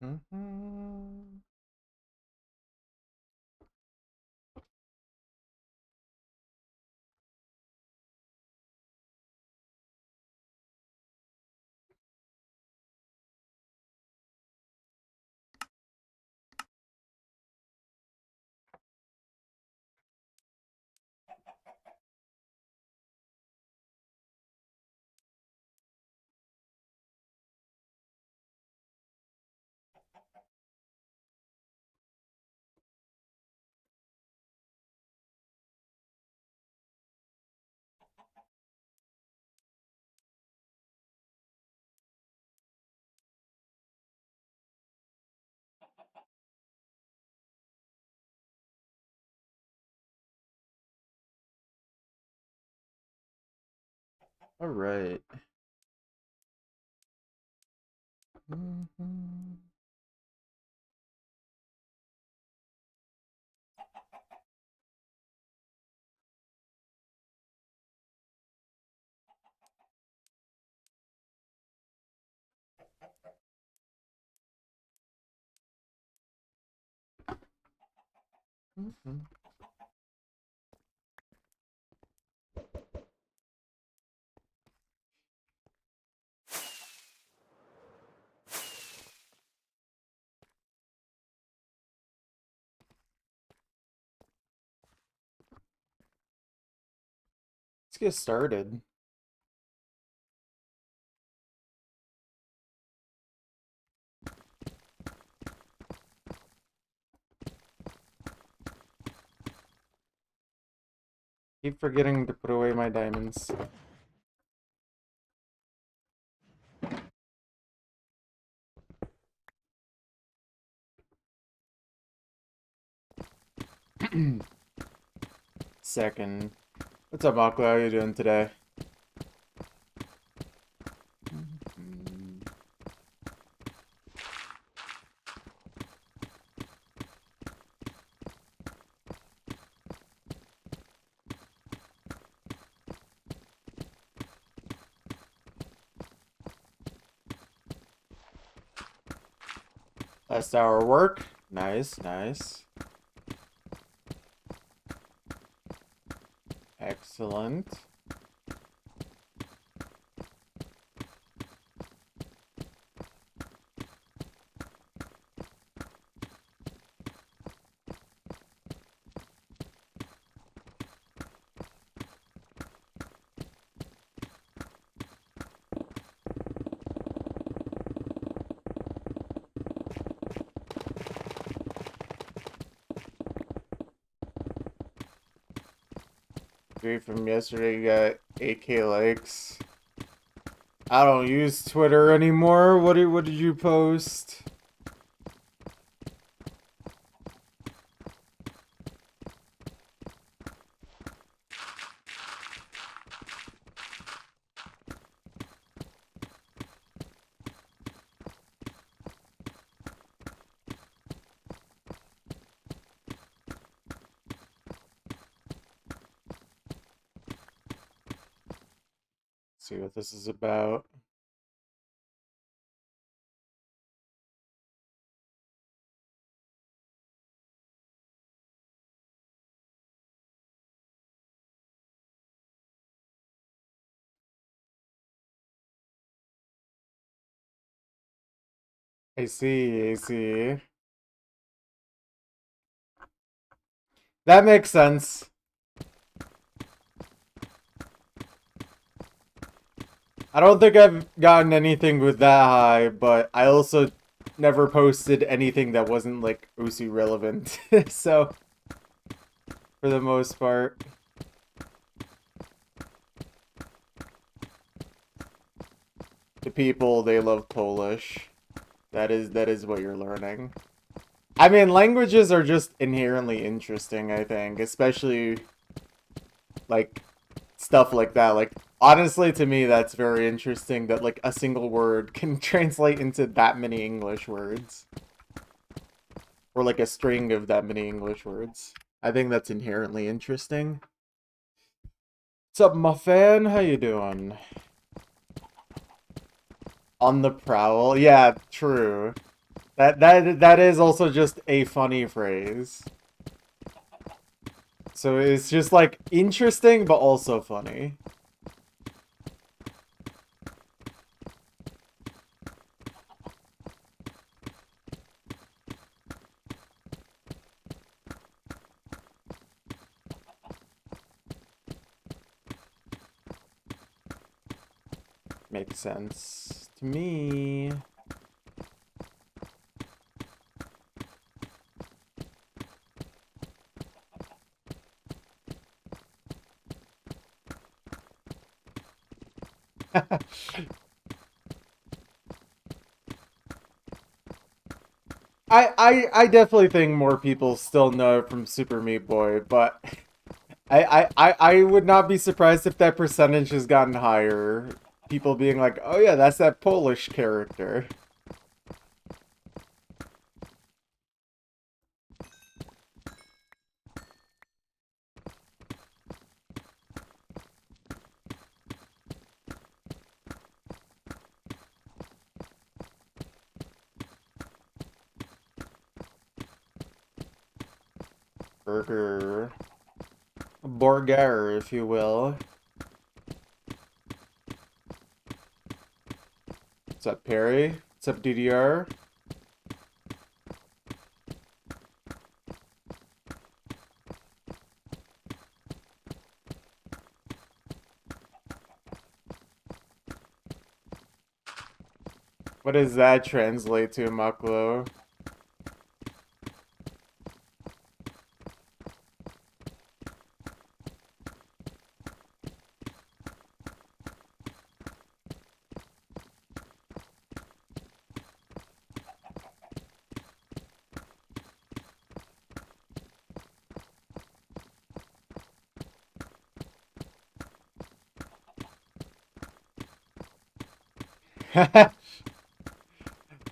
Mhm. All right. Mhm. Mhm. Let's get started. Keep forgetting to put away my diamonds. Second. What's up, Aqua? How you doing today? Mhm. Last hour work. Nice, nice. Excellent. Three from yesterday got 8K likes. I don't use Twitter anymore. What did you post? See what this is about. I see, I see. That makes sense. I don't think I've gotten anything with that high, but I also never posted anything that wasn't like OC relevant. So, for the most part, the people they love Polish. That is what you're learning. I mean, languages are just inherently interesting, I think, especially like stuff like that. Like honestly to me that's very interesting that like a single word can translate into that many English words. Or like a string of that many English words. I think that's inherently interesting. What's up, my fan? How you doing? On the prowl? Yeah, true. That is also just a funny phrase. So it's just like interesting but also funny. Makes sense to me. I definitely think more people still know it from Super Meat Boy, but I would not be surprised if that percentage has gotten higher. People being like, oh yeah, that's that Polish character. Burger. Borger, if you will. What's up, Perry? What's up, DDR? What does that translate to, Maklo?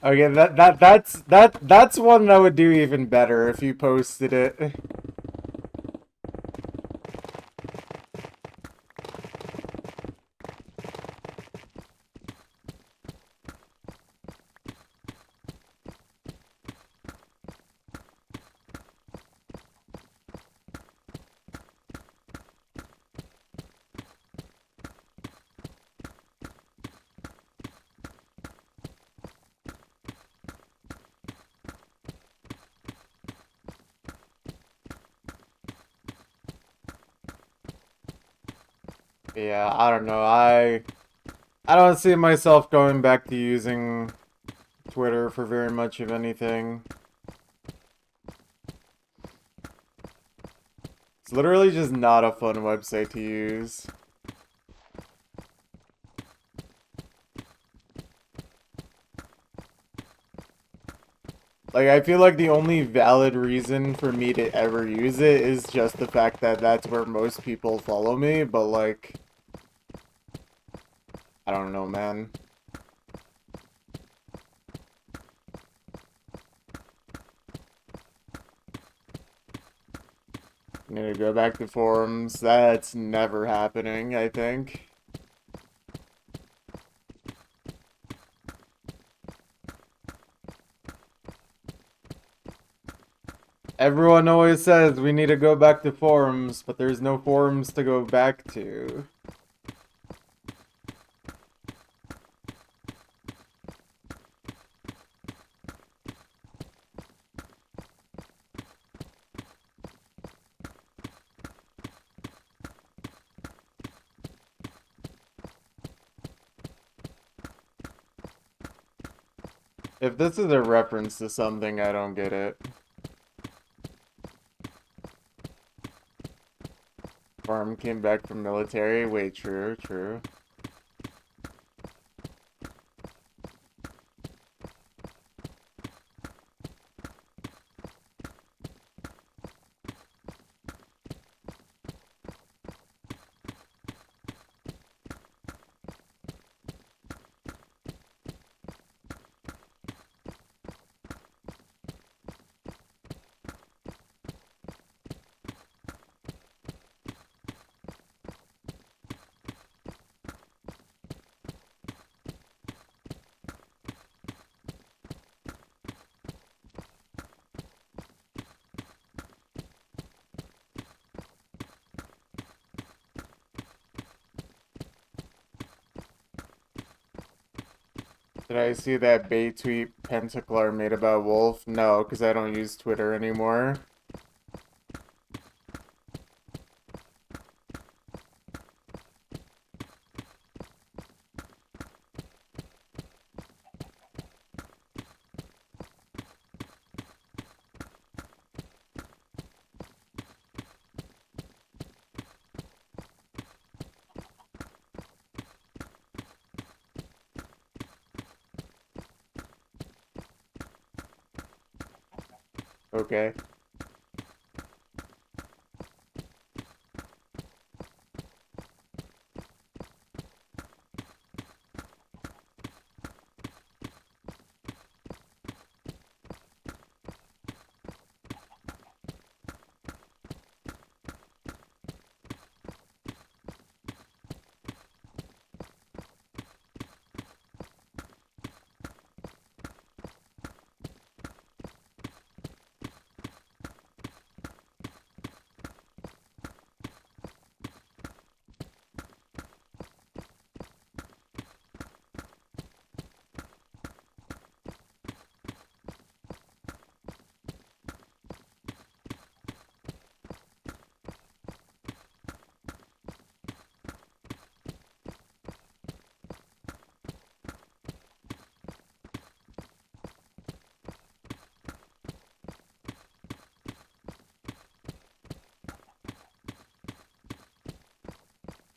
Okay, that's one that would do even better if you posted it. Yeah, I don't know. I don't see myself going back to using Twitter for very much of anything. It's literally just not a fun website to use. Like, I feel like the only valid reason for me to ever use it is just the fact that that's where most people follow me, but like, I don't know, man. Need to go back to forums. That's never happening, I think. Everyone always says we need to go back to forums, but there's no forums to go back to. If this is a reference to something, I don't get it. Farm came back from military. Wait, true, true. Did I see that Bay tweet Pentaclar made about Wolf? No, because I don't use Twitter anymore. Okay.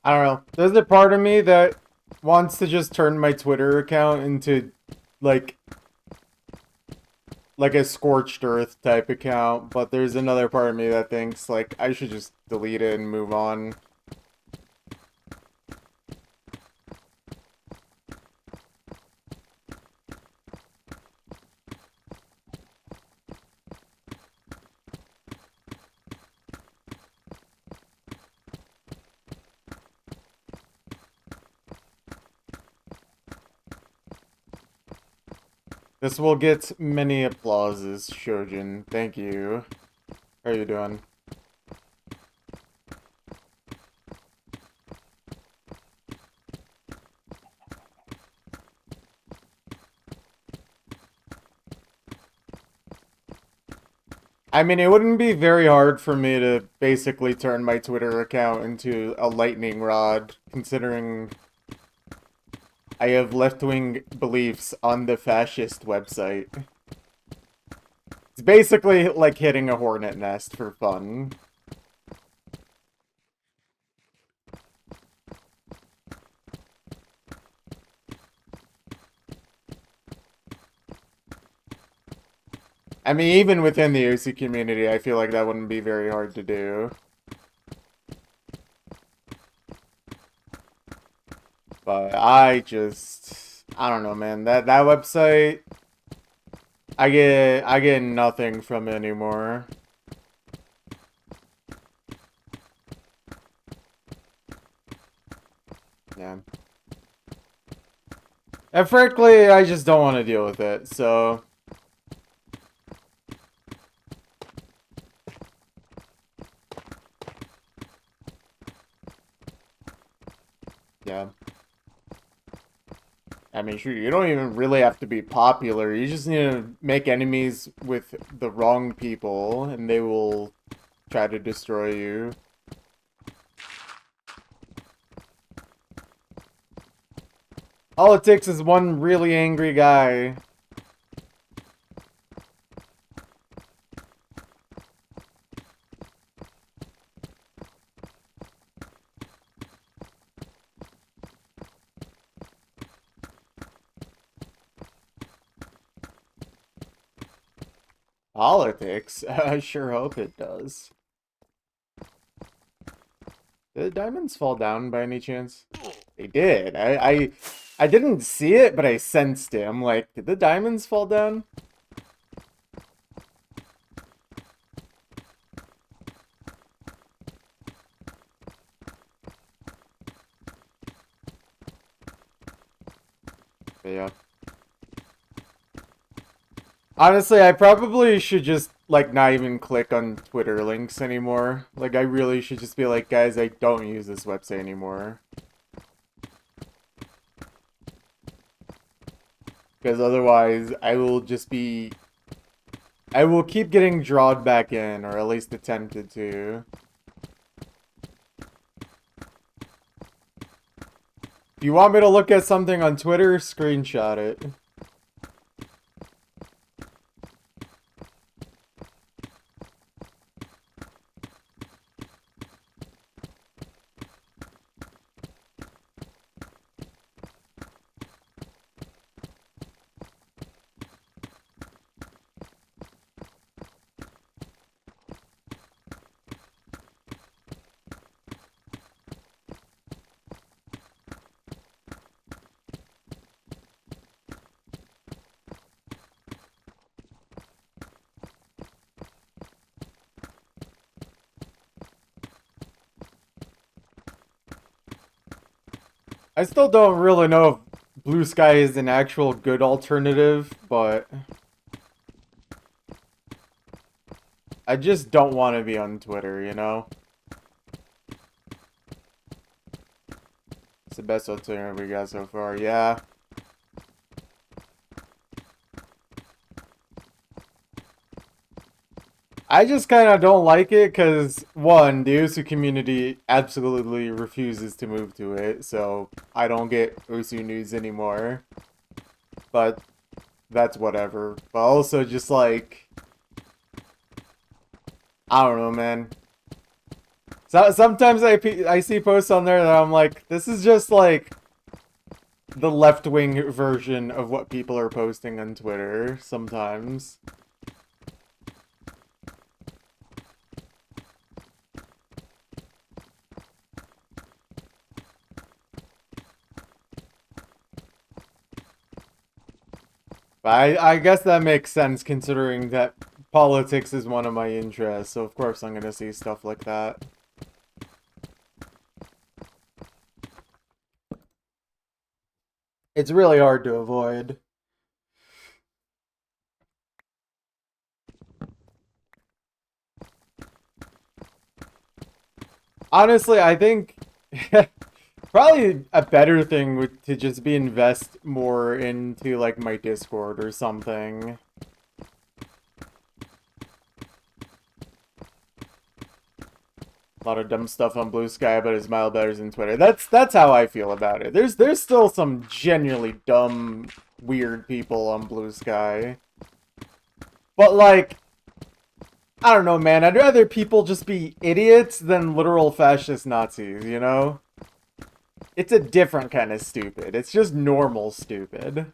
I don't know. There's a part of me that wants to just turn my Twitter account into, like a scorched earth type account, but there's another part of me that thinks, like, I should just delete it and move on. This will get many applauses, Shojin. Thank you. How are you doing? I mean, it wouldn't be very hard for me to basically turn my Twitter account into a lightning rod, considering I have left-wing beliefs on the fascist website. It's basically like hitting a hornet nest for fun. I mean, even within the OC community, I feel like that wouldn't be very hard to do. But I don't know, man. That website, I get nothing from it anymore. Yeah. And frankly, I just don't want to deal with it, so... Yeah. I mean, sure, you don't even really have to be popular. You just need to make enemies with the wrong people, and they will try to destroy you. All it takes is one really angry guy. Politics? I sure hope it does. Did the diamonds fall down by any chance? They did. I didn't see it, but I sensed it. I'm like, did the diamonds fall down? But yeah. Honestly, I probably should just, like, not even click on Twitter links anymore. Like, I really should just be like, guys, I don't use this website anymore. Because otherwise, I will keep getting drawn back in, or at least attempted to. If you want me to look at something on Twitter, screenshot it. I still don't really know if Blue Sky is an actual good alternative, but I just don't want to be on Twitter, you know? It's the best alternative we got so far, yeah. I just kind of don't like it because, one, the Usu community absolutely refuses to move to it, so I don't get Usu news anymore. But that's whatever. But also just like, I don't know, man. So sometimes I see posts on there that I'm like, this is just like the left-wing version of what people are posting on Twitter sometimes. But I guess that makes sense considering that politics is one of my interests, so of course I'm gonna see stuff like that. It's really hard to avoid. Honestly, I think probably a better thing would to just be invest more into like my Discord or something. A lot of dumb stuff on Blue Sky, but it's mild better than Twitter. That's how I feel about it. There's still some genuinely dumb, weird people on Blue Sky. But like, I don't know, man. I'd rather people just be idiots than literal fascist Nazis, you know? It's a different kind of stupid. It's just normal stupid.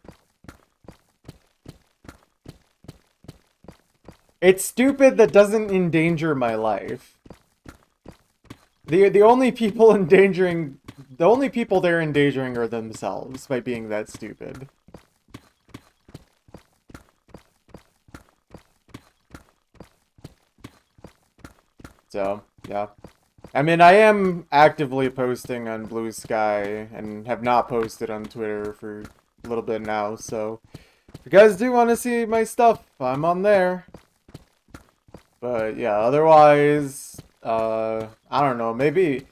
It's stupid that doesn't endanger my life. The only people endangering... The only people they're endangering are themselves by being that stupid. So, yeah. I mean, I am actively posting on Blue Sky and have not posted on Twitter for a little bit now, so if you guys do want to see my stuff, I'm on there. But yeah, otherwise, I don't know, maybe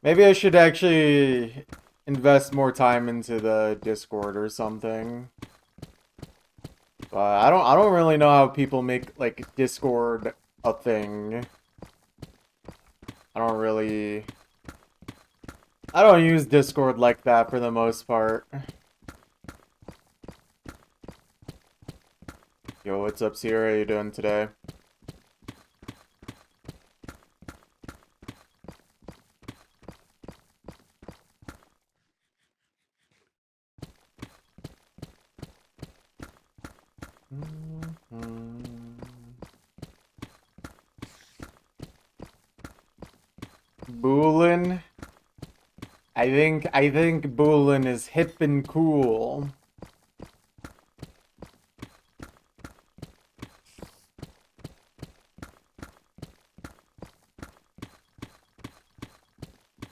I should actually invest more time into the Discord or something. But I don't really know how people make like Discord a thing. I don't use Discord like that for the most part. Yo, what's up, Sierra? How you doing today? Boolin? I think Boolin is hip and cool.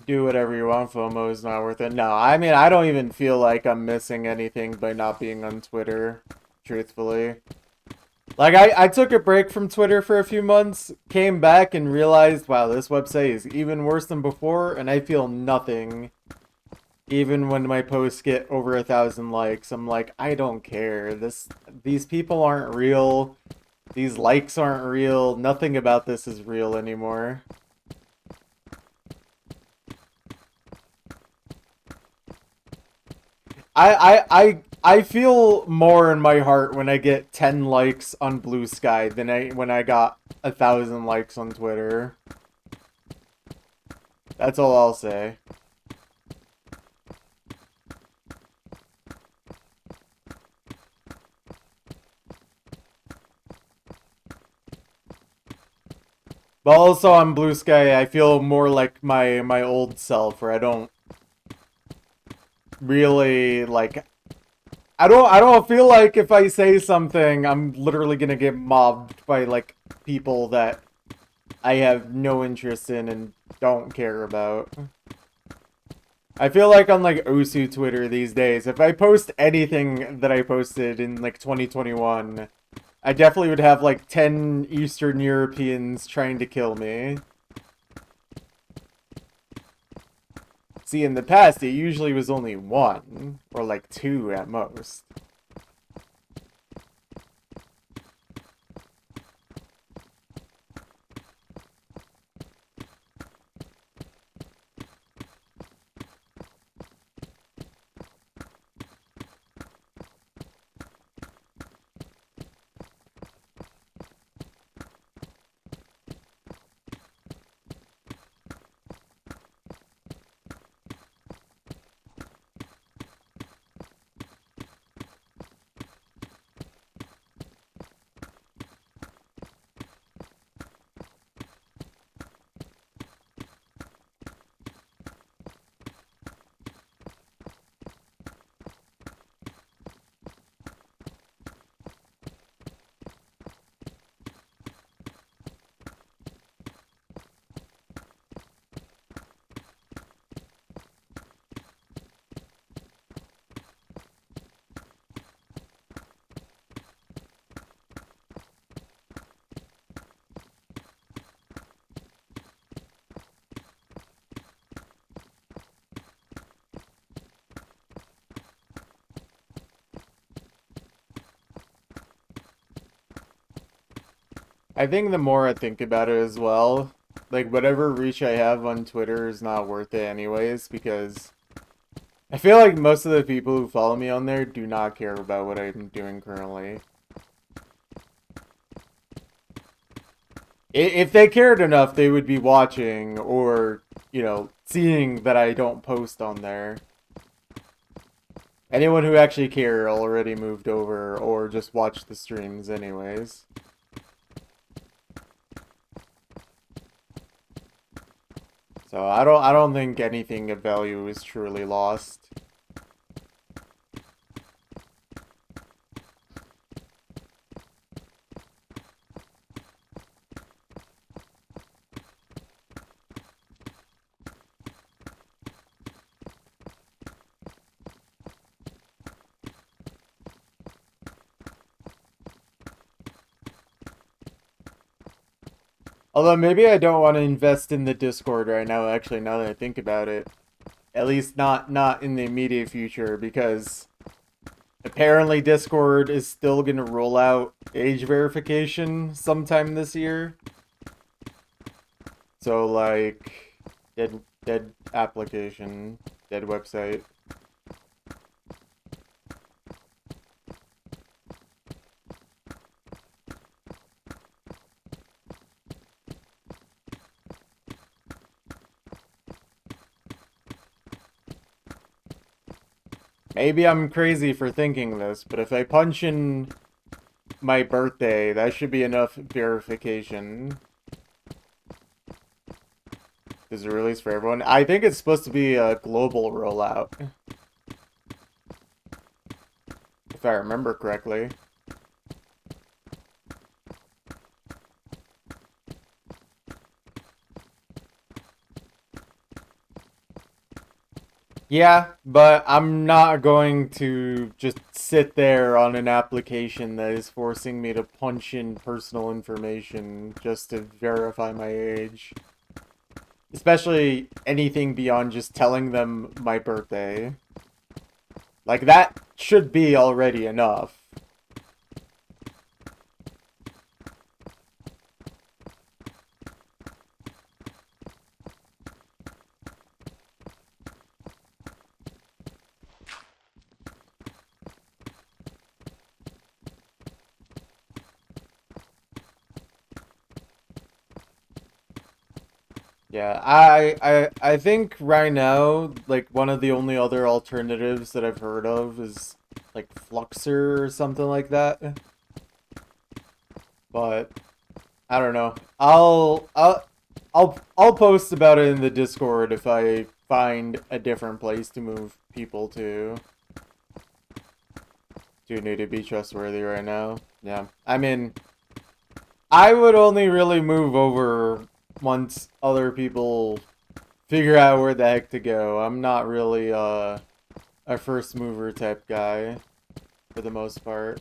Do whatever you want, FOMO is not worth it. No, I mean, I don't even feel like I'm missing anything by not being on Twitter, truthfully. Like, I took a break from Twitter for a few months, came back and realized, wow, this website is even worse than before, and I feel nothing Even when my posts get over 1,000 likes, I'm like, I don't care. These people aren't real. These likes aren't real. Nothing about this is real anymore. I feel more in my heart when I get 10 likes on Blue Sky than when I got 1,000 likes on Twitter. That's all I'll say. But also on Blue Sky, I feel more like my old self, where I don't really like. I don't feel like if I say something, I'm literally gonna get mobbed by like people that I have no interest in and don't care about. I feel like on like Osu Twitter these days, if I post anything that I posted in like 2021, I definitely would have like 10 Eastern Europeans trying to kill me. See, in the past, it usually was only one, or like two at most. I think the more I think about it as well, like whatever reach I have on Twitter is not worth it anyways, because I feel like most of the people who follow me on there do not care about what I'm doing currently. If they cared enough, they would be watching or, seeing that I don't post on there. Anyone who actually care already moved over or just watched the streams anyways. So I don't think anything of value is truly lost. Although maybe I don't want to invest in the Discord right now, actually, now that I think about it. At least not in the immediate future, because apparently Discord is still gonna roll out age verification sometime this year. So like dead application, dead website. Maybe I'm crazy for thinking this, but if I punch in my birthday, that should be enough verification. Is it released for everyone? I think it's supposed to be a global rollout. If I remember correctly. Yeah, but I'm not going to just sit there on an application that is forcing me to punch in personal information just to verify my age. Especially anything beyond just telling them my birthday. Like, that should be already enough. Yeah, I think right now, like, one of the only other alternatives that I've heard of is, like, Fluxer or something like that. But I don't know. I'll post about it in the Discord if I find a different place to move people to. Do you need to be trustworthy right now? Yeah. I mean, I would only really move over once other people figure out where the heck to go. I'm not really a first mover type guy for the most part.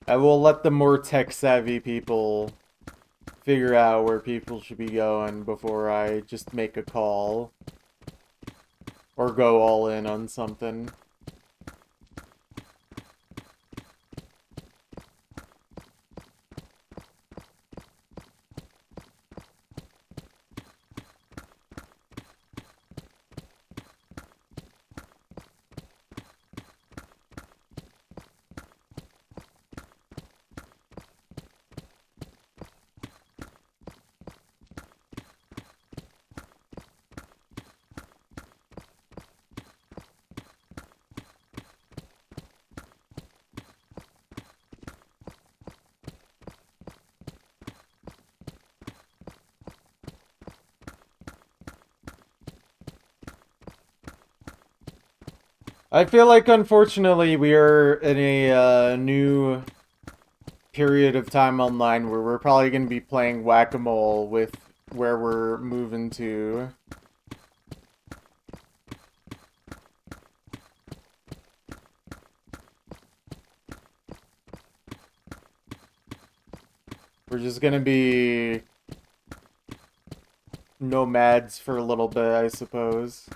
I will let the more tech savvy people figure out where people should be going before I just make a call or go all in on something. I feel like, unfortunately, we are in a new period of time online where we're probably going to be playing whack-a-mole with where we're moving to. We're just going to be nomads for a little bit, I suppose.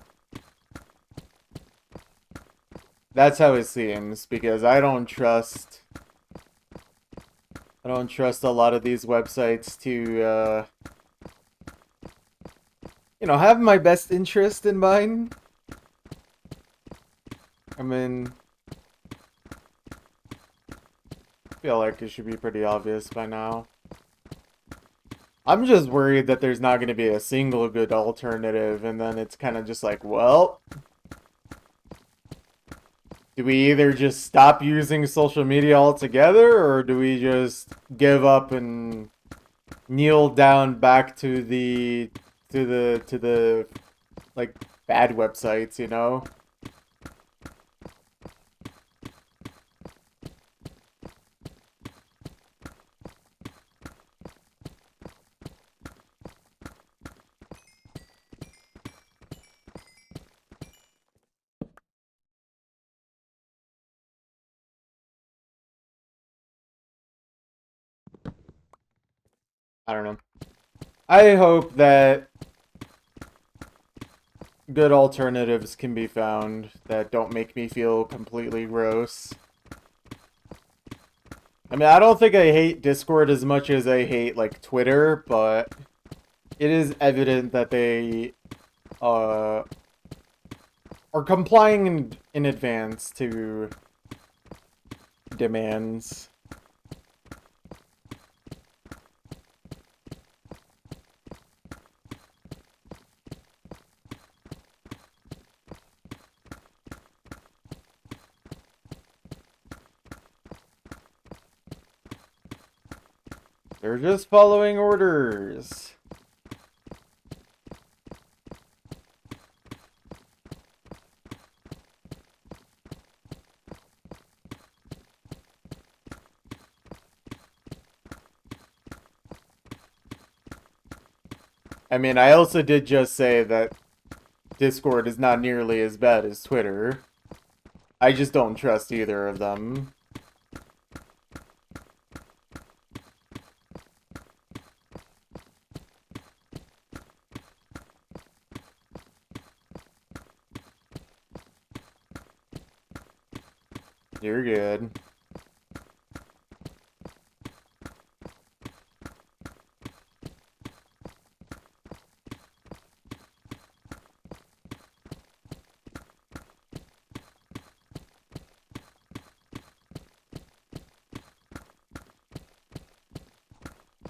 That's how it seems, because I don't trust a lot of these websites to you know, have my best interest in mind. I mean, I feel like it should be pretty obvious by now. I'm just worried that there's not going to be a single good alternative, and then it's kind of just like, well, do we either just stop using social media altogether, or do we just give up and kneel down back to the like bad websites, you know? I don't know. I hope that good alternatives can be found that don't make me feel completely gross. I mean, I don't think I hate Discord as much as I hate, like, Twitter, but it is evident that they are complying in advance to demands. They're just following orders. I mean, I also did just say that Discord is not nearly as bad as Twitter. I just don't trust either of them. You're good.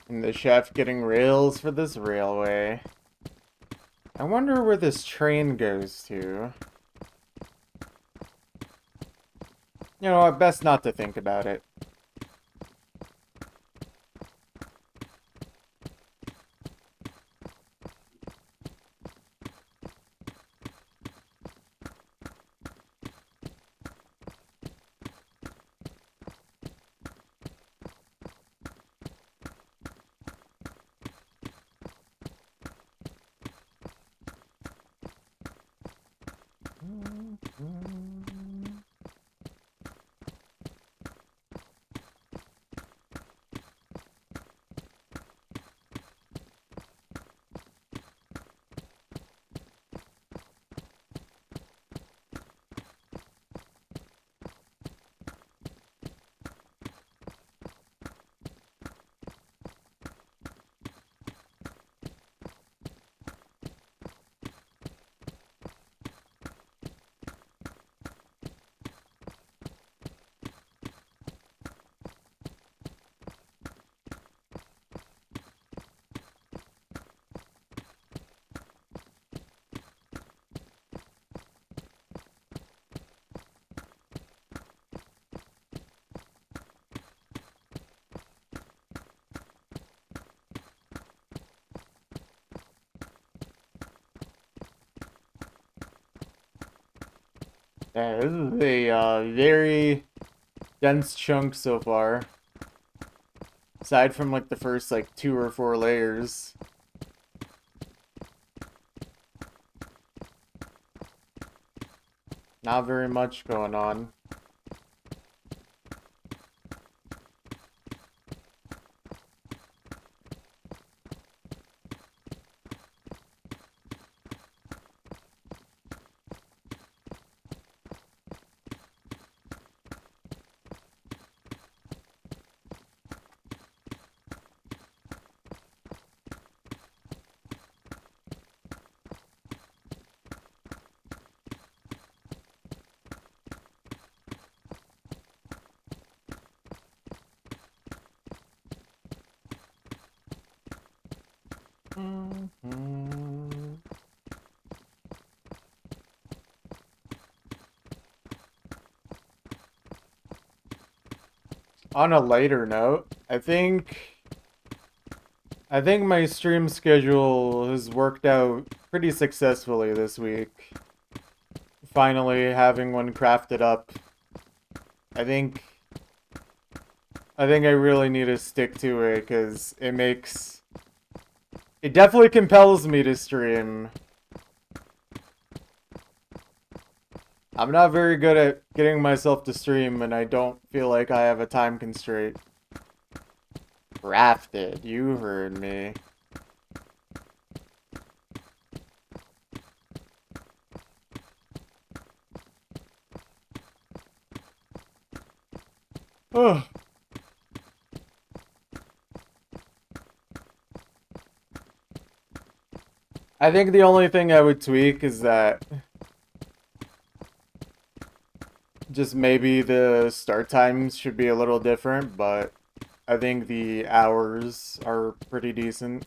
And the chef getting rails for this railway. I wonder where this train goes to. You know, best not to think about it. Yeah, this is a very dense chunk so far. Aside from like the first like 2 or 4 layers. Not very much going on. On a lighter note, I think my stream schedule has worked out pretty successfully this week. Finally having one crafted up. I think I really need to stick to it because it definitely compels me to stream. I'm not very good at getting myself to stream, and I don't feel like I have a time constraint. Crafted, you heard me. Ugh. I think the only thing I would tweak is that just maybe the start times should be a little different, but I think the hours are pretty decent.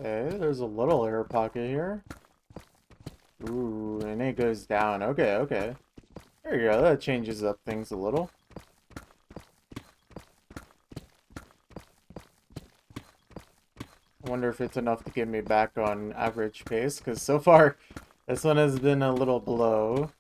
Okay, there's a little air pocket here. Ooh, and it goes down. Okay, okay. There you go. That changes up things a little. I wonder if it's enough to get me back on average pace, because so far, this one has been a little below.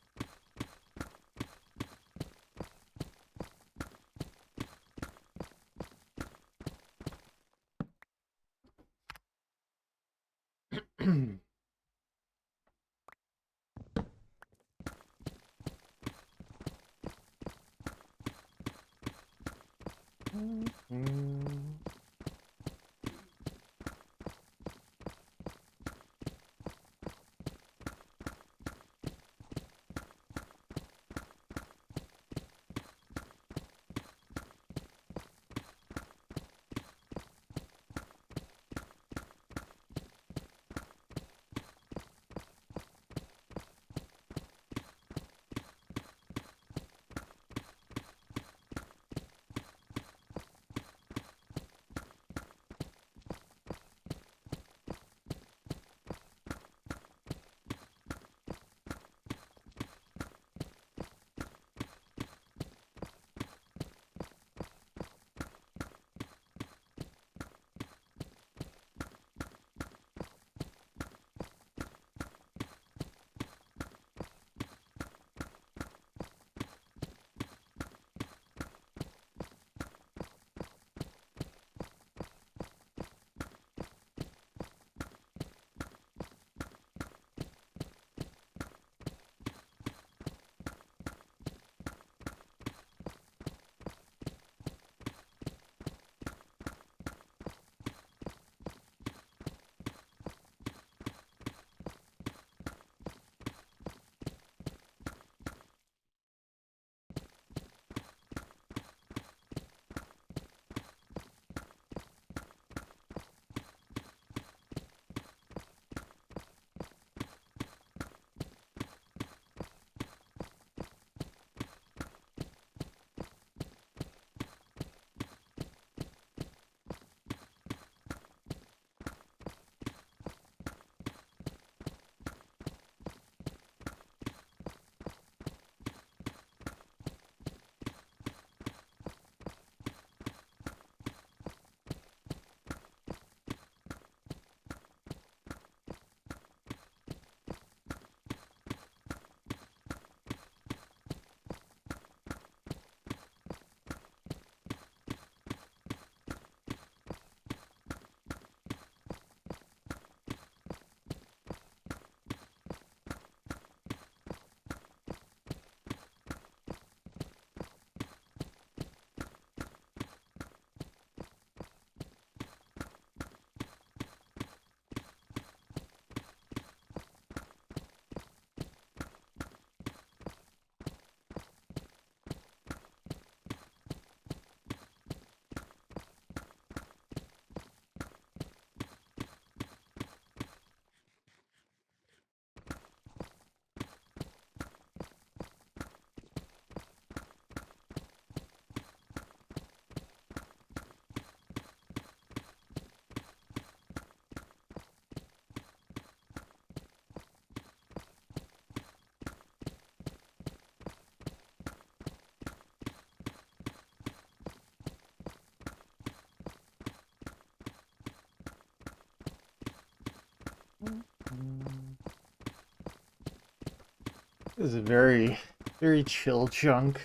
This is a very, very chill chunk.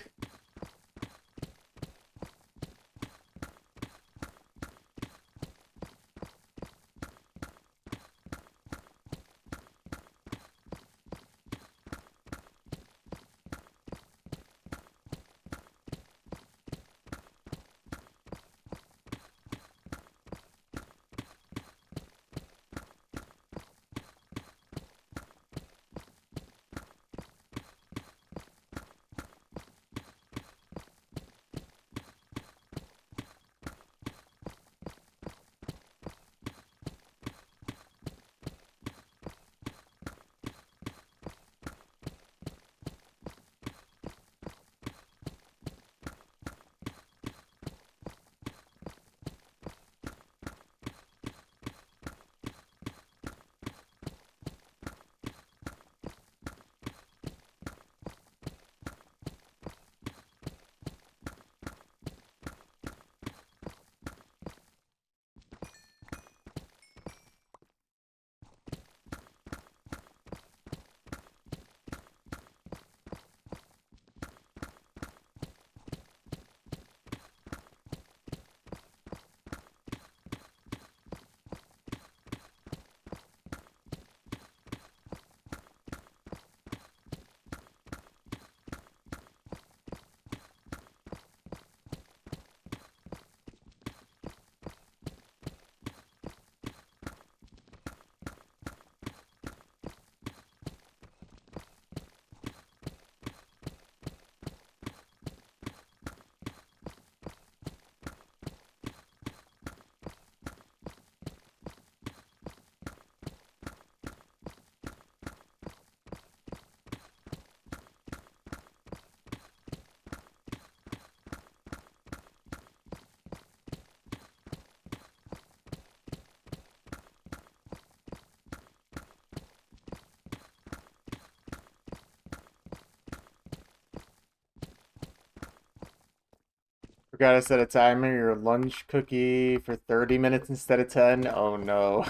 Forgot to set a timer, your lunch cookie for 30 minutes instead of 10. Oh no.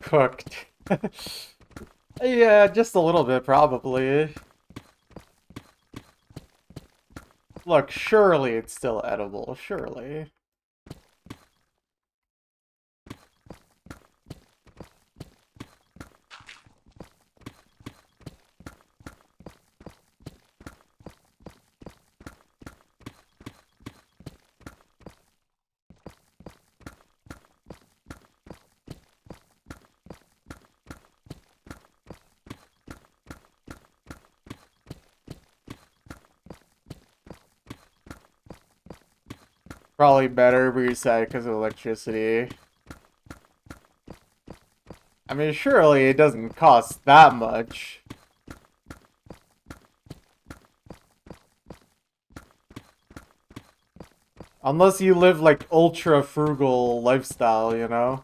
Cooked. Yeah, just a little bit, probably. Look, surely it's still edible, surely. Probably better reset because of electricity. I mean, surely it doesn't cost that much. Unless you live like ultra frugal lifestyle, you know?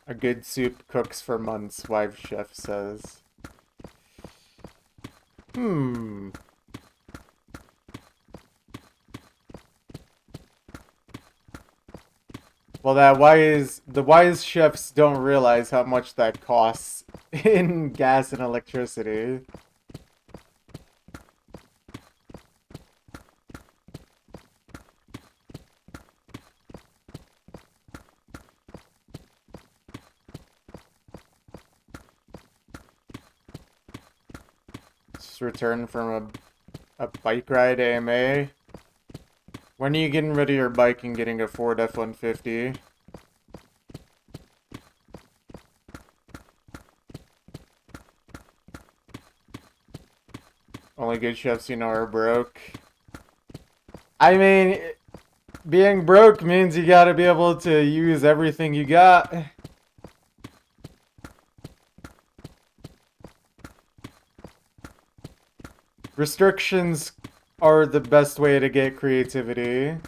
A good soup cooks for months, wife chef says. Hmm. Well, the wise chefs don't realize how much that costs in gas and electricity. Just returned from a bike ride AMA. When are you getting rid of your bike and getting a Ford F-150? Only good chefs you know are broke. I mean, being broke means you gotta be able to use everything you got. Restrictions are the best way to get creativity.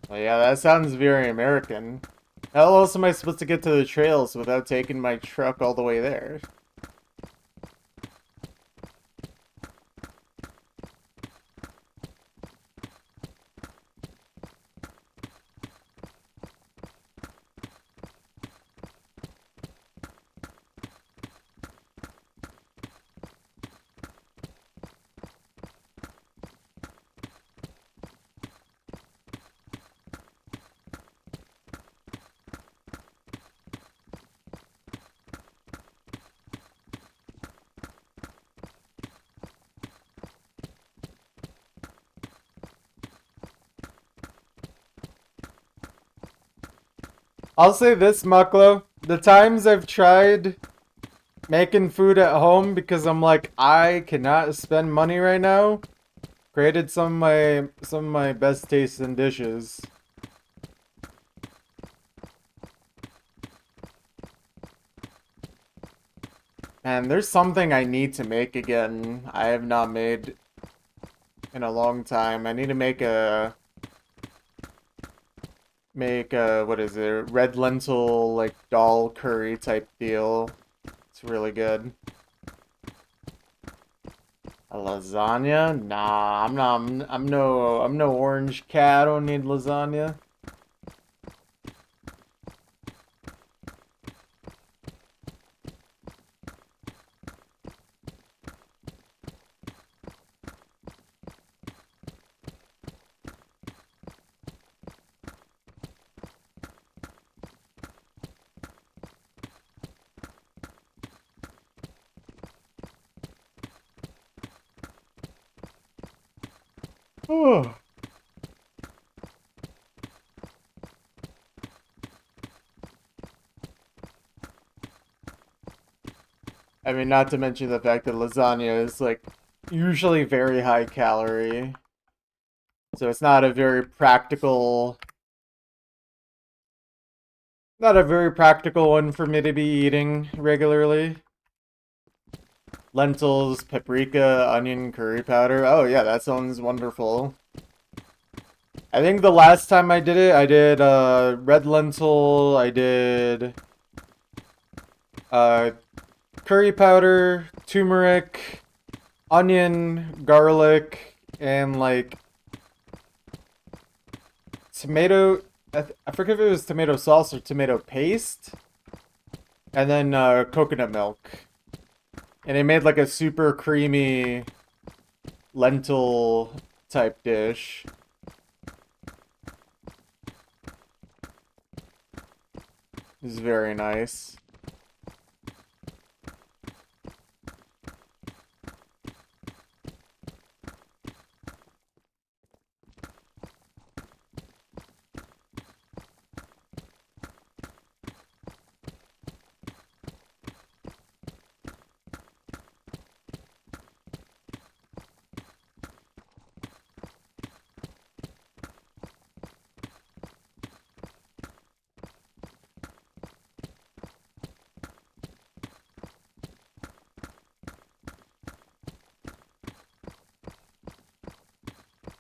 Well, yeah, that sounds very American. How else am I supposed to get to the trails without taking my truck all the way there? I'll say this, Mucklo. The times I've tried making food at home because I'm like, I cannot spend money right now, created some of my best tasting dishes. And there's something I need to make again. I have not made in a long time. I need to make a what is it? Red lentil like dal curry type deal. It's really good. A lasagna? Nah, I'm not. I'm no orange cat. I don't need lasagna. Oh. I mean, not to mention the fact that lasagna is, like, usually very high calorie. So it's not a very practical... Not a very practical one for me to be eating regularly. Lentils, paprika, onion, curry powder. Oh yeah, that sounds wonderful. I think the last time I did it, I did red lentil, I did uh, curry powder, turmeric, onion, garlic, and like tomato. I forget if it was tomato sauce or tomato paste, and then coconut milk. And it made like a super creamy lentil type dish. This is very nice.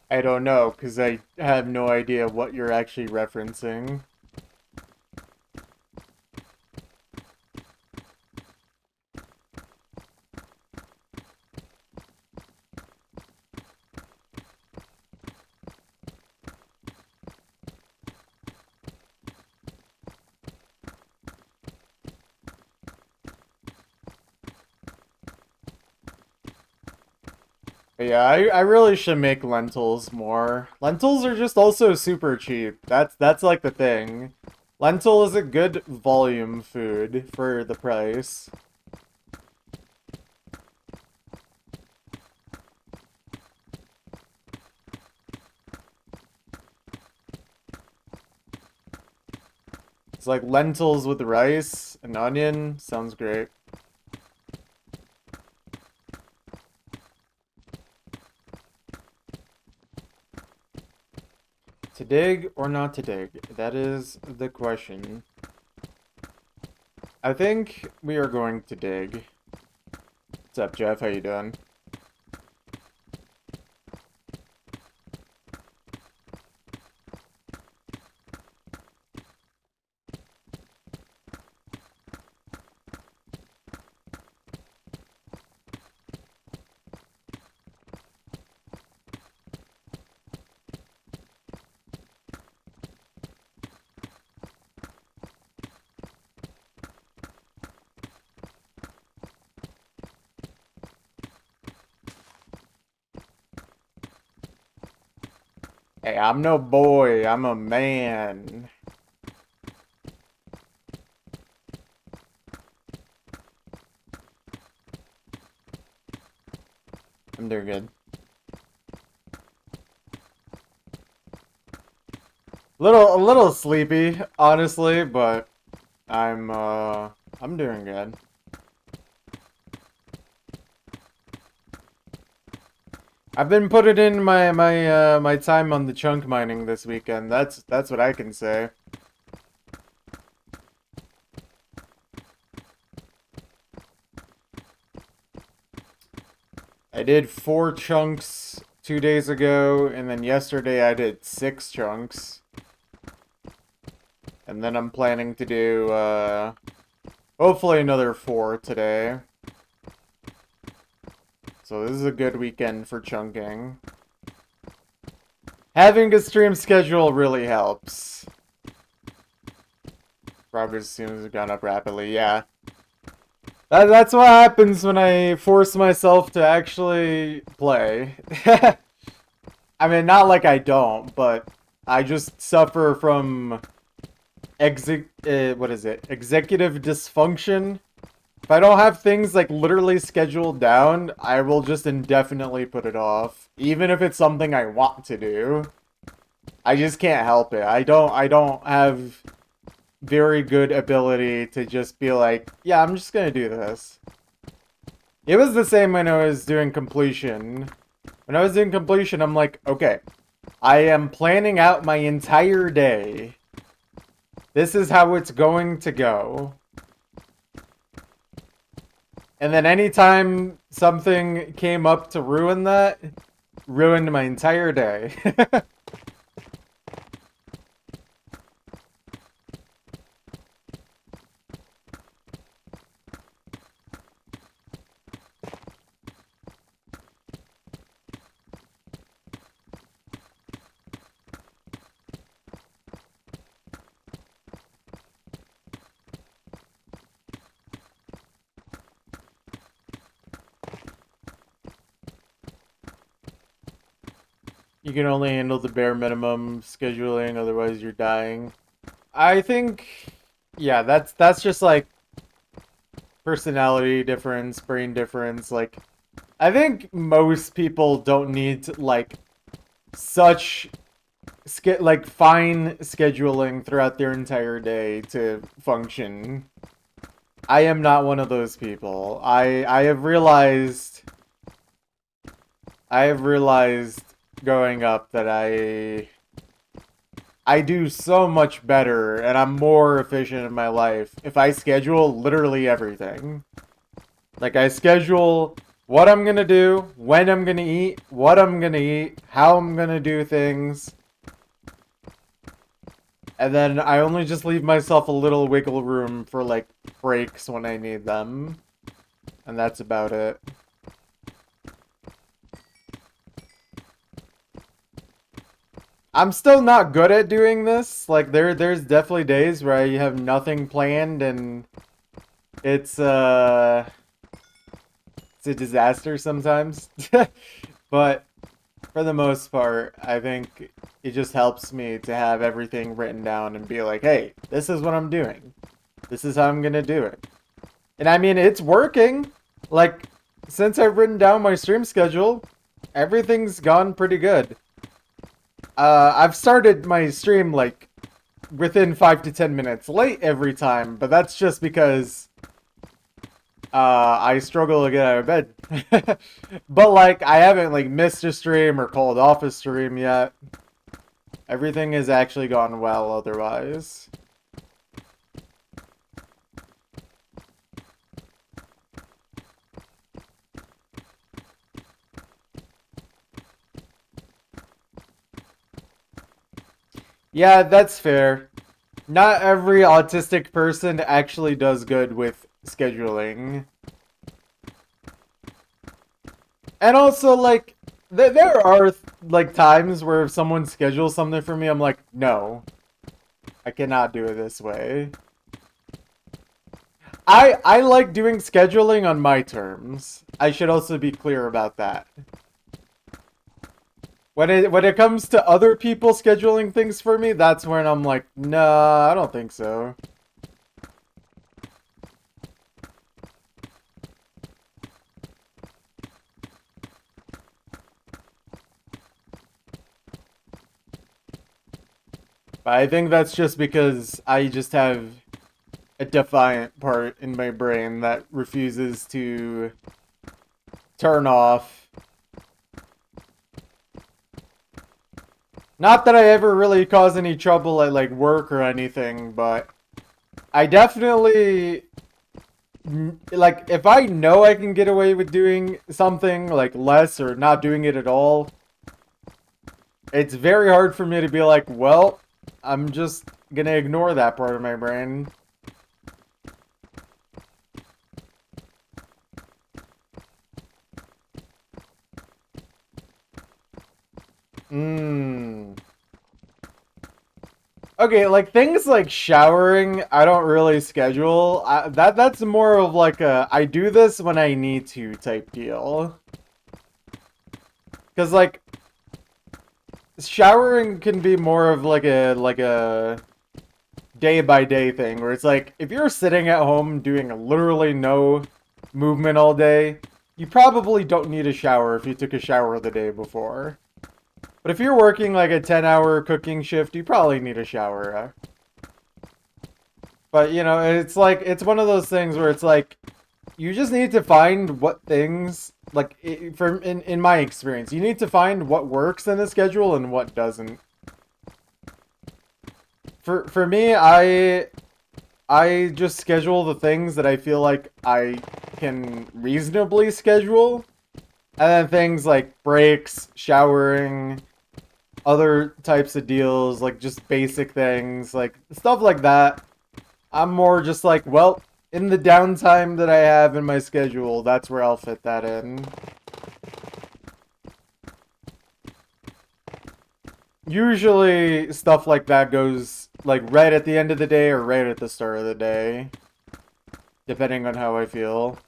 I don't know, because I have no idea what you're actually referencing. But yeah, I really should make lentils more. Lentils are just also super cheap. That's like the thing. Lentil is a good volume food for the price. It's like lentils with rice and onion. Sounds great. To dig or not to dig? That is the question. I think we are going to dig. What's up, Jeff? How you doing? Hey, I'm no boy. I'm a man. I'm doing good. A little sleepy, honestly, but I'm doing good. I've been putting in my time on the chunk mining this weekend. That's what I can say. I did 4 chunks 2 days ago, and then yesterday I did 6 chunks. And then I'm planning to do hopefully another 4 today. So this is a good weekend for chunking. Having a stream schedule really helps. Progress seems to have gone up rapidly, yeah. That's what happens when I force myself to actually play. I mean, not like I don't, but I just suffer from executive dysfunction. If I don't have things like literally scheduled down, I will just indefinitely put it off. Even if it's something I want to do. I just can't help it. I don't have very good ability to just be like, yeah, I'm just gonna do this. It was the same when I was doing completion. When I was doing completion, I'm like, okay, I am planning out my entire day. This is how it's going to go. And then anytime something came up to ruin that, ruined my entire day. You can only handle the bare minimum scheduling, otherwise you're dying. I think, yeah, that's just like personality difference, brain difference. Like, I think most people don't need like such like fine scheduling throughout their entire day to function. I am not one of those people. I have realized growing up that I do so much better and I'm more efficient in my life if I schedule literally everything. Like I schedule what I'm gonna do, when I'm gonna eat, what I'm gonna eat, how I'm gonna do things. And then I only just leave myself a little wiggle room for like breaks when I need them. And that's about it. I'm still not good at doing this. Like there's definitely days where I have nothing planned and it's it's a disaster sometimes. But for the most part, I think it just helps me to have everything written down and be like, "Hey, this is what I'm doing. This is how I'm going to do it." And I mean, it's working. Like since I've written down my stream schedule, everything's gone pretty good. I've started my stream like within 5 to 10 minutes late every time, but that's just because I struggle to get out of bed. But like I haven't like missed a stream or called off a stream yet. Everything has actually gone well otherwise. Yeah, that's fair. Not every autistic person actually does good with scheduling. And also, like, there are, like, times where if someone schedules something for me, I'm like, no, I cannot do it this way. I like doing scheduling on my terms. I should also be clear about that. When it comes to other people scheduling things for me, that's when I'm like, nah, I don't think so. But I think that's just because I just have a defiant part in my brain that refuses to turn off. Not that I ever really cause any trouble at like work or anything, but I definitely like if I know I can get away with doing something like less or not doing it at all, it's very hard for me to be like, well, I'm just gonna ignore that part of my brain. Okay, like things like showering, I don't really schedule. That's more of like a I do this when I need to type deal. Cause like showering can be more of like a day by day thing where it's like if you're sitting at home doing literally no movement all day, you probably don't need a shower if you took a shower the day before. But if you're working like a 10-hour cooking shift, you probably need a shower. But you know, it's like it's one of those things where it's like you just need to find what things like in my experience, you need to find what works in the schedule and what doesn't. For me, I just schedule the things that I feel like I can reasonably schedule. And then things like breaks, showering, other types of deals, like just basic things, like stuff like that. I'm more just like, well, in the downtime that I have in my schedule, that's where I'll fit that in. Usually, stuff like that goes like right at the end of the day or right at the start of the day, depending on how I feel.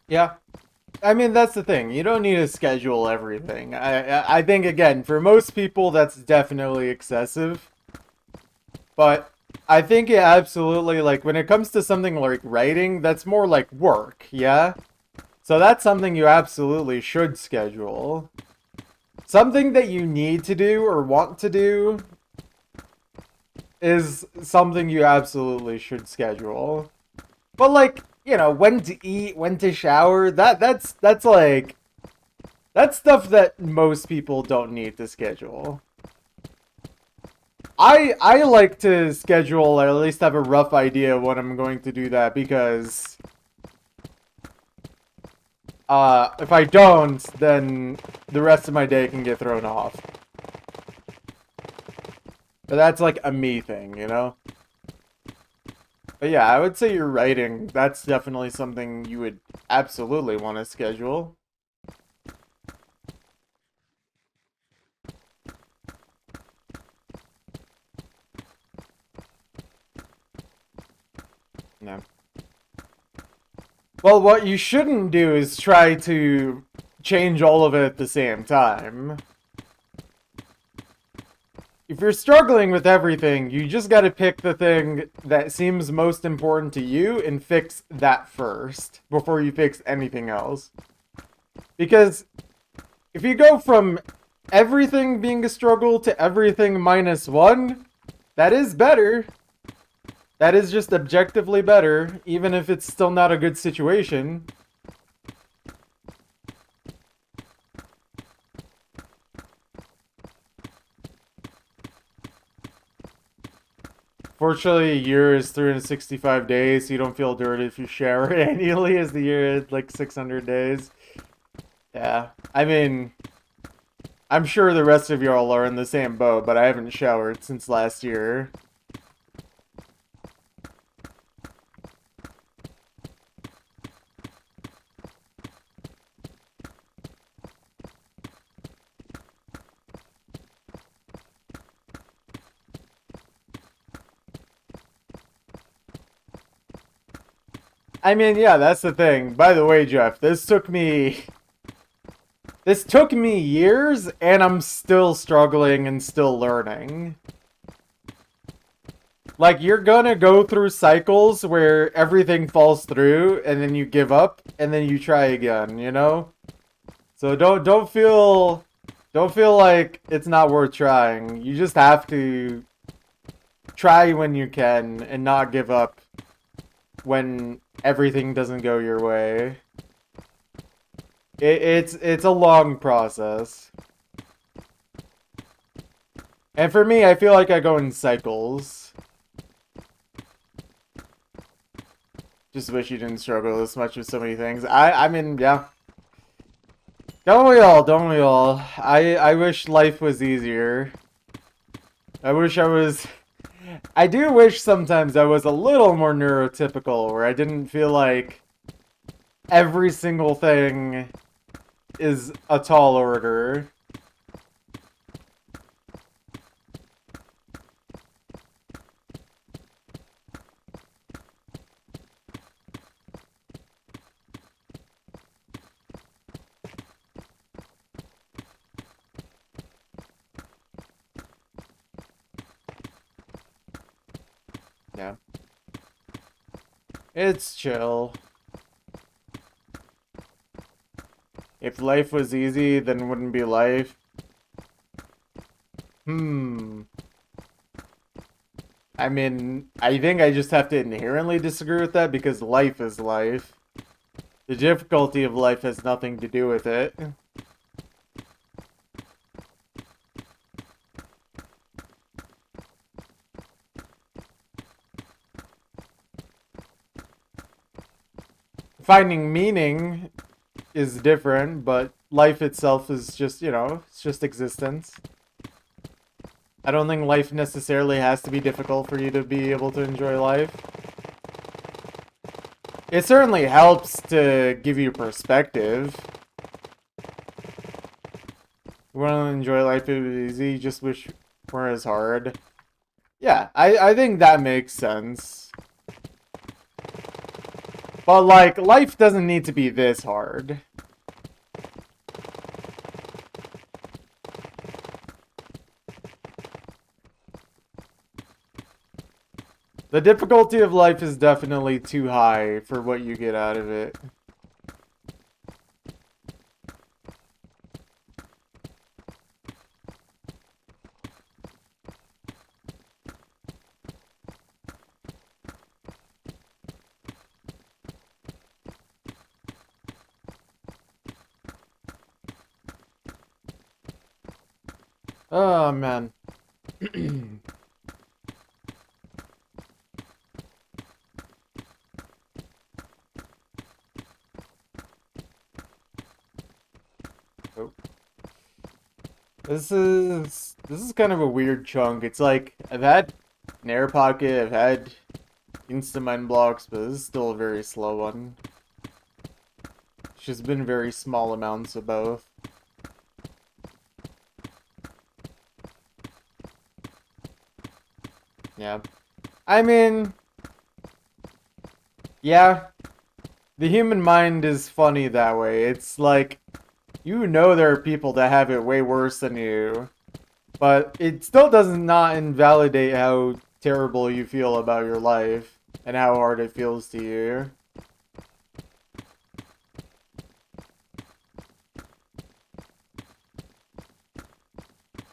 Yeah. I mean, that's the thing. You don't need to schedule everything. I think, again, for most people, that's definitely excessive. But I think it absolutely, like, when it comes to something like writing, that's more like work, yeah? So that's something you absolutely should schedule. Something that you need to do or want to do is something you absolutely should schedule. But, like, you know, when to eat, when to shower, that's like that's stuff that most people don't need to schedule. I like to schedule or at least have a rough idea when I'm going to do that because if I don't, then the rest of my day can get thrown off. But that's like a me thing, you know? But yeah, I would say your writing, that's definitely something you would absolutely want to schedule. Yeah. Well, what you shouldn't do is try to change all of it at the same time. If you're struggling with everything, you just gotta pick the thing that seems most important to you and fix that first before you fix anything else. Because if you go from everything being a struggle to everything minus one, that is better. That is just objectively better, even if it's still not a good situation. Fortunately, a year is 365 days, so you don't feel dirty if you shower annually as the year is like 600 days. Yeah, I mean, I'm sure the rest of y'all are in the same boat, but I haven't showered since last year. I mean, yeah, that's the thing. By the way, Jeff, this took me years, and I'm still struggling and still learning. Like, you're gonna go through cycles where everything falls through, and then you give up, and then you try again, you know? So don't feel like it's not worth trying. You just have to try when you can and not give up when everything doesn't go your way. It's a long process. And for me, I feel like I go in cycles. Just wish you didn't struggle this much with so many things. I mean, yeah. Don't we all? Don't we all? I wish life was easier. I wish I was... I do wish sometimes I was a little more neurotypical, where I didn't feel like every single thing is a tall order. Yeah. It's chill. If life was easy, then it wouldn't be life. I mean, I think I just have to inherently disagree with that because life is life. The difficulty of life has nothing to do with it. Finding meaning is different, but life itself is just, you know, it's just existence. I don't think life necessarily has to be difficult for you to be able to enjoy life. It certainly helps to give you perspective. You want to enjoy life if it was easy, you just wish it weren't as hard. Yeah, I think that makes sense. But, like, life doesn't need to be this hard. The difficulty of life is definitely too high for what you get out of it. Oh, man. Oh. This is kind of a weird chunk. It's like, I've had an air pocket, I've had Instamind blocks, but this is still a very slow one. It's just been very small amounts of both. Yeah. I mean, yeah. The human mind is funny that way. It's like, you know there are people that have it way worse than you, but it still does not invalidate how terrible you feel about your life and how hard it feels to you.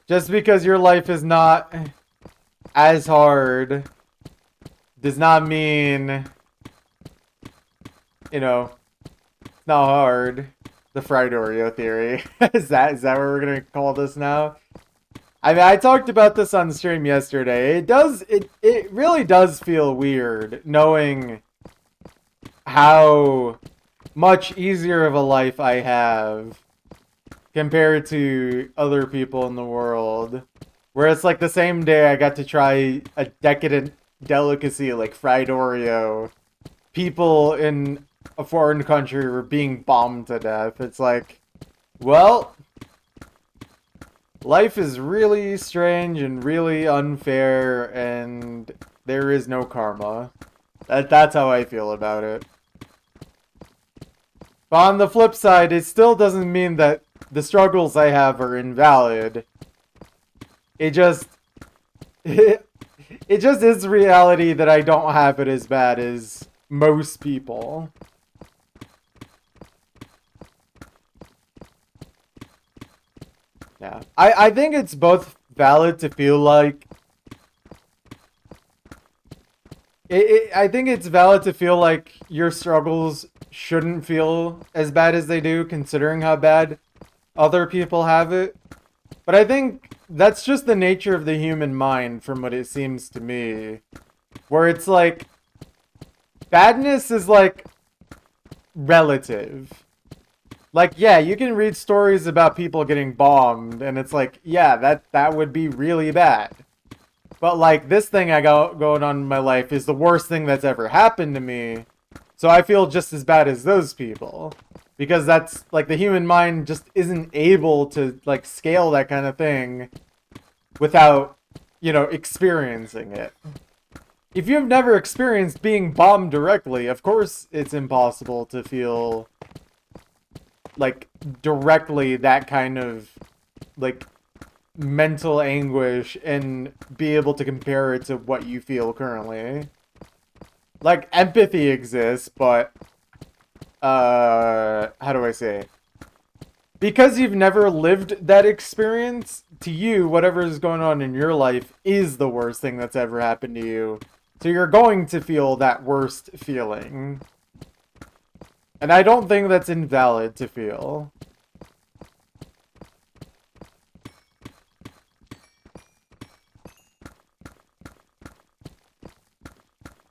Just because your life is not as hard does not mean, you know, it's not hard. The fried Oreo theory. Is that what we're gonna call this now? I mean, I talked about this on stream yesterday. It really does feel weird knowing how much easier of a life I have compared to other people in the world. Where it's like the same day I got to try a decadent delicacy like fried Oreo. People in a foreign country were being bombed to death. It's like, well, life is really strange and really unfair, and there is no karma. That's how I feel about it. But on the flip side, it still doesn't mean that the struggles I have are invalid. It just... It just is reality that I don't have it as bad as most people. Yeah. I think it's both valid to feel like... I think it's valid to feel like your struggles shouldn't feel as bad as they do, considering how bad other people have it. But I think that's just the nature of the human mind, from what it seems to me. Where it's like, badness is like relative. Like, yeah, you can read stories about people getting bombed, and it's like, yeah, that would be really bad. But like, this thing I got going on in my life is the worst thing that's ever happened to me. So I feel just as bad as those people. Because that's, like, the human mind just isn't able to, like, scale that kind of thing without, you know, experiencing it. If you've never experienced being bombed directly, of course it's impossible to feel, like, directly that kind of, like, mental anguish and be able to compare it to what you feel currently. Like, empathy exists, but how do I say? Because you've never lived that experience, to you, whatever is going on in your life is the worst thing that's ever happened to you. So you're going to feel that worst feeling. And I don't think that's invalid to feel.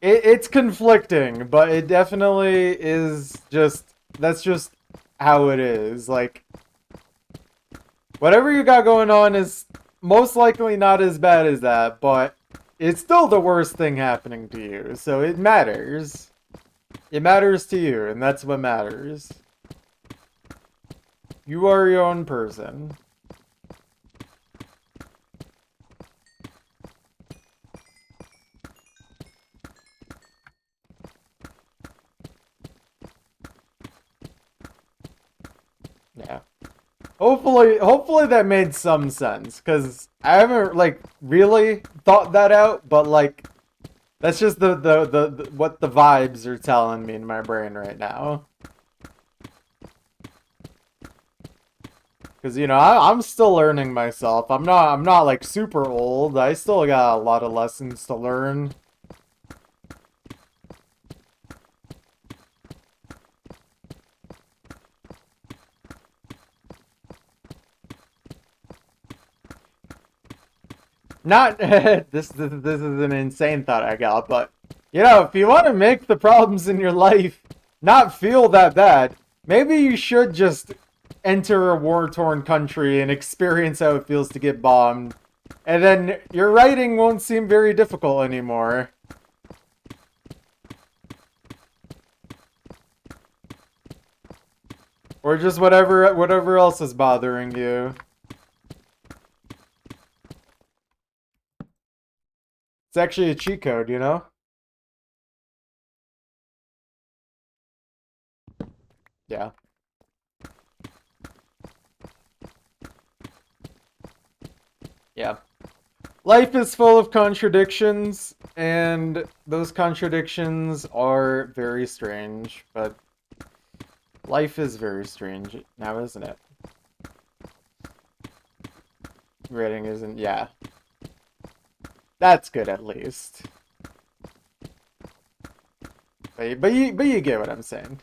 It's conflicting, but it definitely is just... That's just how it is. Like, whatever you got going on is most likely not as bad as that, but it's still the worst thing happening to you, so it matters. It matters to you, and that's what matters. You are your own person. Yeah. Hopefully that made some sense, because I haven't, like, really thought that out, but, like, that's just the what the vibes are telling me in my brain right now. Because, you know, I'm still learning myself. I'm not, like, super old. I still got a lot of lessons to learn. Not this is an insane thought I got, but you know, if you want to make the problems in your life not feel that bad, maybe you should just enter a war-torn country and experience how it feels to get bombed, and then your writing won't seem very difficult anymore. Or just whatever else is bothering you. It's actually a cheat code, you know? Yeah. Yeah. Life is full of contradictions, and those contradictions are very strange, but life is very strange now, isn't it? Rating isn't, yeah. That's good, at least. But you get what I'm saying.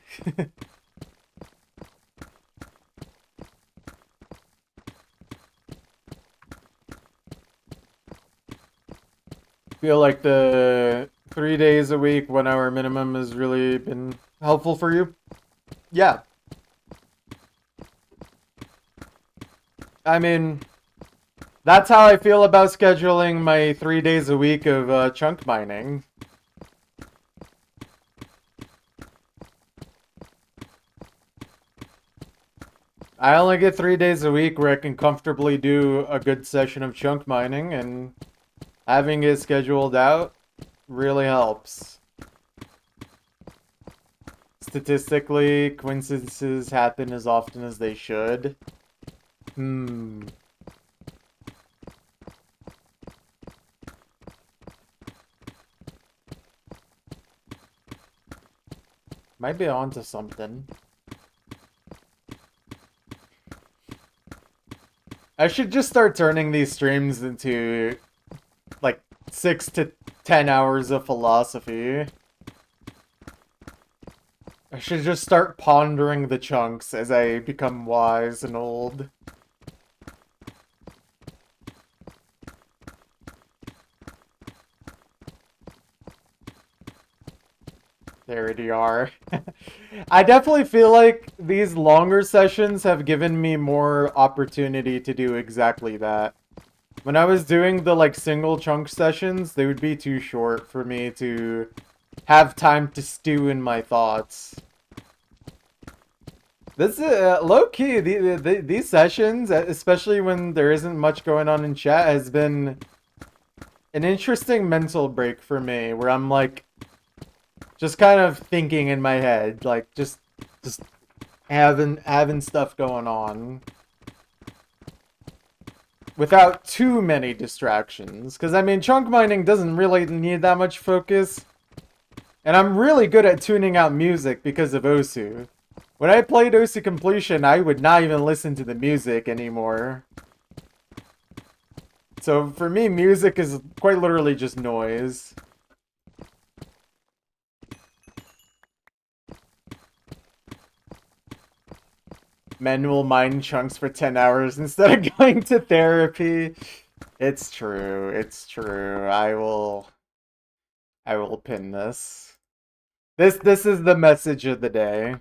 Feel like the 3 days a week, 1 hour minimum has really been helpful for you? Yeah. I mean, that's how I feel about scheduling my 3 days a week of chunk mining. I only get 3 days a week where I can comfortably do a good session of chunk mining, and having it scheduled out really helps. Statistically, coincidences happen as often as they should. Might be onto something. I should just start turning these streams into, like, 6 to 10 hours of philosophy. I should just start pondering the chunks as I become wise and old. There you are. I definitely feel like these longer sessions have given me more opportunity to do exactly that. When I was doing the, like, single chunk sessions, they would be too short for me to have time to stew in my thoughts. This is low key. These sessions, especially when there isn't much going on in chat, has been an interesting mental break for me, where I'm like, just kind of thinking in my head, like just having stuff going on without too many distractions. Because I mean, chunk mining doesn't really need that much focus, and I'm really good at tuning out music because of Osu. When I played Osu Completion, I would not even listen to the music anymore. So for me, music is quite literally just noise. Men will mine chunks for 10 hours instead of going to therapy. It's true. It's true. I will pin this. This is the message of the day.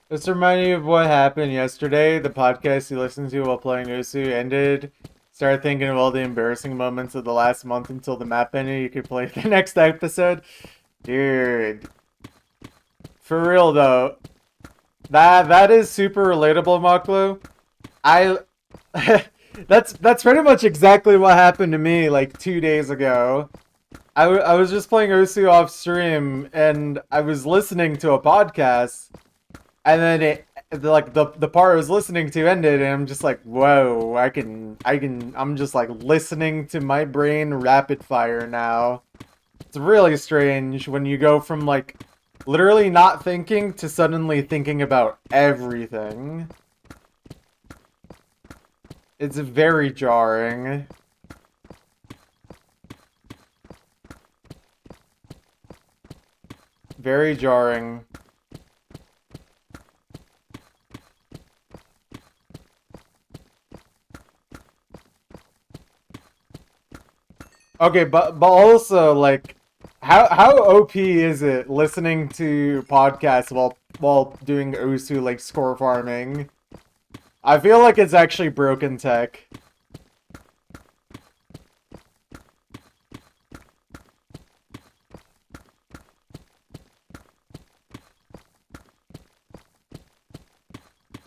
This reminded me of what happened yesterday. The podcast you listened to while playing Osu ended. Started thinking of all the embarrassing moments of the last month until the map ended. You could play the next episode. Dude. For real though. That is super relatable, Maklo. I that's pretty much exactly what happened to me like 2 days ago. I was just playing Osu off stream and I was listening to a podcast. And then like the part I was listening to ended, and I'm just like, whoa! I'm just like listening to my brain rapid fire now. It's really strange when you go from like literally not thinking to suddenly thinking about everything. It's very jarring. Very jarring. Okay, but also like how OP is it listening to podcasts while doing Osu like score farming? I feel like it's actually broken tech.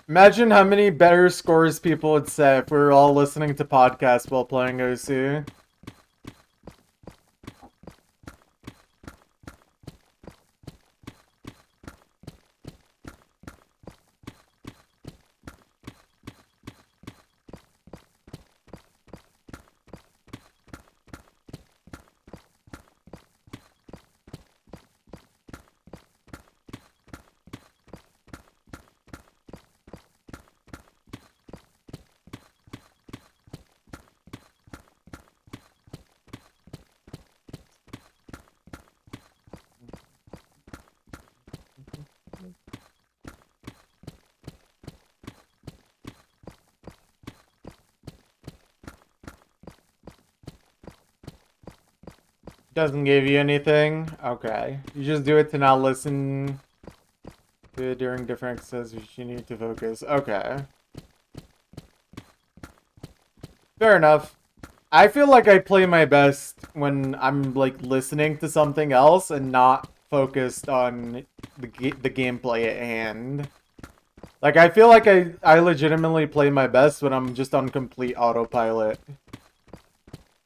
Imagine how many better scores people would set if we were all listening to podcasts while playing Osu. Doesn't give you anything? Okay. You just do it to not listen to it during different exercises which you need to focus. Okay. Fair enough. I feel like I play my best when I'm like listening to something else and not focused on the gameplay at hand. Like I feel like I legitimately play my best when I'm just on complete autopilot.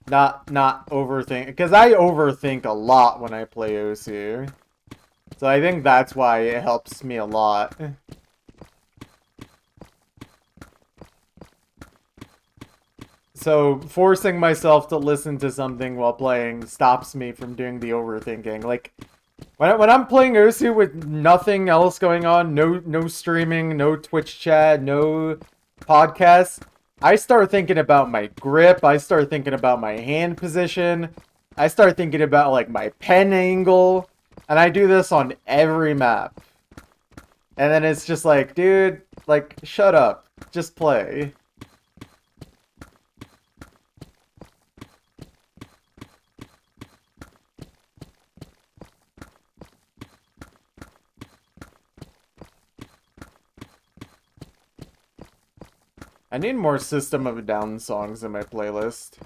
Not overthink, because I overthink a lot when I play Osu. So I think that's why it helps me a lot. So forcing myself to listen to something while playing stops me from doing the overthinking. Like when I'm playing Osu with nothing else going on, no streaming, no Twitch chat, no podcasts, I start thinking about my grip, I start thinking about my hand position, I start thinking about like my pen angle, and I do this on every map. And then it's just like, dude, like shut up. Just play. I need more System of a Down songs in my playlist.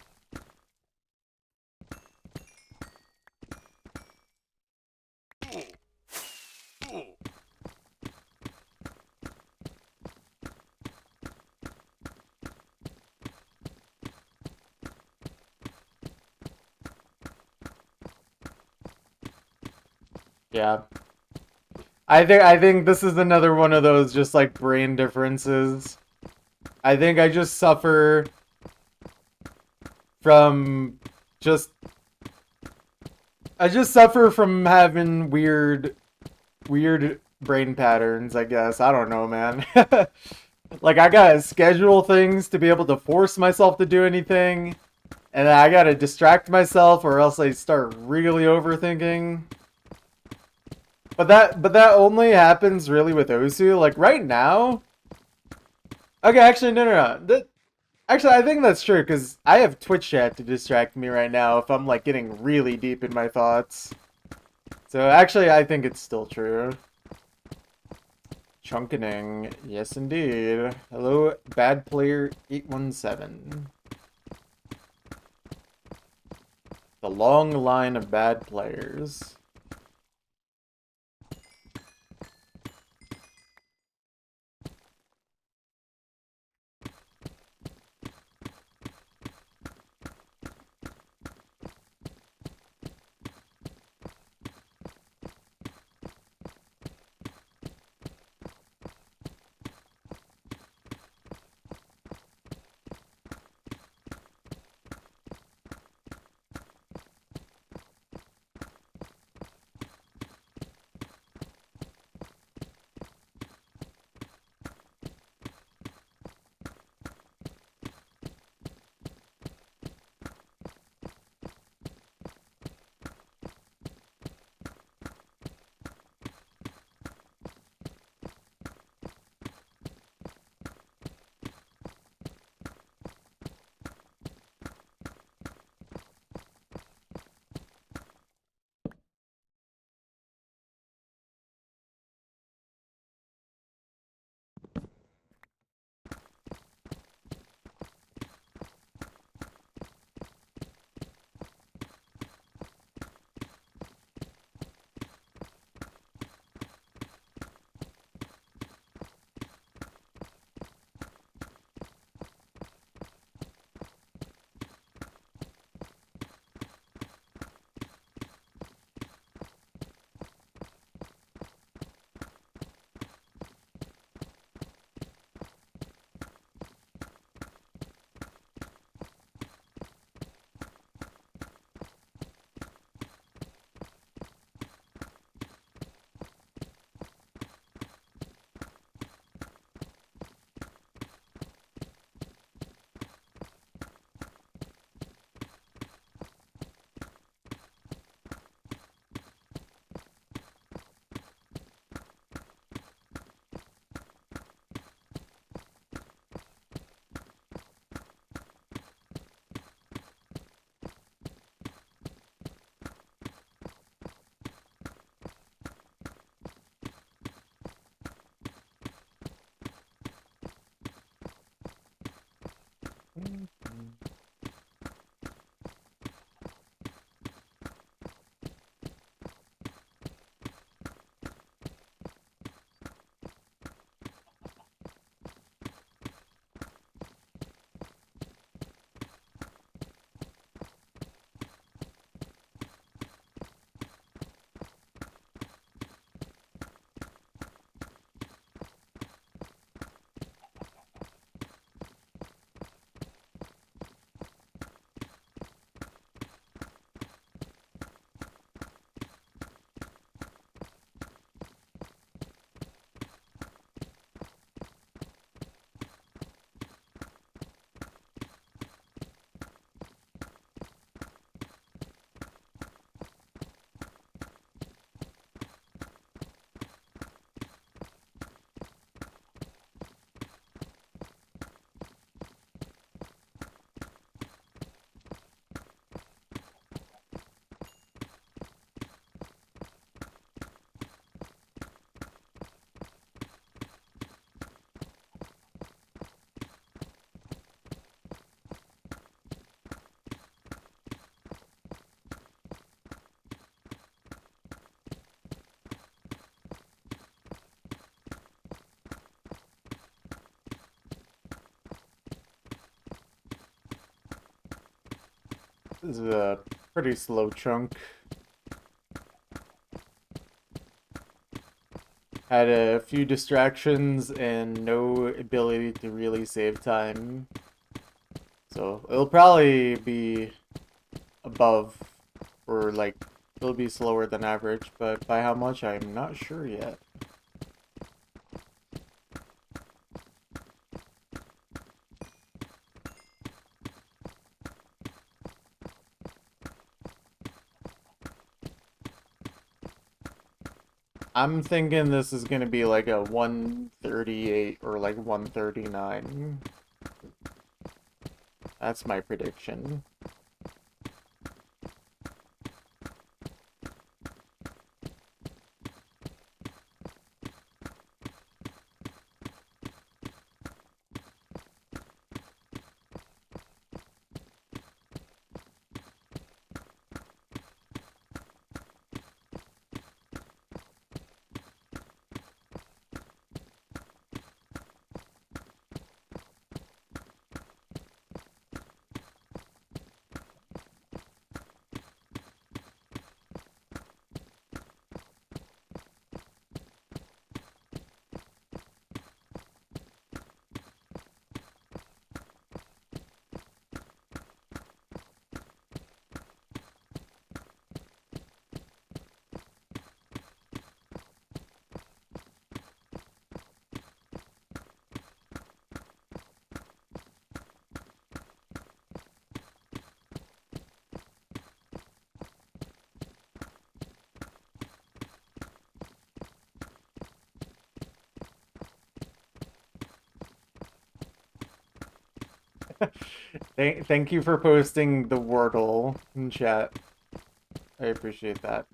Yeah. I think this is another one of those just like brain differences. I think I just suffer from just I just suffer from having weird brain patterns, I guess. I don't know, man. Like I gotta schedule things to be able to force myself to do anything, and then I gotta distract myself or else I start really overthinking. But that only happens really with Osu. Like right now. Okay, actually no. Actually, I think that's true because I have Twitch chat to distract me right now if I'm like getting really deep in my thoughts. So actually, I think it's still true. Chunkening, yes indeed. Hello, bad player 817. The long line of bad players. This is a pretty slow chunk. Had a few distractions and no ability to really save time. So it'll probably be above, or like, it'll be slower than average, but by how much, I'm not sure yet. I'm thinking this is gonna be like a 138 or like 139. That's my prediction. Thank you for posting the Wordle in chat. I appreciate that.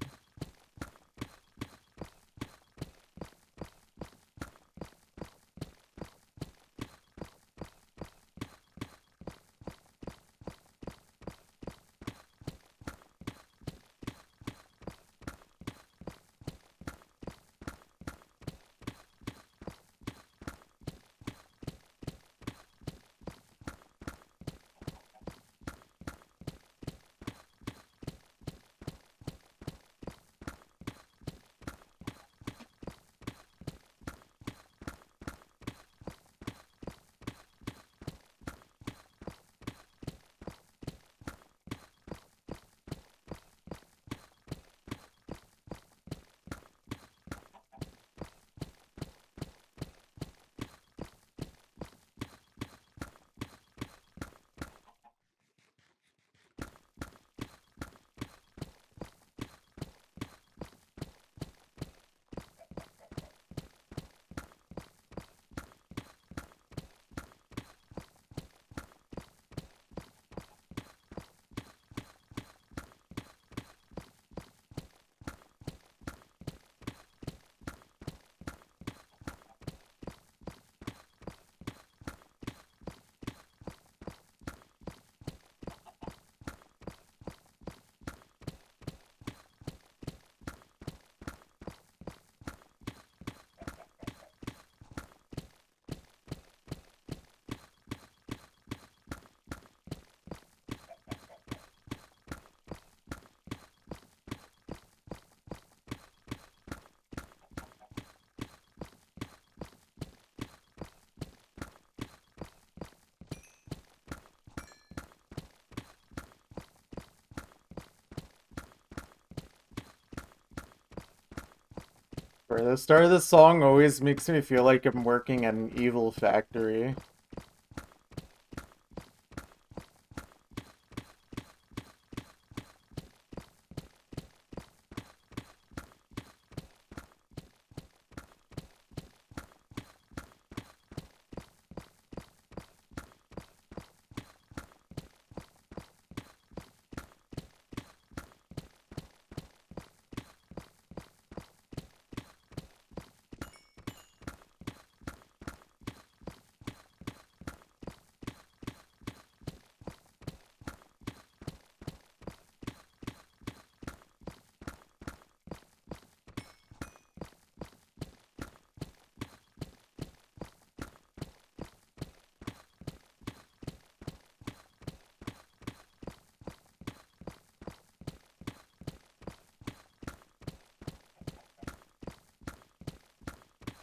For the start of the song always makes me feel like I'm working at an evil factory.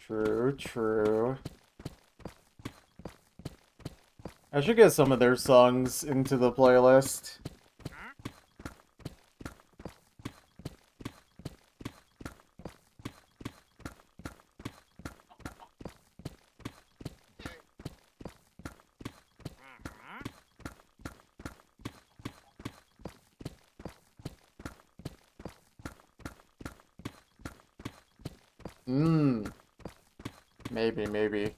True, true. I should get some of their songs into the playlist. Mmm. Maybe, maybe.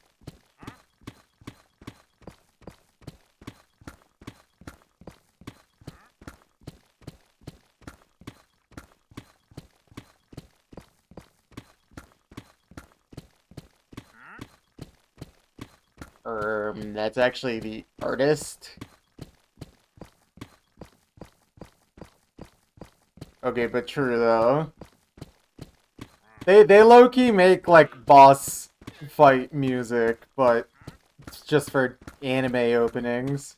That's actually the artist. Okay, but true though. They low-key make like boss fight music, but it's just for anime openings.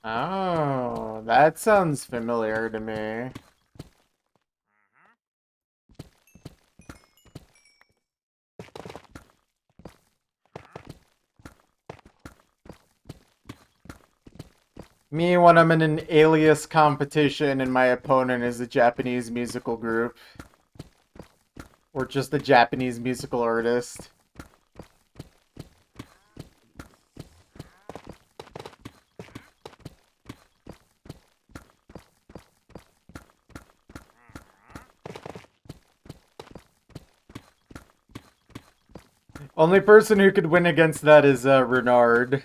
Oh, that sounds familiar to me. Me when I'm in an alias competition and my opponent is a Japanese musical group. Or just a Japanese musical artist. Only person who could win against that is Renard.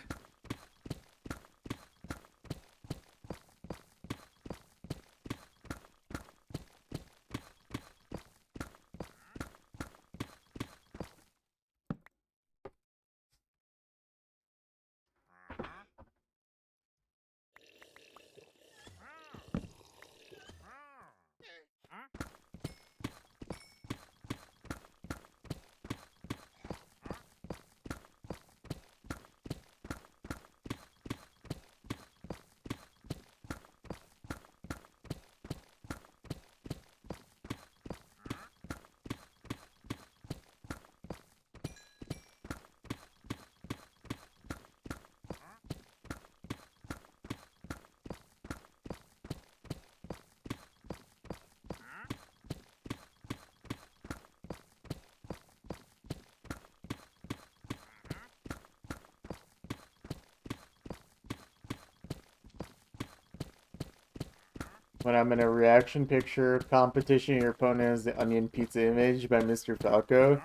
When I'm in a reaction picture competition, your opponent is the onion pizza image by Mr. Falco.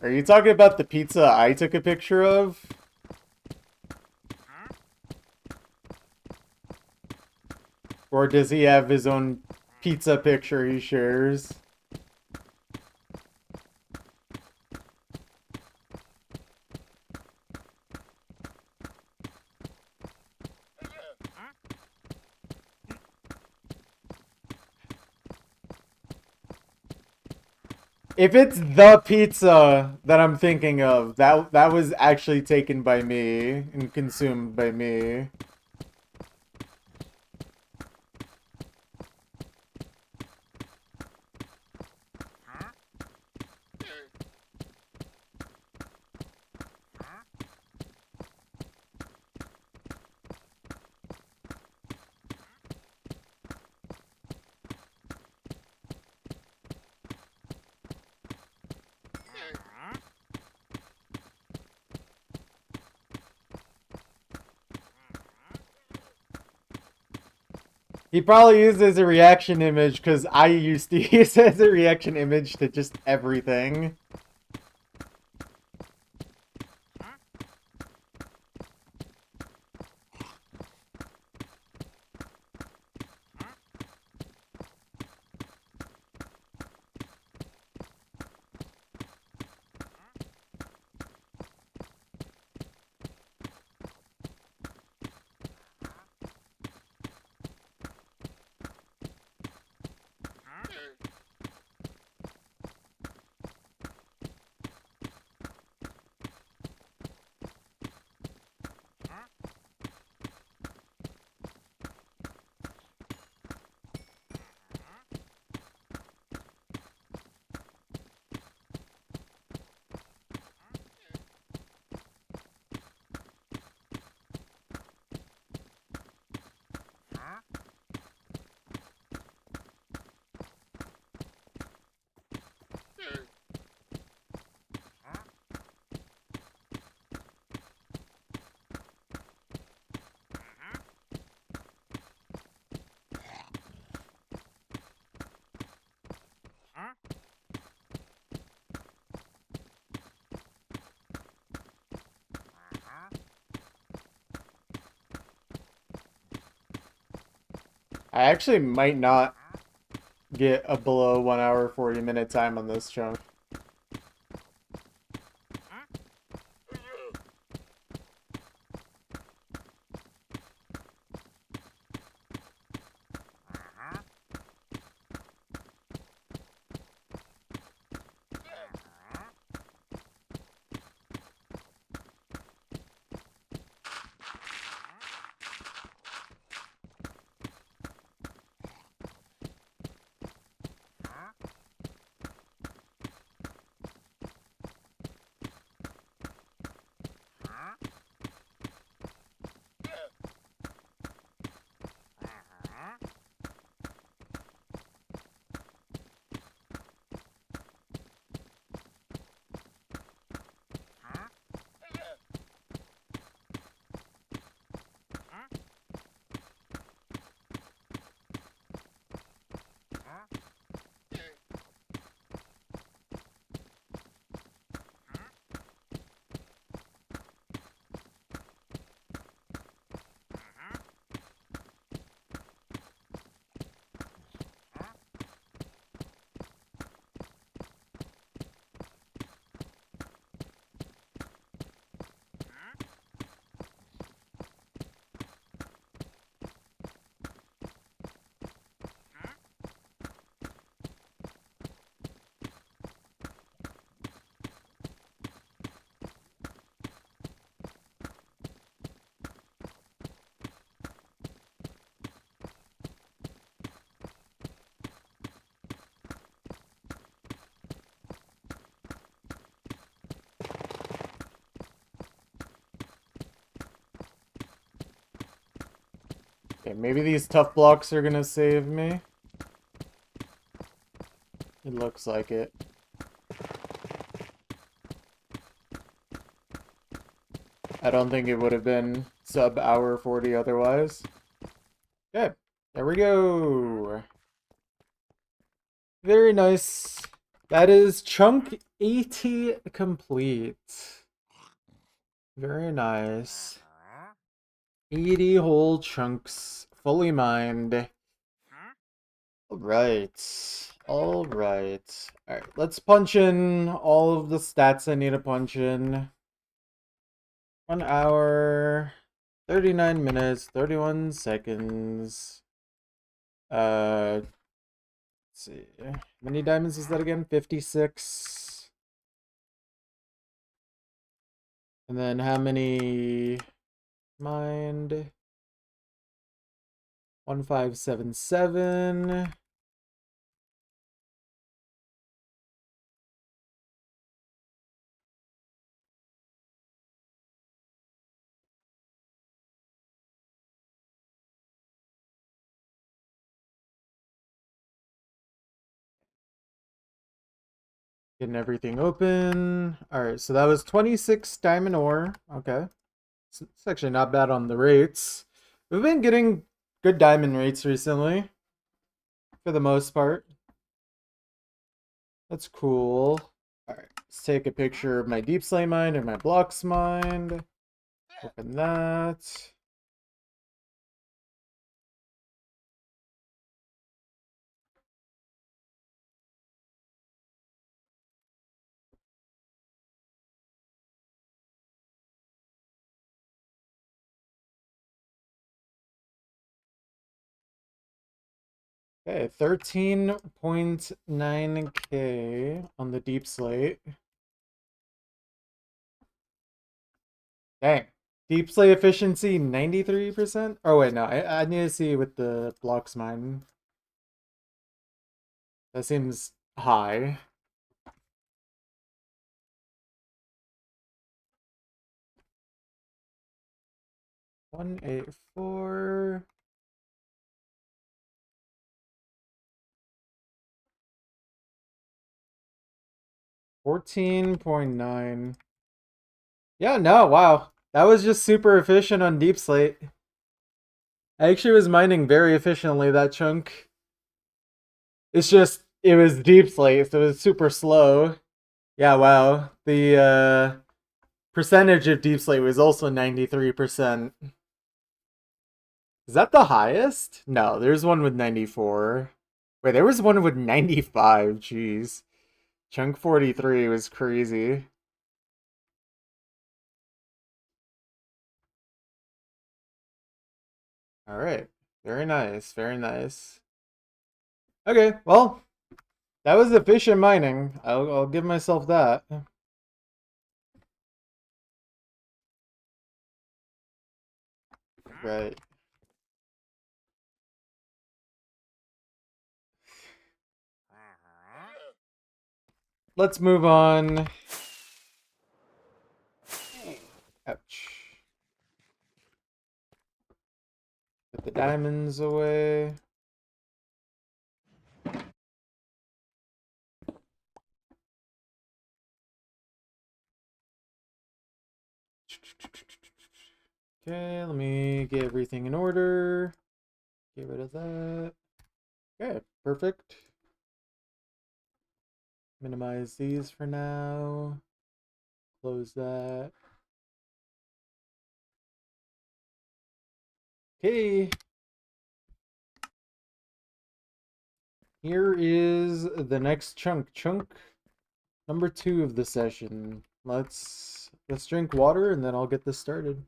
Are you talking about the pizza I took a picture of? Or does he have his own pizza picture he shares? If it's the pizza that I'm thinking of, that was actually taken by me and consumed by me. He probably used it as a reaction image because I used to use it as a reaction image to just everything. I actually might not get a below 1 hour 40-minute time on this chunk. Okay, maybe these tough blocks are gonna save me. It looks like it. I don't think it would have been sub hour 40 otherwise. Okay, there we go. Very nice. That is chunk 80 complete. Very nice. 80 whole chunks fully mined. Alright. Alright. Alright, let's punch in all of the stats I need to punch in. 1 hour, 39 minutes, 31 seconds. Let's see. How many diamonds is that again? 56. And then how many mined? 1577. Getting everything open. Alright, so that was 26 diamond ore. Okay. It's actually not bad on the rates. We've been getting good diamond rates recently, for the most part. That's cool. Alright, let's take a picture of my deep slate mine and my blocks mine. Open that. Okay, 13.9K on the deep slate. Dang. Deep slate efficiency 93%? Oh wait, no, I need to see with the blocks mine. That seems high. One, 8, 4. 14.9. Yeah, no, wow. That was just super efficient on deep slate. I actually was mining very efficiently that chunk. It's just, it was deep slate, so it was super slow. Yeah, wow. The percentage of deep slate was also 93%. Is that the highest? No, there's one with 94. Wait, there was one with 95. Jeez. Chunk 43 was crazy. All right. Very nice. Very nice. Okay, well, that was efficient mining. I'll give myself that. Right. Let's move on. Ouch. Put the diamonds away. Okay, let me get everything in order. Get rid of that. Okay, perfect. Minimize these for now. Close that. Okay. Here is the next chunk. Chunk number 2 of the session. Let's drink water and then I'll get this started.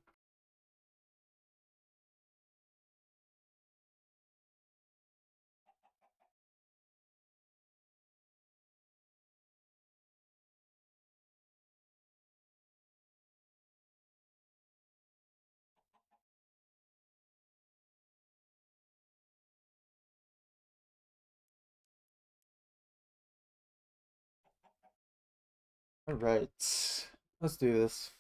All right. Let's do this.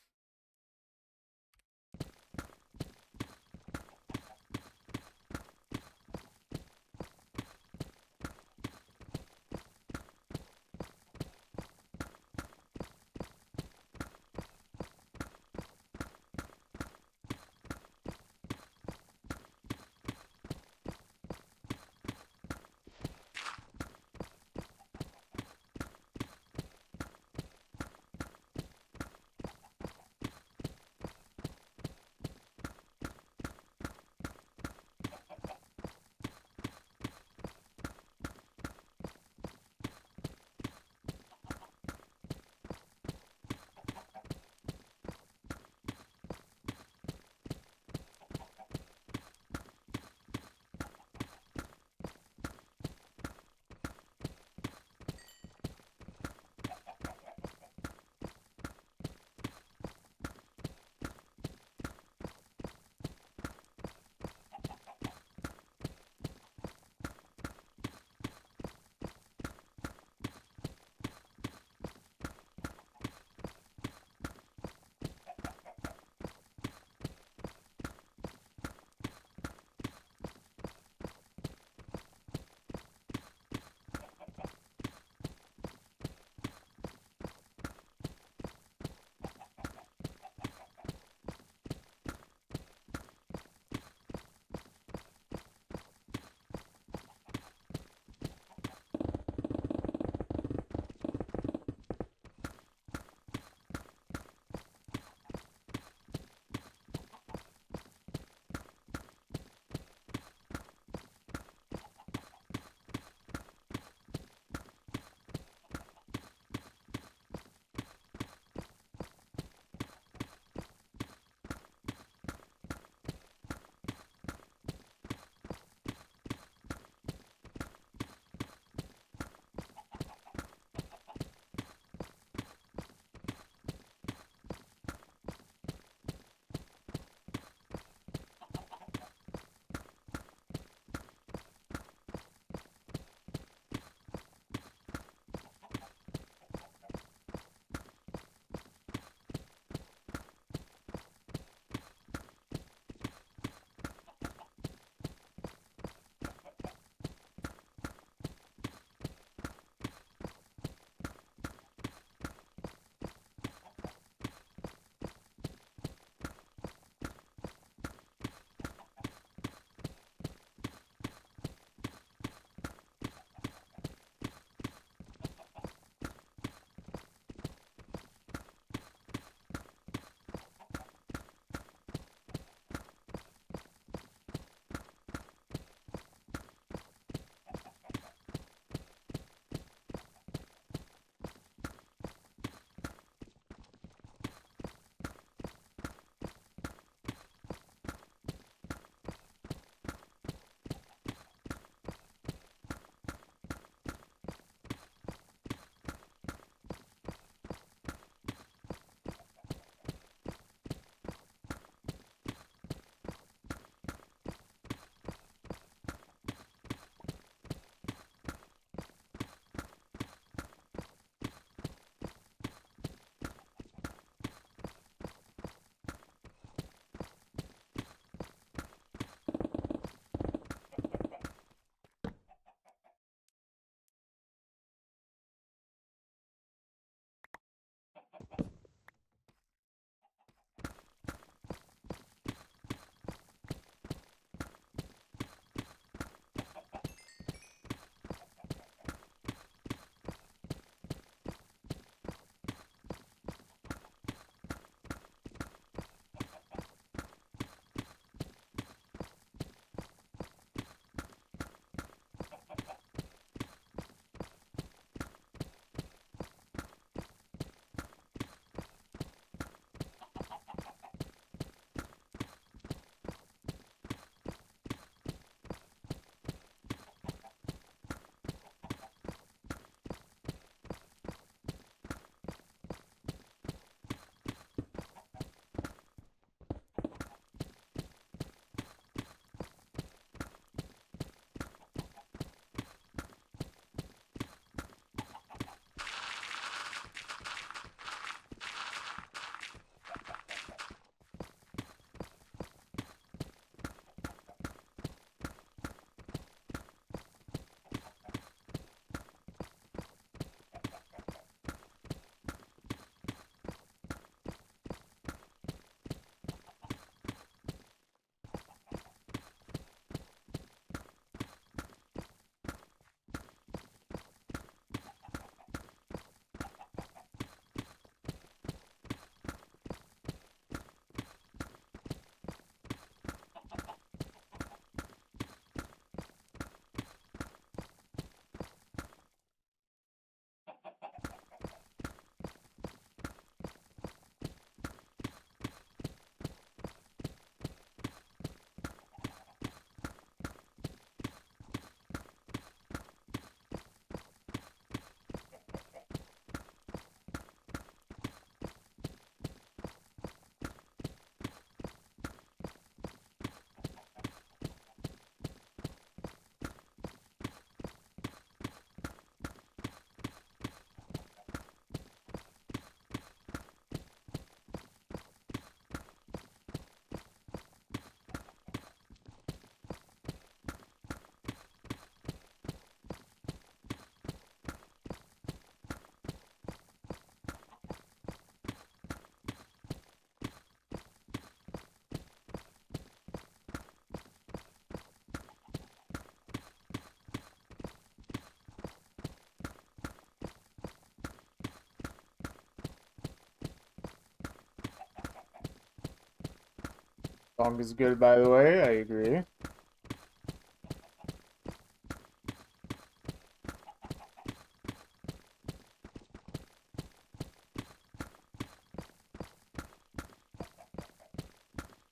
Song is good, by the way. I agree.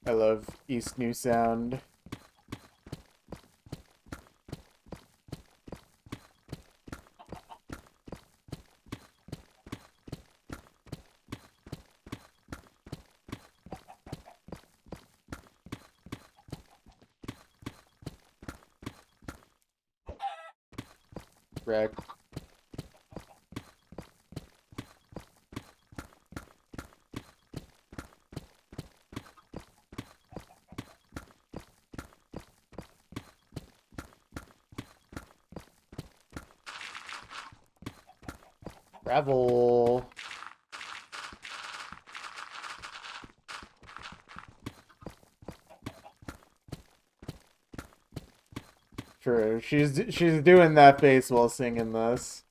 I love East New Sound. Wreck. Gravel. True. She's doing that face while singing this.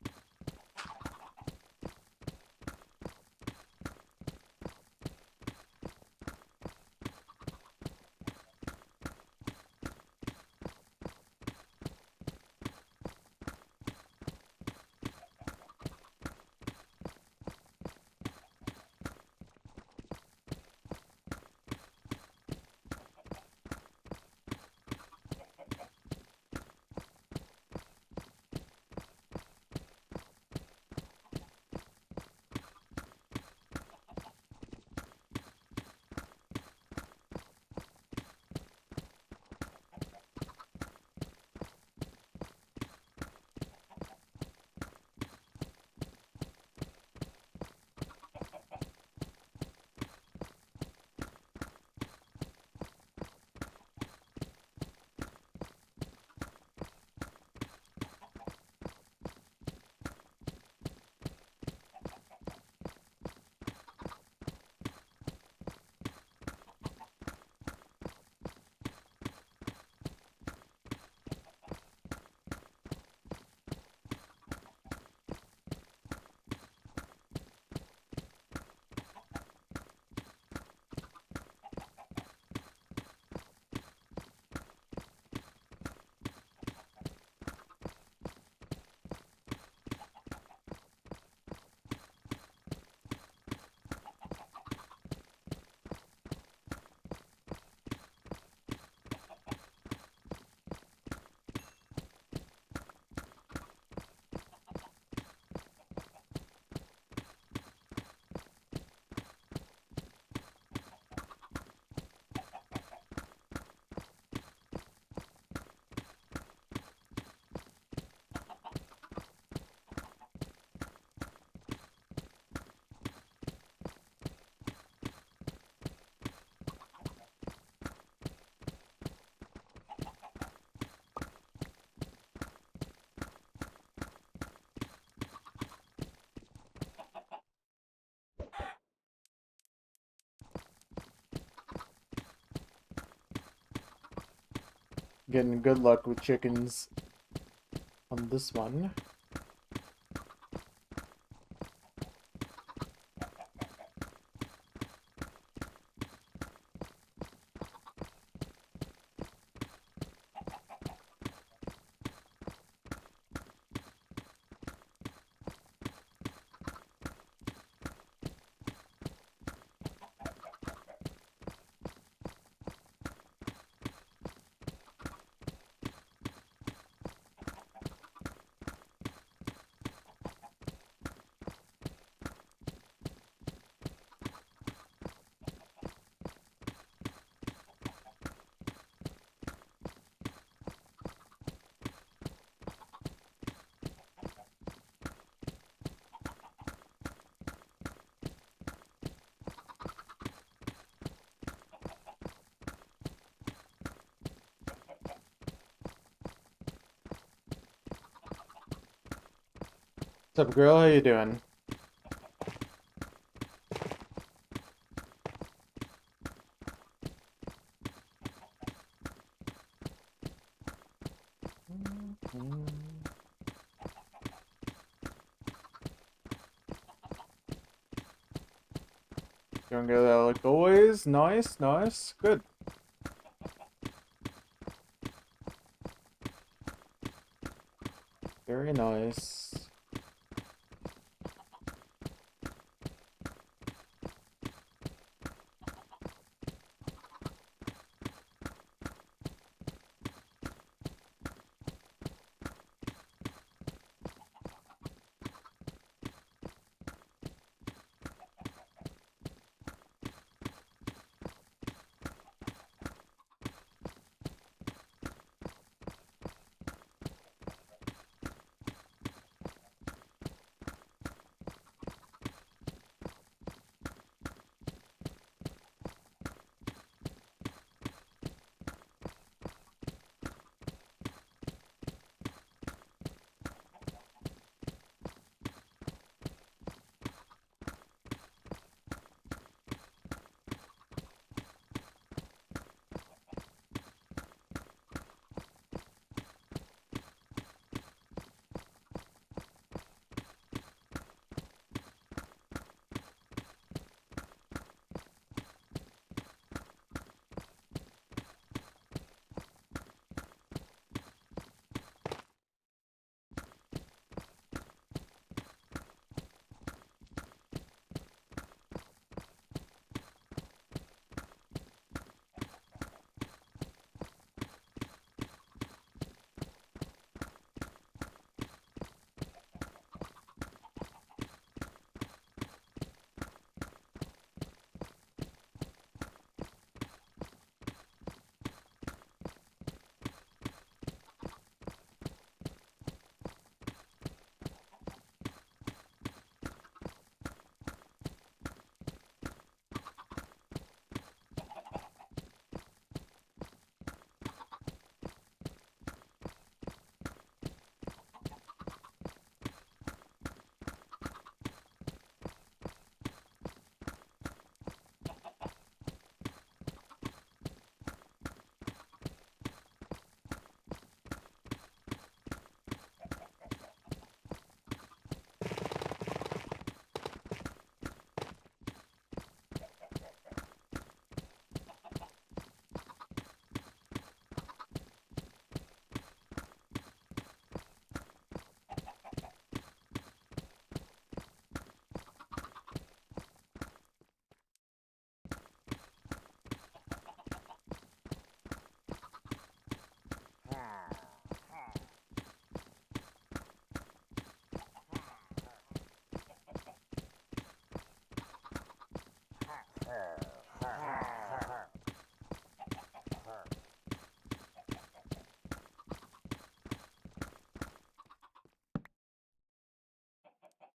Getting good luck with chickens on this one. What's up, girl? How you doing? Doing good like always. Nice, nice. Good. Very nice.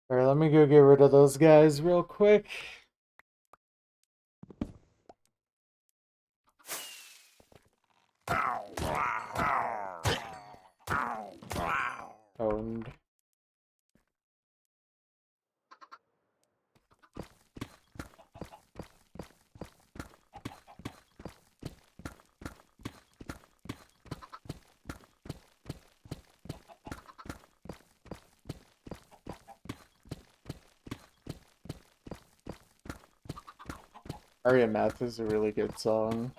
Alright, let me go get rid of those guys real quick. Owned. Aria Math is a really good song.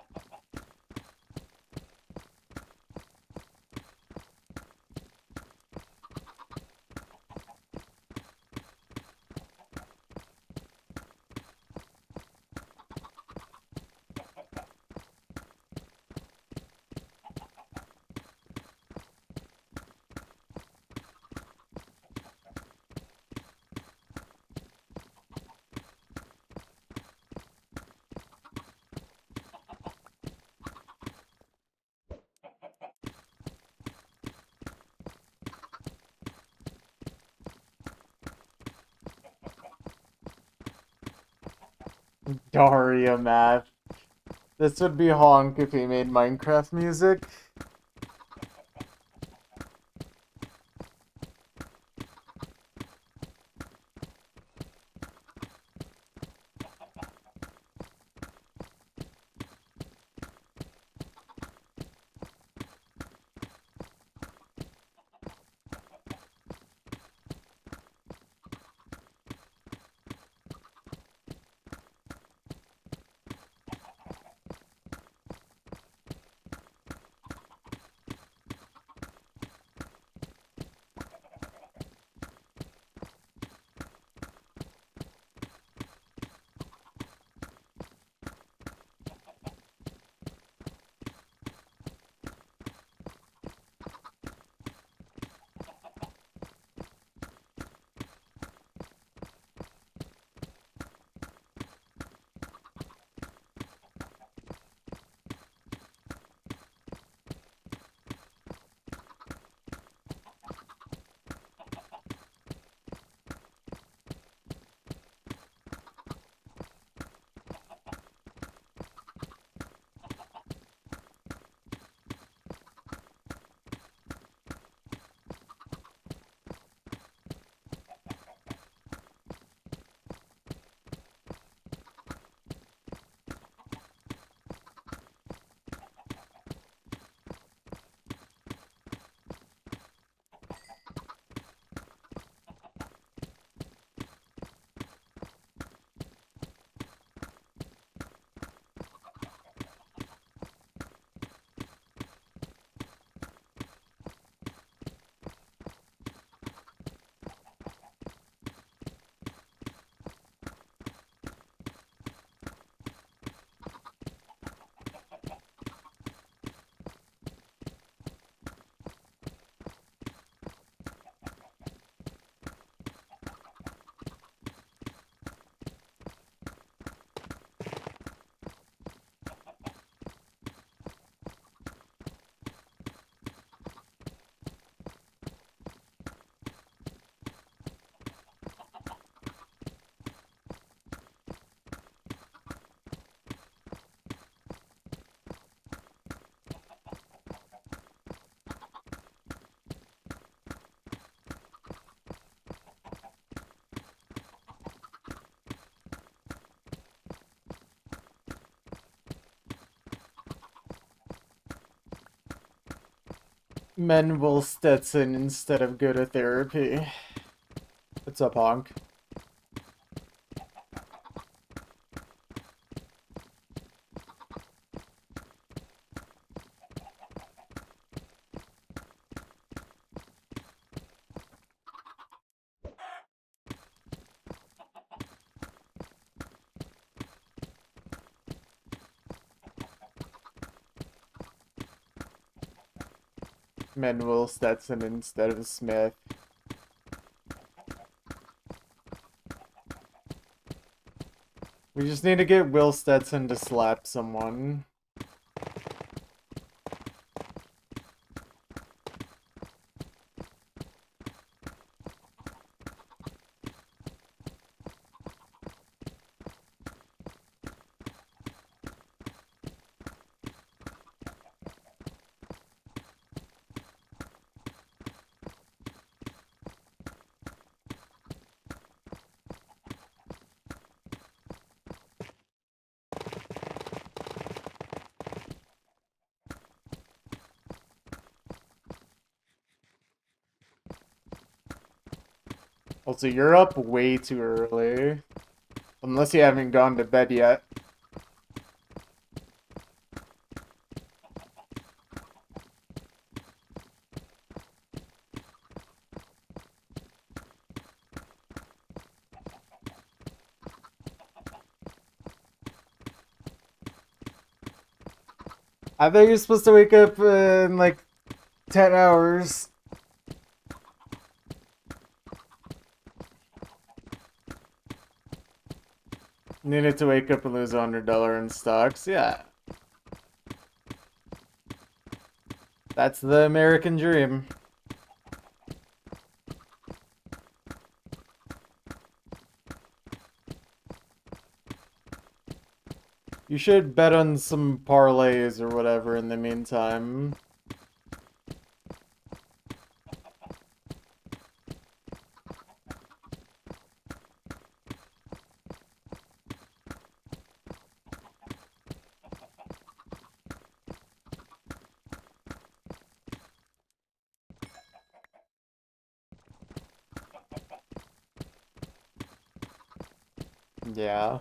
Daria Math. This would be Honk if he made Minecraft music. Men will Stetson instead of go to therapy. What's up, Honk? Men will Stetson instead of Smith. We just need to get Will Stetson to slap someone. Also, you're up way too early. Unless you haven't gone to bed yet. I thought you're supposed to wake up in like 10 hours. Needed to wake up and lose $100 in stocks. Yeah. That's the American dream. You should bet on some parlays or whatever in the meantime. Yeah.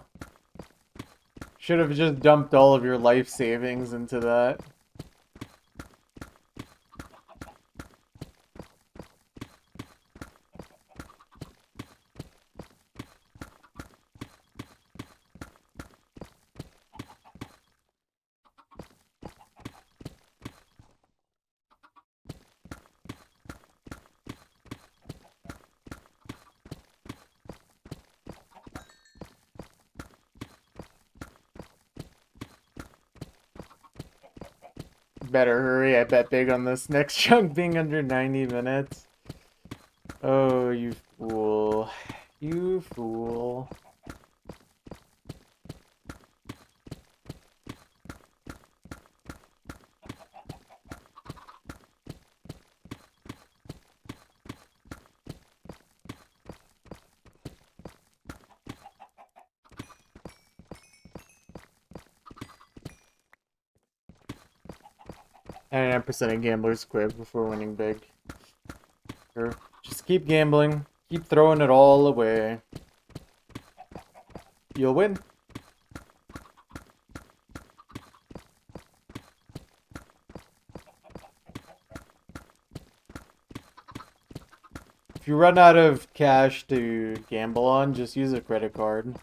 Should have just dumped all of your life savings into that. Better hurry, I bet big on this next chunk being under 90 minutes. Oh, you fool. You fool. And 99% of gamblers quit before winning big. Or just keep gambling. Keep throwing it all away. You'll win. If you run out of cash to gamble on, just use a credit card.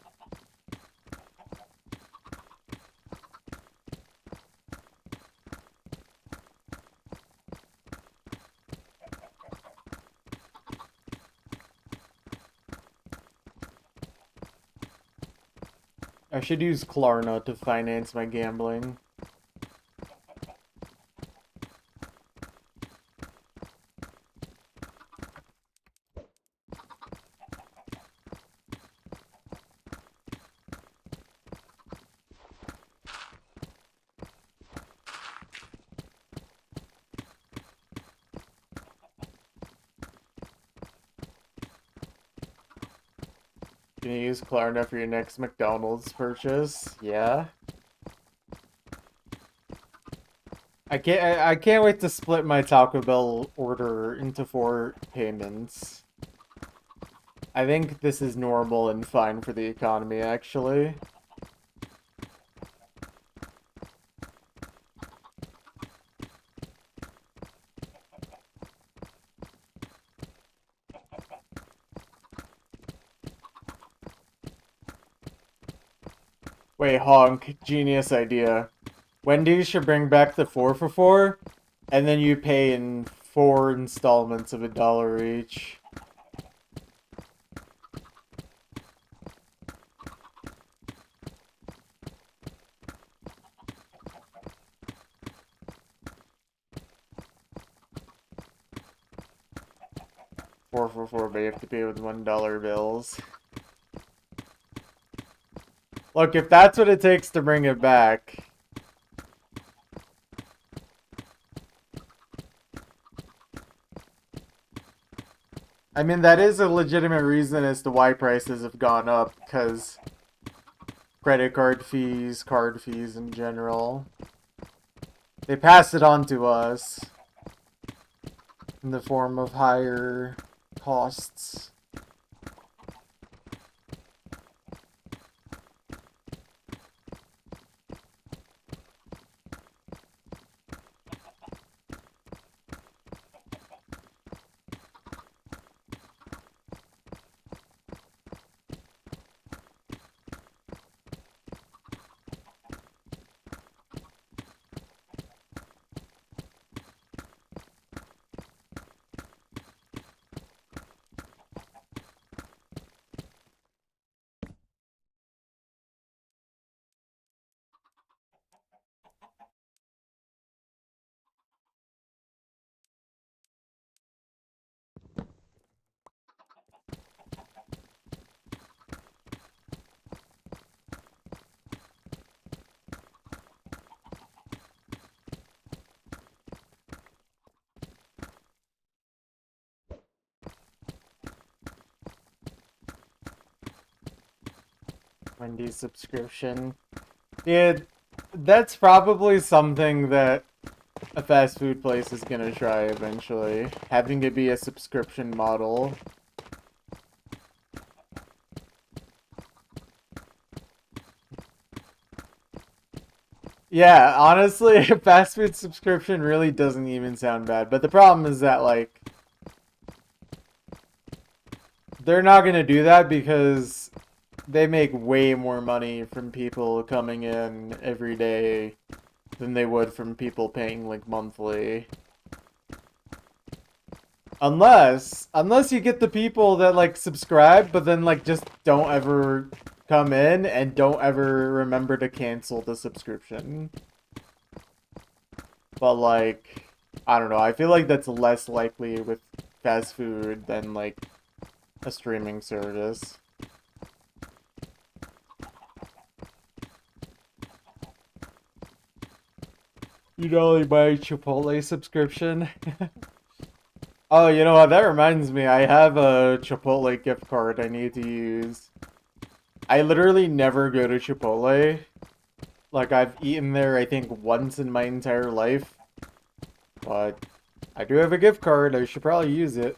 I should use Klarna to finance my gambling. Can you use Klarna for your next McDonald's purchase? Yeah. I can't wait to split my Taco Bell order into 4 payments. I think this is normal and fine for the economy, actually. Wait, honk. Genius idea. Wendy's should bring back the 4 for 4, and then you pay in 4 installments of $1 each. Four for 4, but you have to pay with $1 bills. Look, if that's what it takes to bring it back. I mean, that is a legitimate reason as to why prices have gone up, because credit card fees, card fees in general. They pass it on to us in the form of higher costs. Wendy's subscription. Dude, that's probably something that a fast food place is gonna try eventually. Having it be a subscription model. Yeah, honestly, a fast food subscription really doesn't even sound bad. But the problem is that, like, they're not gonna do that because they make way more money from people coming in every day than they would from people paying, like, monthly. Unless you get the people that, like, subscribe, but then, like, just don't ever come in and don't ever remember to cancel the subscription. But, like, I don't know. I feel like that's less likely with fast food than, like, a streaming service. You'd only buy a Chipotle subscription? Oh, you know what? That reminds me. I have a Chipotle gift card I need to use. I literally never go to Chipotle. Like, I've eaten there, I think, once in my entire life. But I do have a gift card. I should probably use it.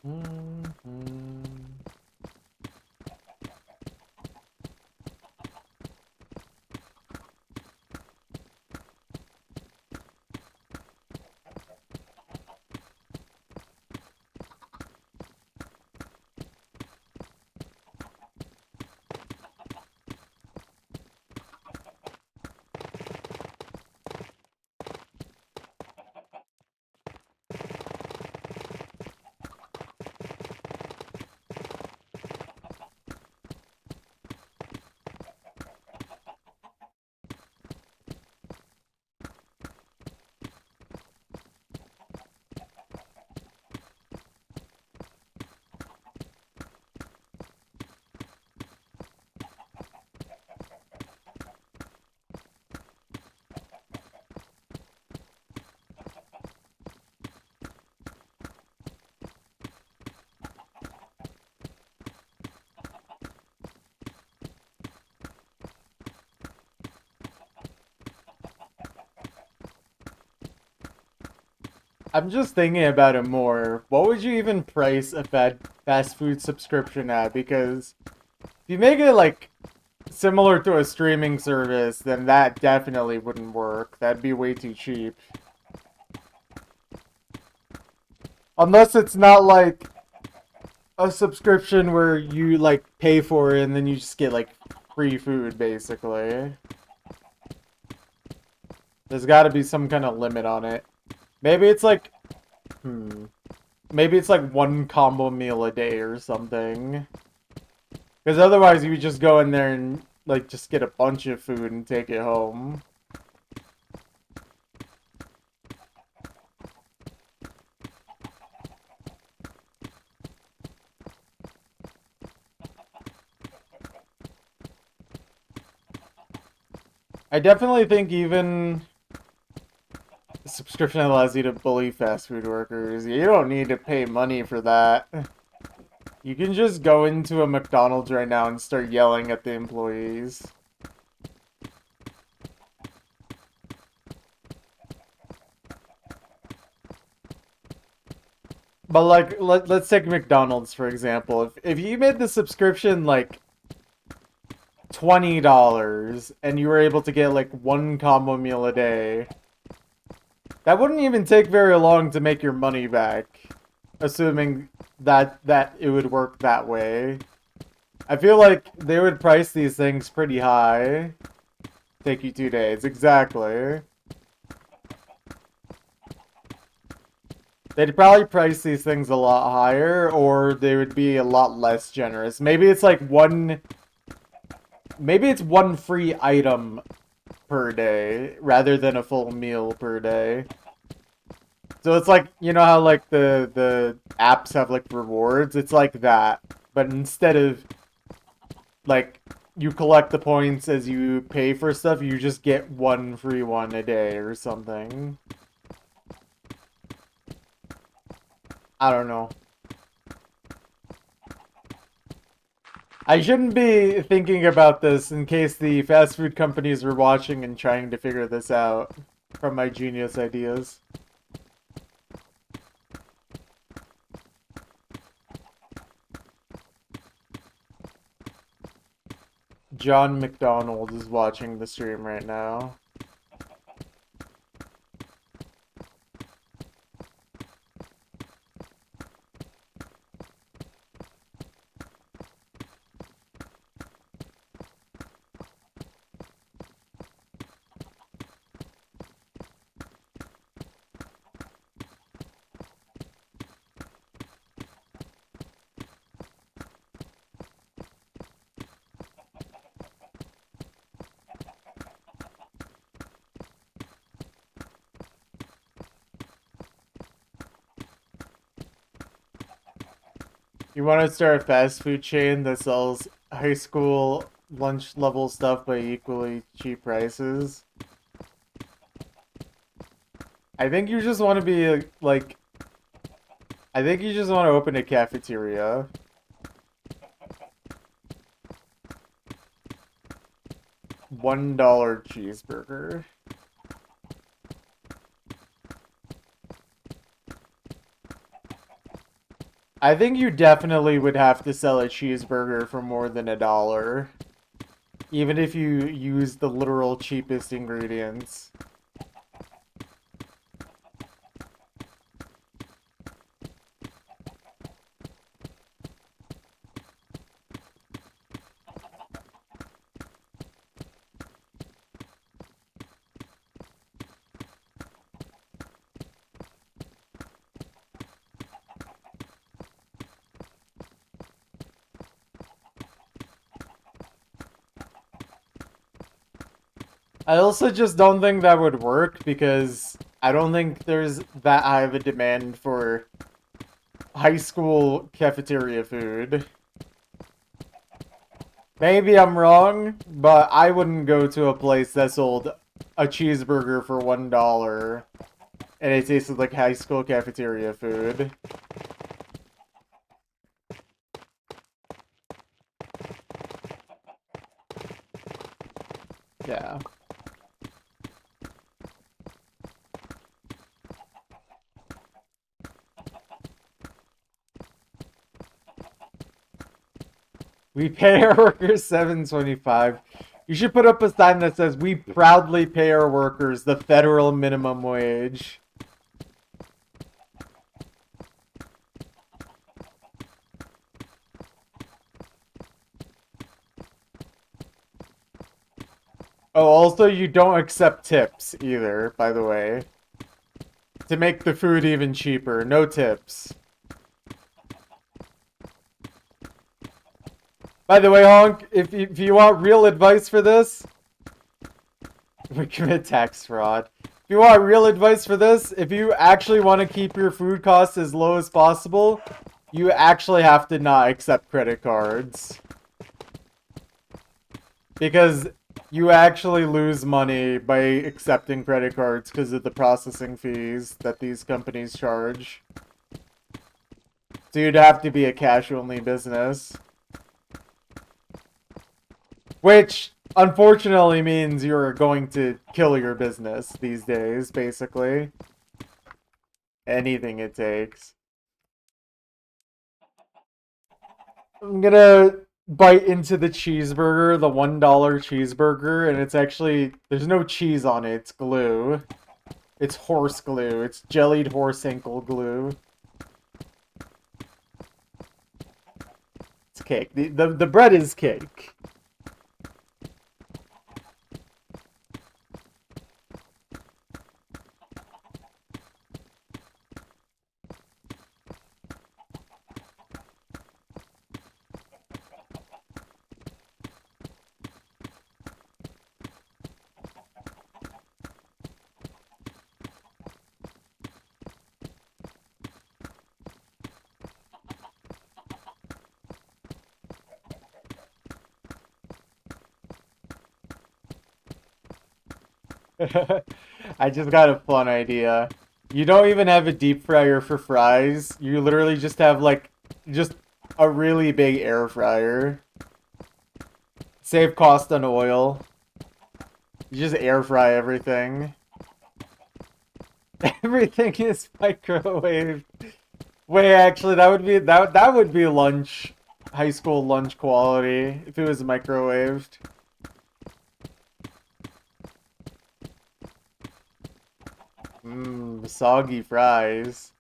Mhm. I'm just thinking about it more. What would you even price a fast food subscription at? Because if you make it like similar to a streaming service, then that definitely wouldn't work. That'd be way too cheap. Unless it's not like a subscription where you like pay for it and then you just get like free food basically. There's got to be some kind of limit on it. Maybe it's like maybe it's like one combo meal a day or something. Because otherwise you would just go in there and like just get a bunch of food and take it home. I definitely think even a subscription allows you to bully fast food workers. You don't need to pay money for that. You can just go into a McDonald's right now and start yelling at the employees. But like, let's take McDonald's for example. If you made the subscription like $20 and you were able to get like one combo meal a day, that wouldn't even take very long to make your money back, assuming that it would work that way. I feel like they would price these things pretty high. Take you 2 days, exactly. They'd probably price these things a lot higher, or they would be a lot less generous. Maybe it's like maybe it's one free item per day rather than a full meal per day. So it's like, you know how like the apps have like rewards? It's like that. But instead of like you collect the points as you pay for stuff, you just get one free one a day or something. I don't know. I shouldn't be thinking about this in case the fast food companies are watching and trying to figure this out from my genius ideas. John McDonald is watching the stream right now. You want to start a fast food chain that sells high school lunch level stuff by equally cheap prices? I think you just want to be like, I think you just want to open a cafeteria. $1 cheeseburger. I think you definitely would have to sell a cheeseburger for more than $1. Even if you use the literal cheapest ingredients. I also just don't think that would work because I don't think there's that high of a demand for high school cafeteria food. Maybe I'm wrong, but I wouldn't go to a place that sold a cheeseburger for $1 and it tasted like high school cafeteria food. Yeah. We pay our workers $7.25. You should put up a sign that says, "We proudly pay our workers the federal minimum wage." Oh, also, you don't accept tips either, by the way. To make the food even cheaper, no tips. By the way, Honk, if you want real advice for this, we commit tax fraud. If you want real advice for this, if you actually want to keep your food costs as low as possible, you actually have to not accept credit cards. Because you actually lose money by accepting credit cards because of the processing fees that these companies charge. So you'd have to be a cash-only business. Which, unfortunately, means you're going to kill your business these days, basically. Anything it takes. I'm gonna bite into the cheeseburger, the $1 cheeseburger, and it's actually, there's no cheese on it, it's glue. It's horse glue. It's jellied horse ankle glue. It's cake. The bread is cake. I just got a fun idea. You don't even have a deep fryer for fries. You literally just have like just a really big air fryer. Save cost on oil. You just air fry everything. Everything is microwaved. Wait, actually that would be lunch, high school lunch quality if it was microwaved. Mmm, soggy fries.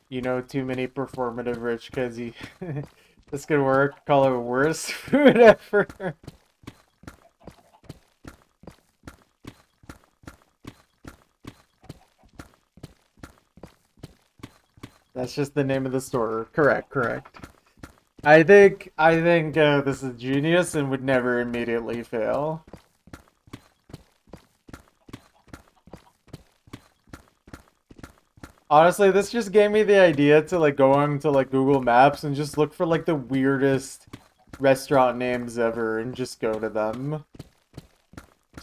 You know too many performative rich because you... This could work. Call it worst food ever. That's just the name of the store. Correct, correct. I think this is genius and would never immediately fail. Honestly, this just gave me the idea to like go on to like Google Maps and just look for like the weirdest restaurant names ever and just go to them.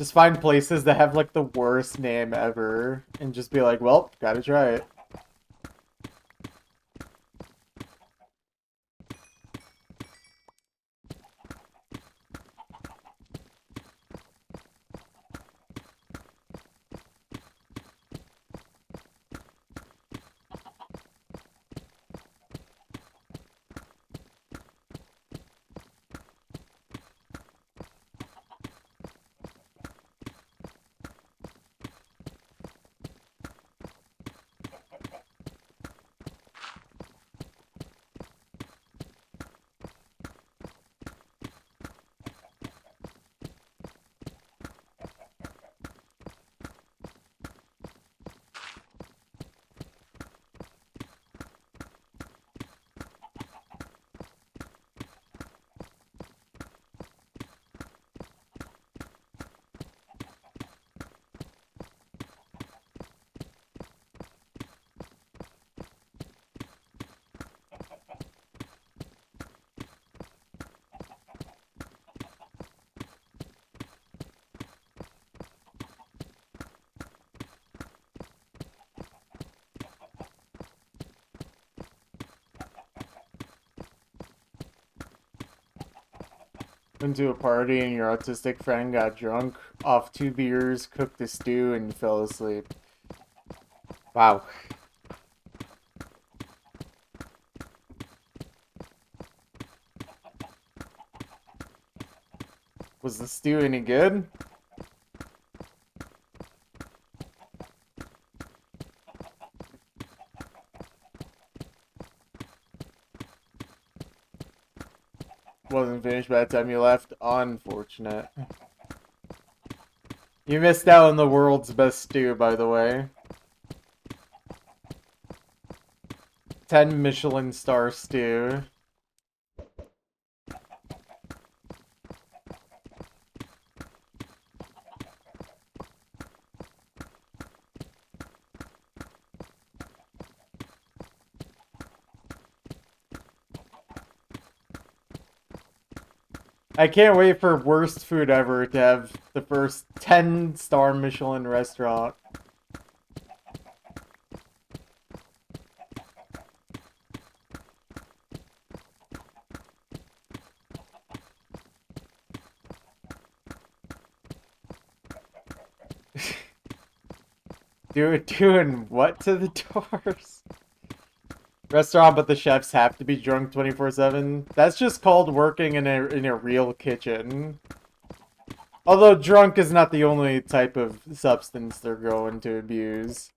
Just find places that have like the worst name ever and just be like, well, gotta try it. Went to a party and your autistic friend got drunk off 2 beers, cooked a stew, and you fell asleep. Wow. Was the stew any good? Wasn't finished by the time you left. Unfortunate. You missed out on the world's best stew, by the way. 10 Michelin star stew. I can't wait for worst food ever to have the first 10-star Michelin restaurant. Doing what to the doors? Restaurant, but the chefs have to be drunk 24/7. That's just called working in a real kitchen. Although drunk is not the only type of substance they're going to abuse.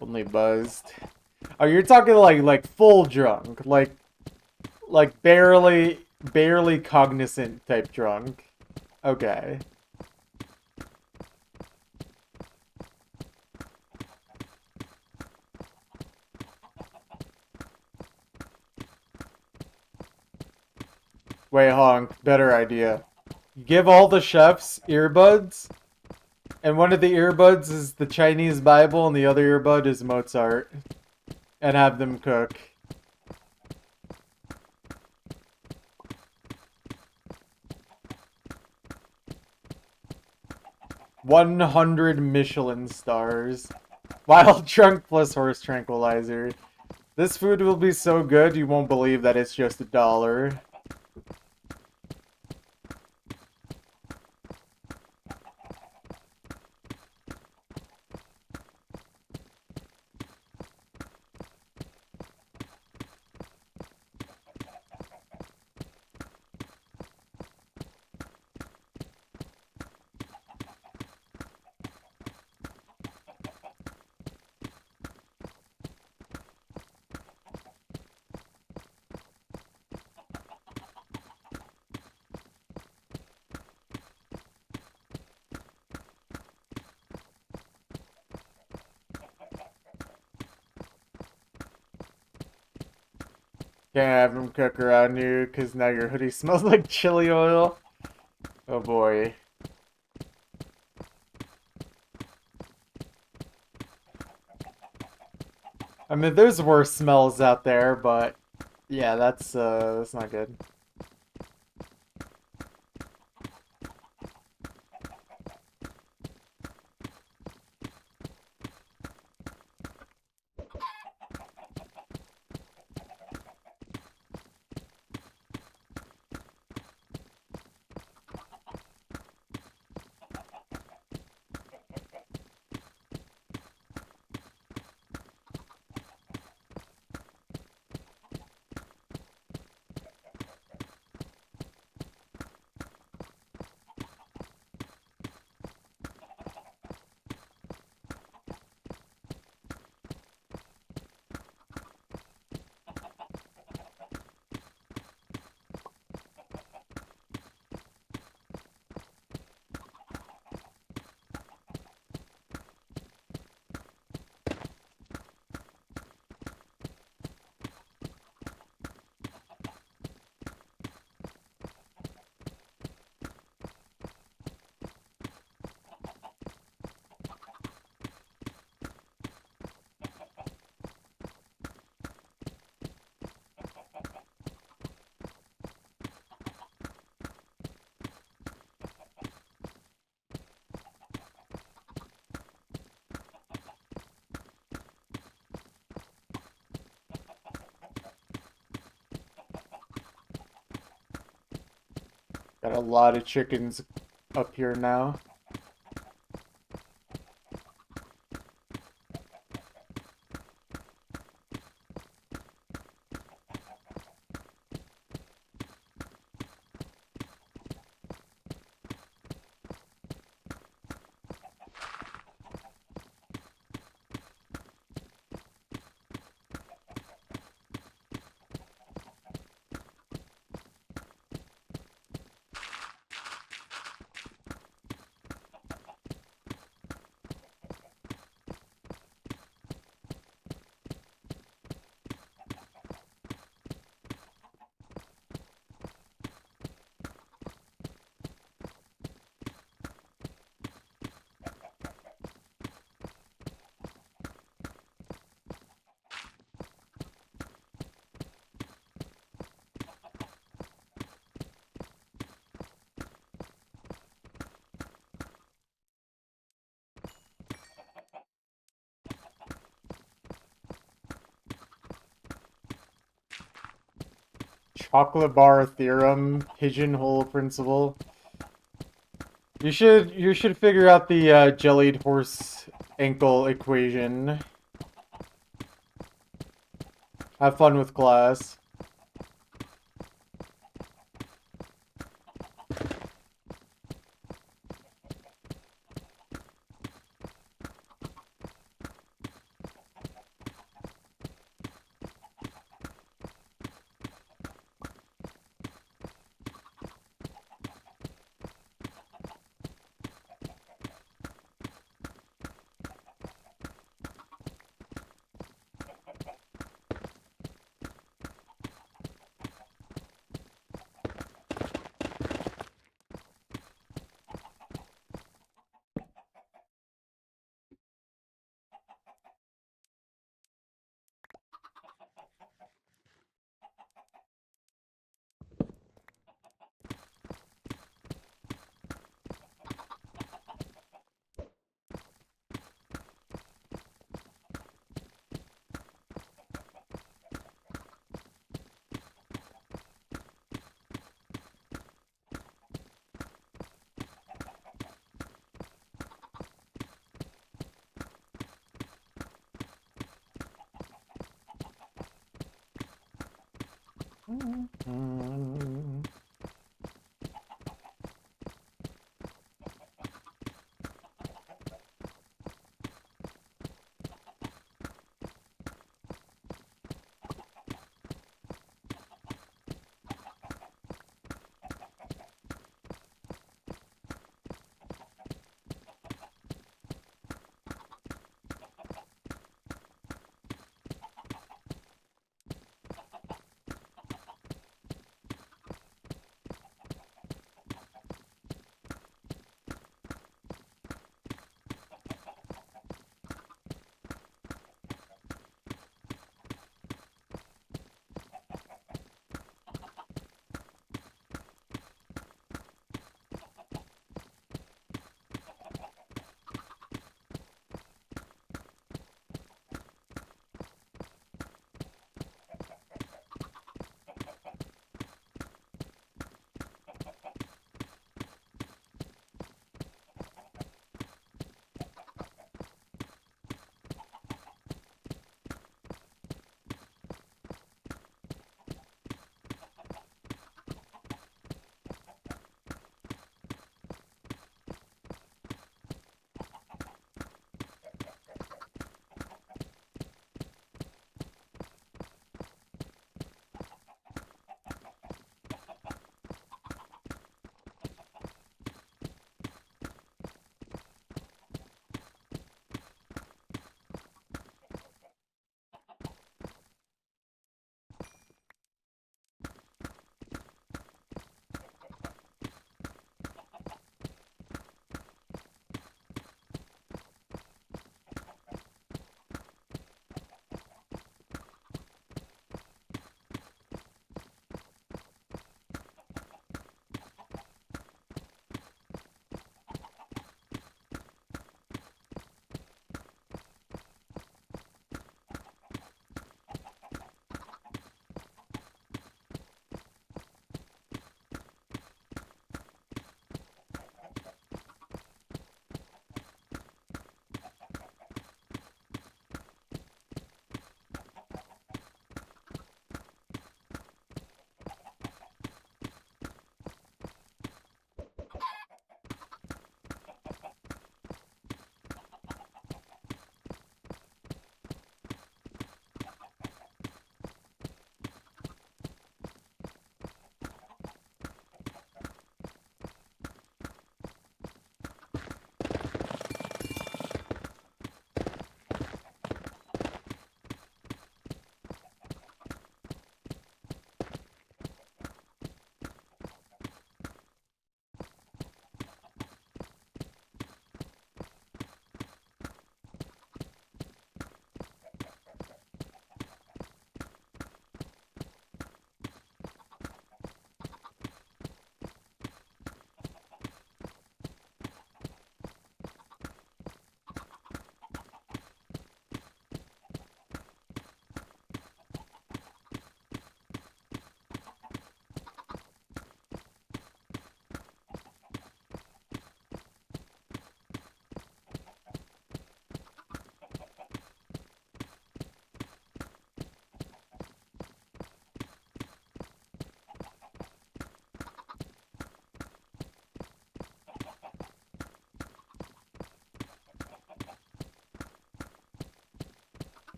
Only buzzed. Oh, you're talking like full drunk, like barely cognizant type drunk. Okay. Wait, honk. Better idea. Give all the chefs earbuds, and one of the earbuds is the Chinese Bible, and the other earbud is Mozart. And have them cook. $100 Michelin stars. Wild drunk plus horse tranquilizer. This food will be so good you won't believe that it's just $1. Can't have him cook around you, because now your hoodie smells like chili oil. Oh boy. I mean, there's worse smells out there, but yeah, that's not good. Got a lot of chickens up here now. Chocolate bar theorem, pigeonhole principle. You should figure out the jellied horse ankle equation. Have fun with class.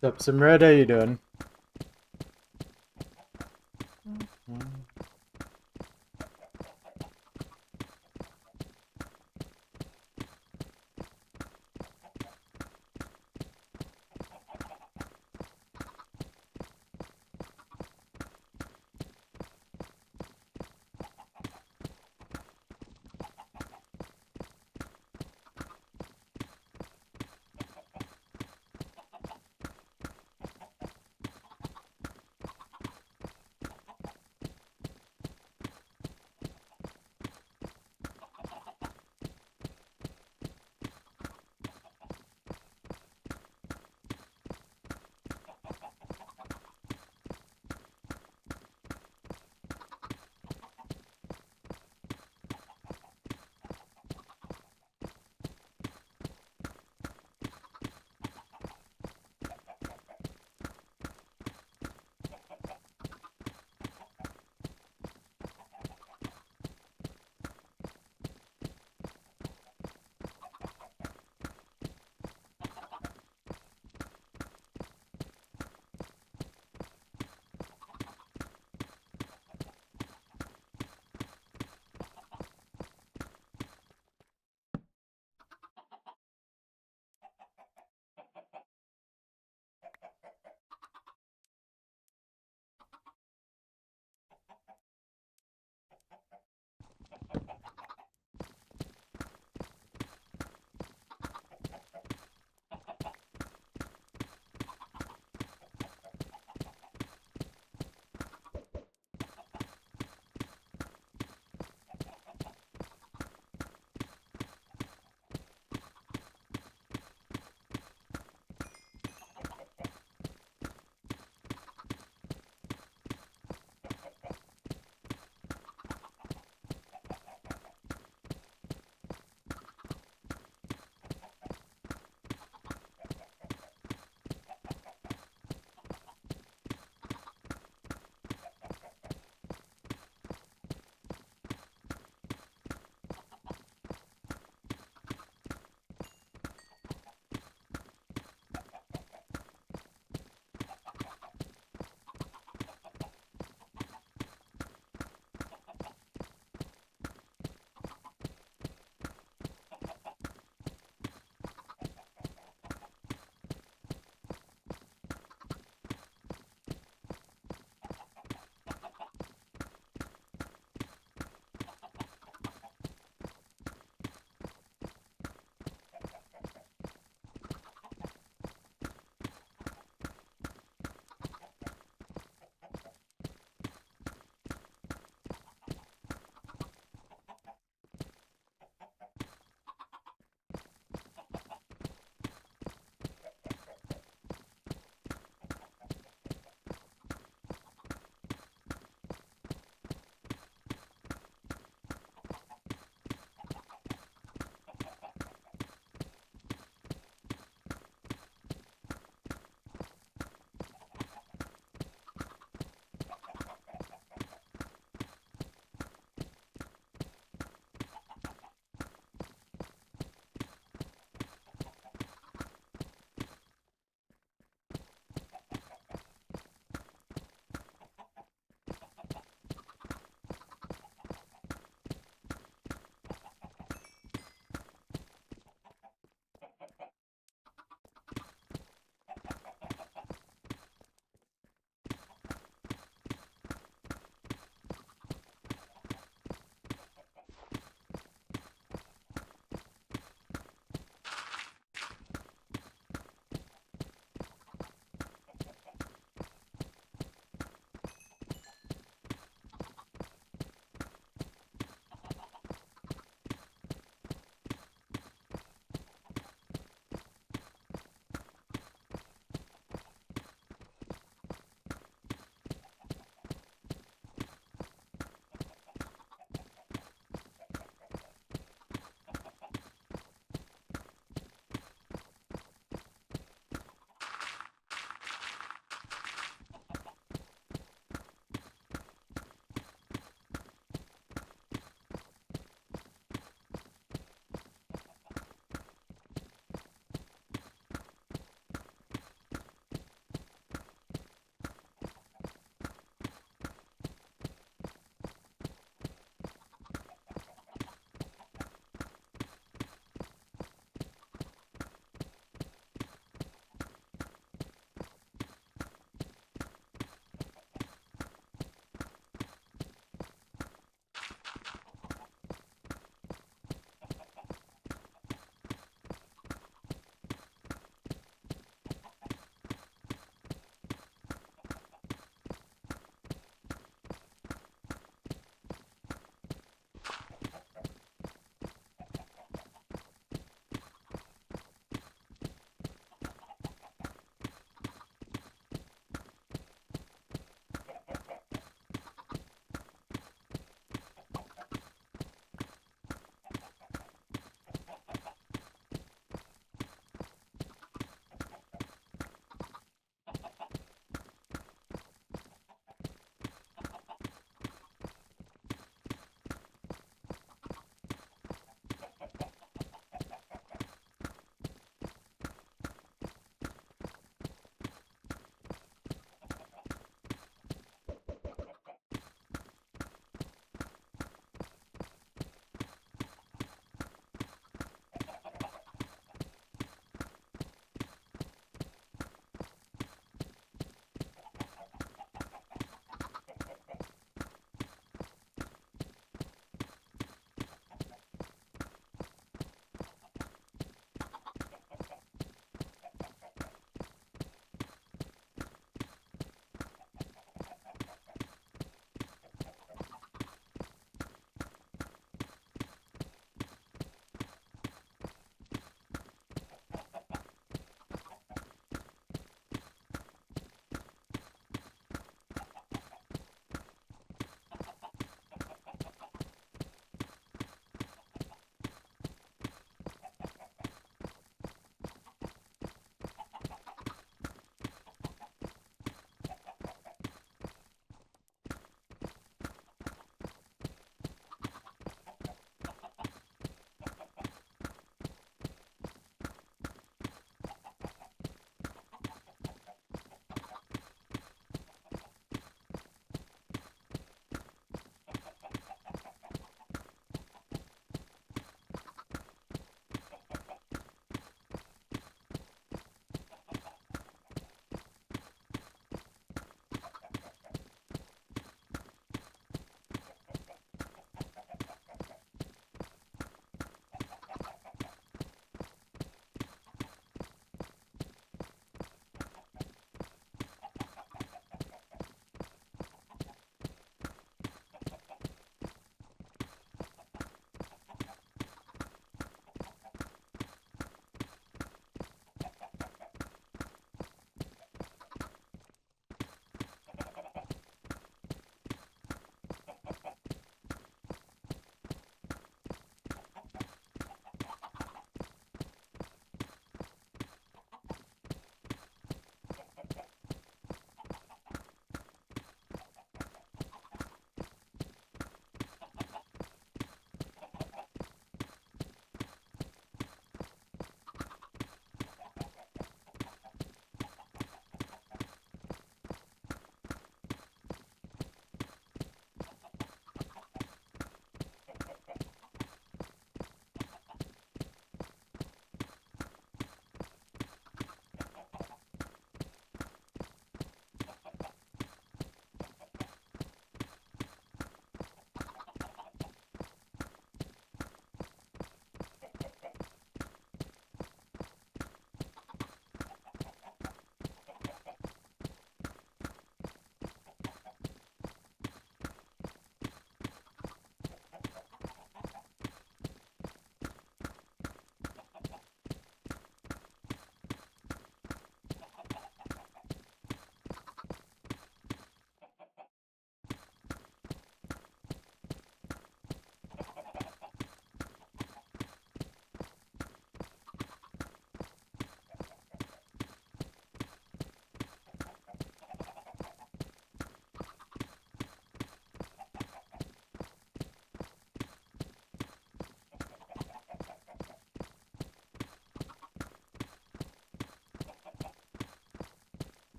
What's up, Simred? How you doing?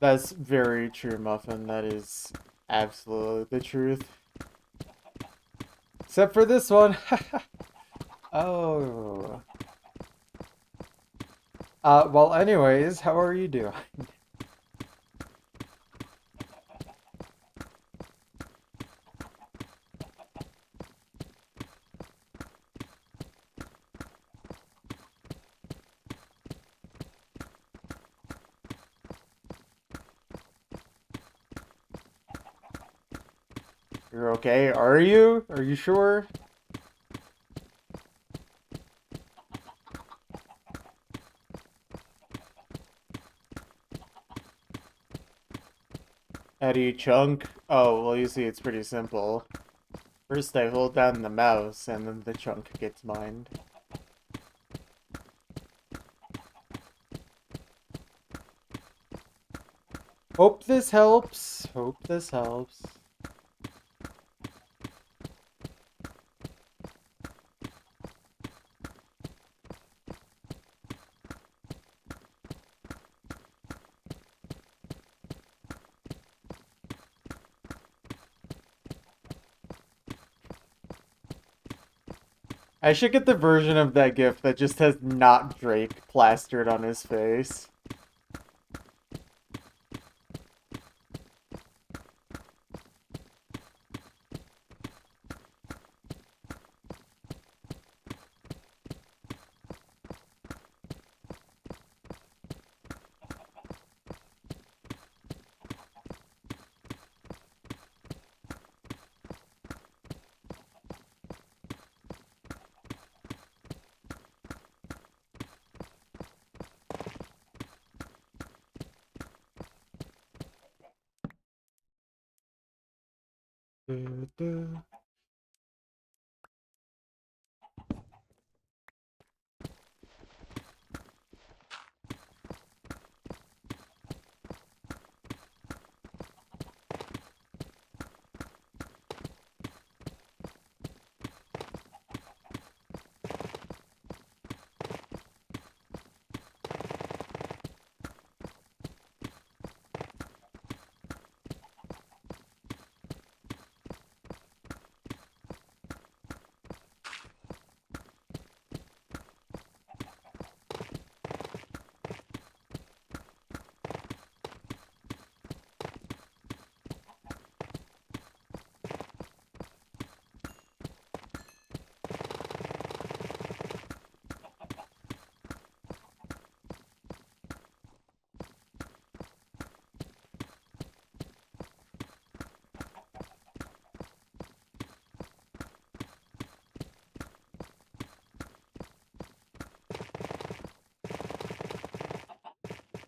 That's very true, Muffin. That is absolutely the truth. Except for this one. Oh. Well, anyways, how are you doing? You're okay? Are you? Are you sure? Eddie Chunk? Oh, well, you see, it's pretty simple. First, I hold down the mouse, and then the chunk gets mined. Hope this helps. Hope this helps. I should get the version of that GIF that just has "not Drake" plastered on his face.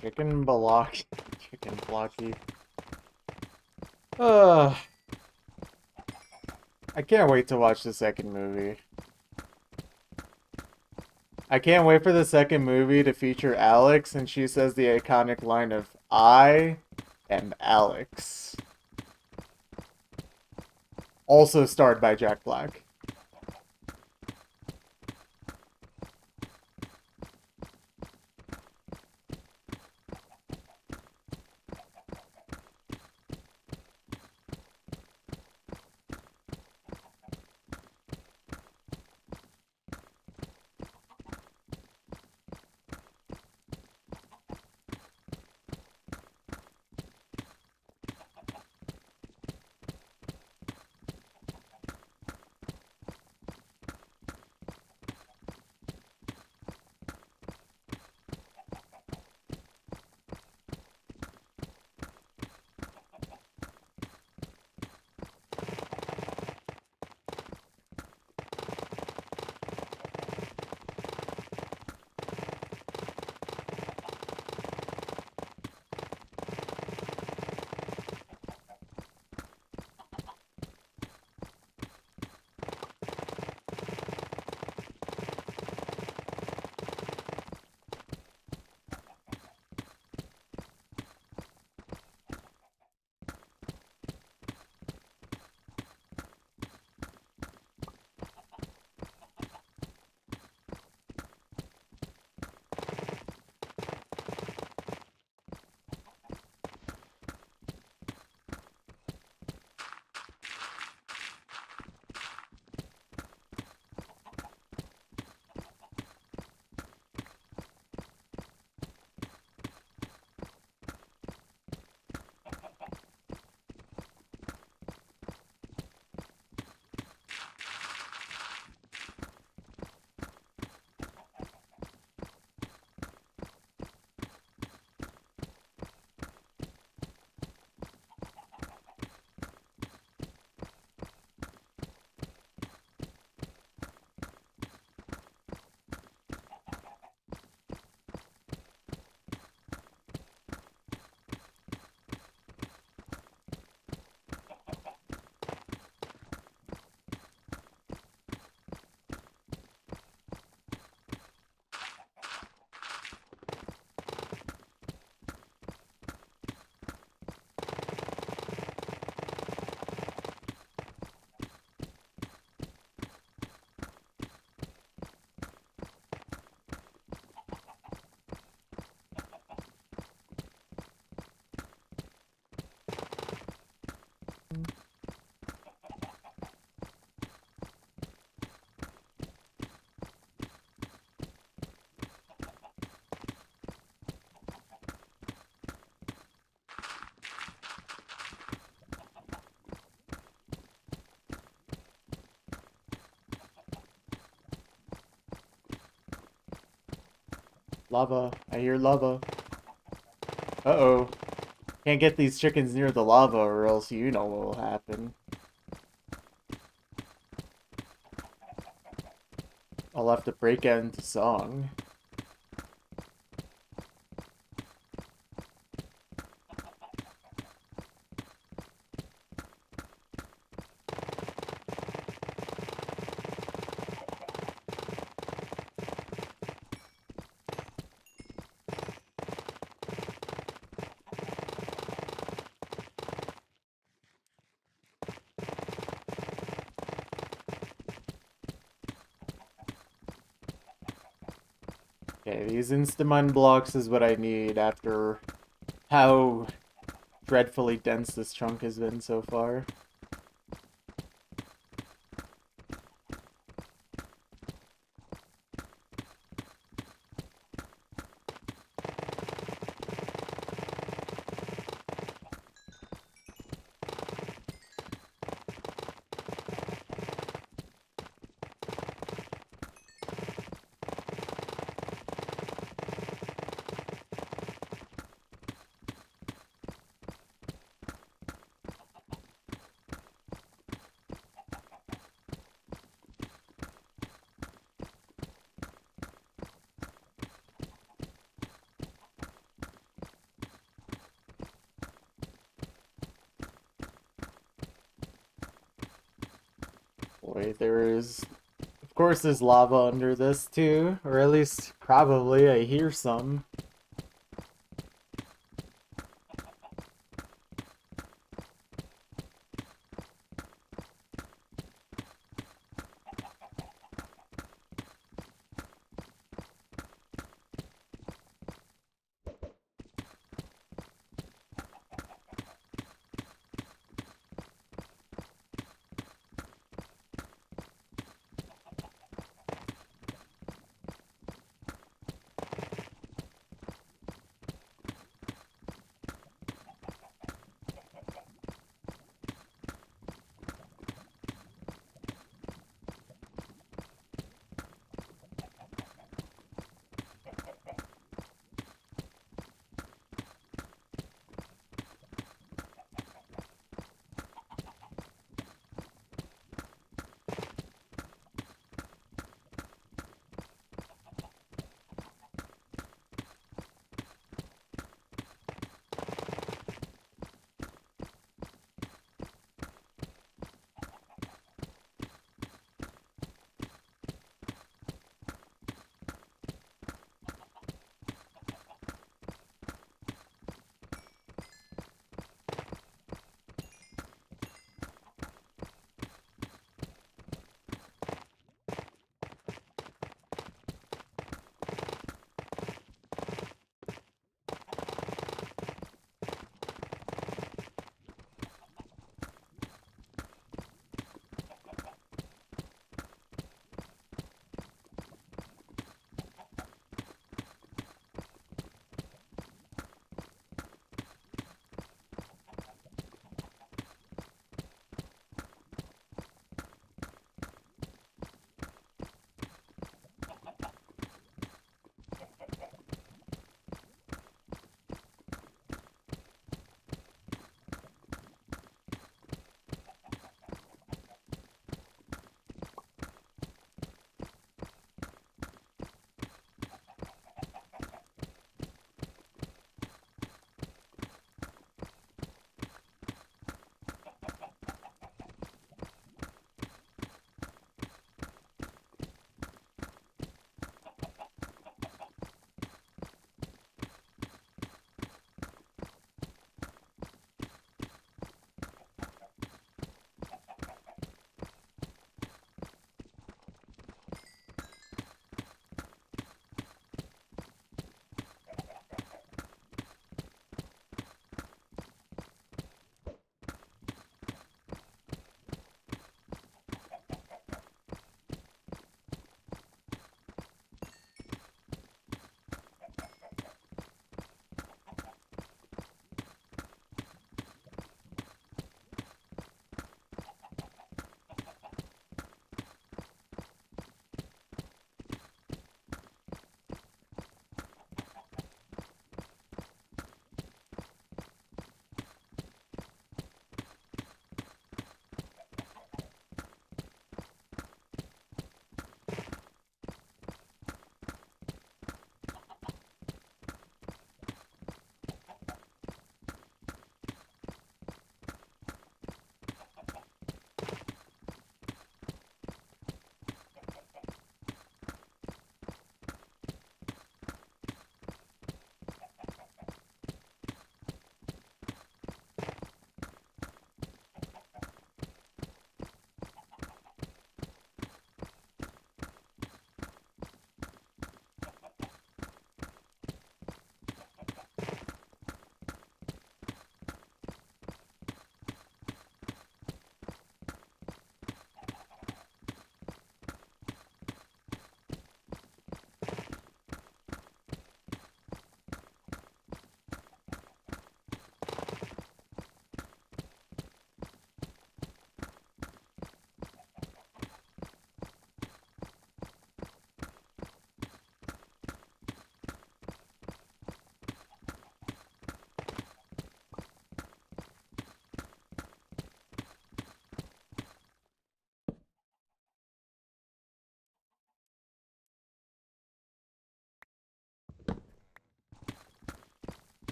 Chicken block. Chicken blocky. Ugh. I can't wait to watch the second movie. I can't wait for the second movie to feature Alex, and she says the iconic line of, "I am Alex." Also starred by Jack Black. Lava. I hear lava. Uh-oh. Can't get these chickens near the lava or else you know what will happen. I'll have to break out into song. Okay, these Instamine blocks is what I need after how dreadfully dense this chunk has been so far. Wait, there is... Of course there's lava under this too, or at least probably I hear some.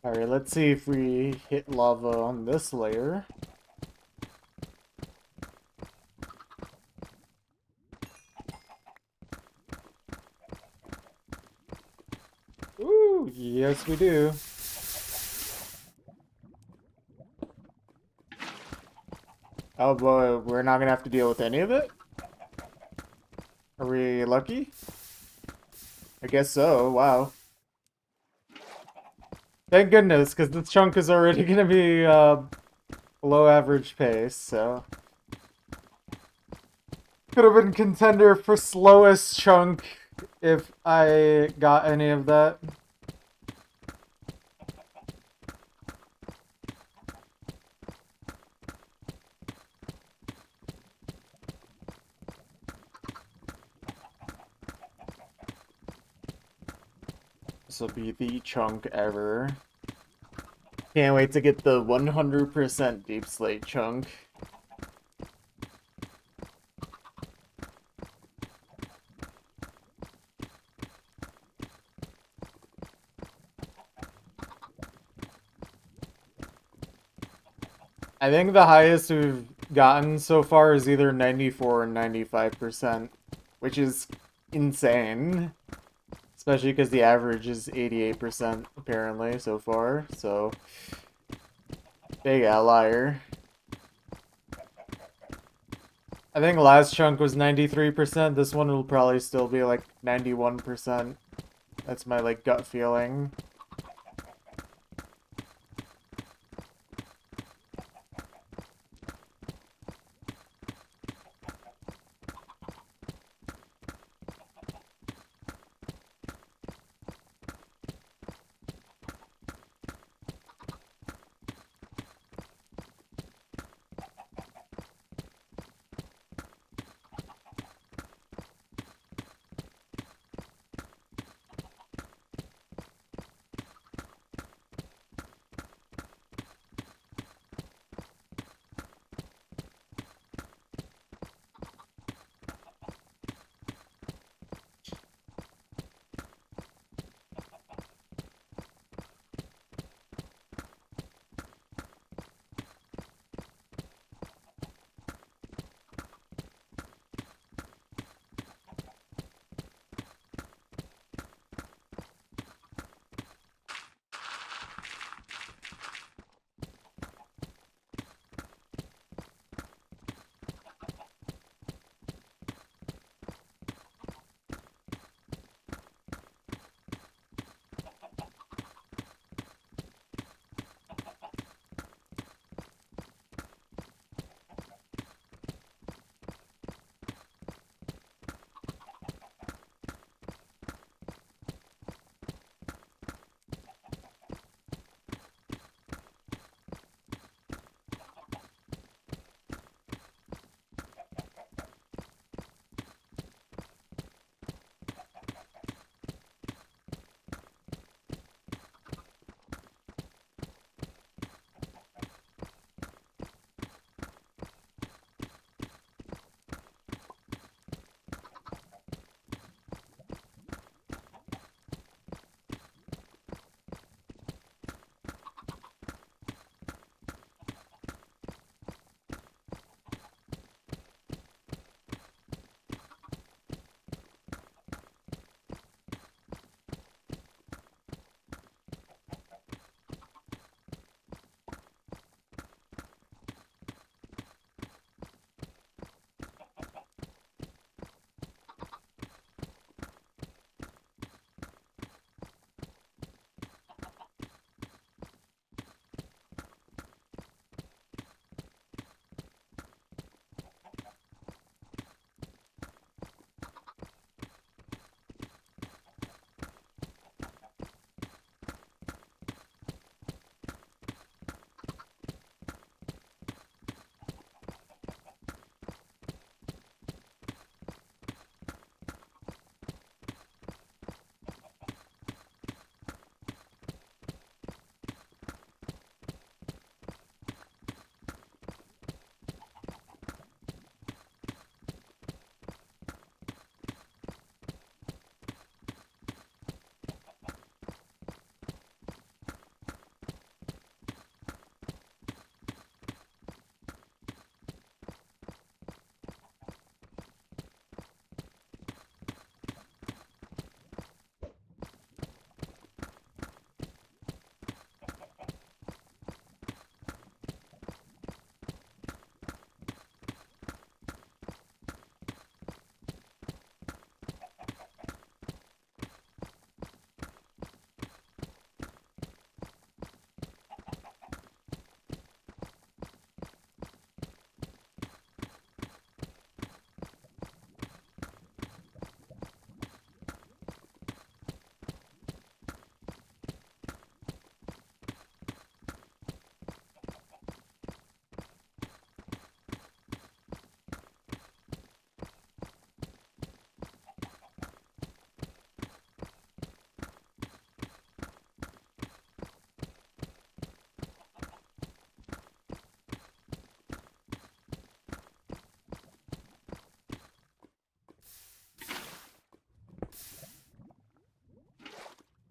Alright, let's see if we hit lava on this layer. Ooh, yes we do. Oh boy, we're not gonna have to deal with any of it? Are we lucky? I guess so, wow. Thank goodness, because the chunk is already gonna be below average pace, so... Could have been contender for slowest chunk if I got any of that. This will be the chunk ever. Can't wait to get the 100% deep slate chunk. I think the highest we've gotten so far is either 94 or 95%, which is insane. Especially because the average is 88% apparently so far, so big outlier. I think last chunk was 93%, this one will probably still be like 91%. That's my like gut feeling.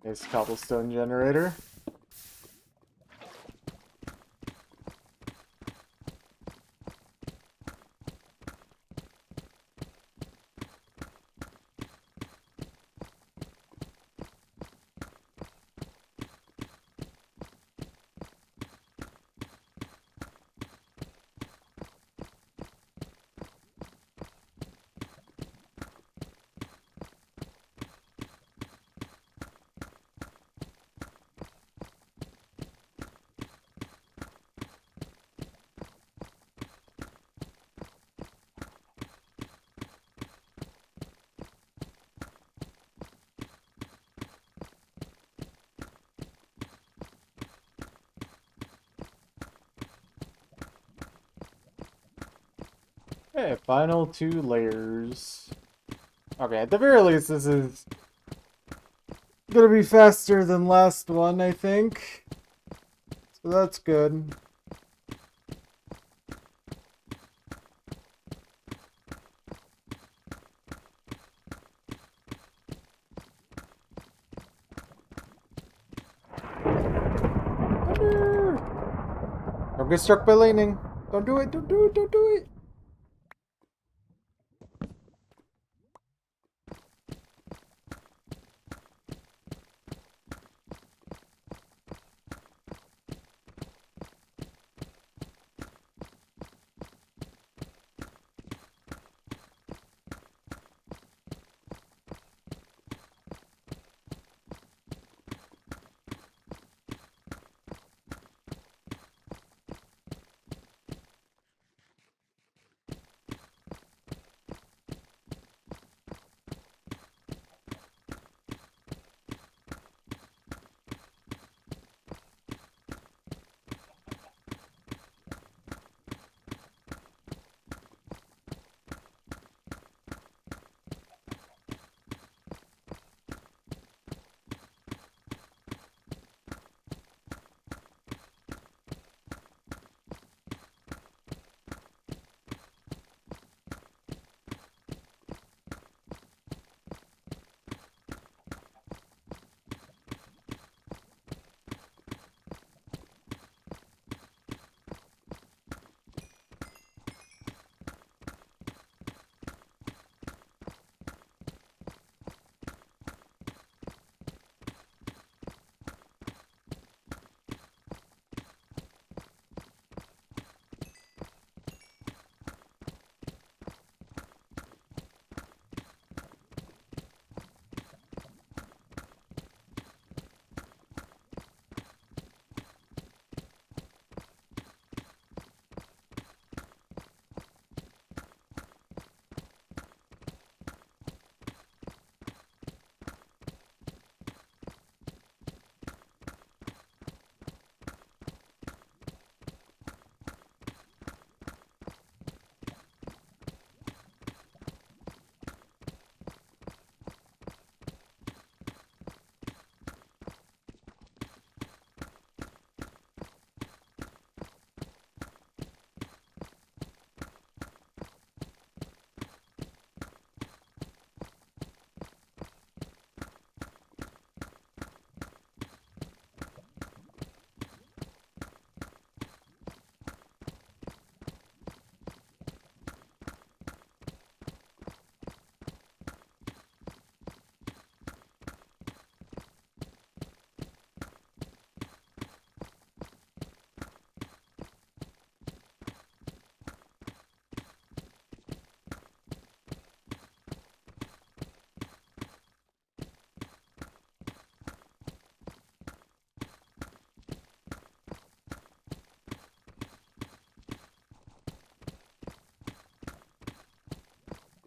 Nice cobblestone generator. Okay, final 2 layers. Okay, at the very least, this is gonna be faster than last one, I think. So that's good. Thunder! Don't get struck by lightning. Don't do it, don't do it, don't do it.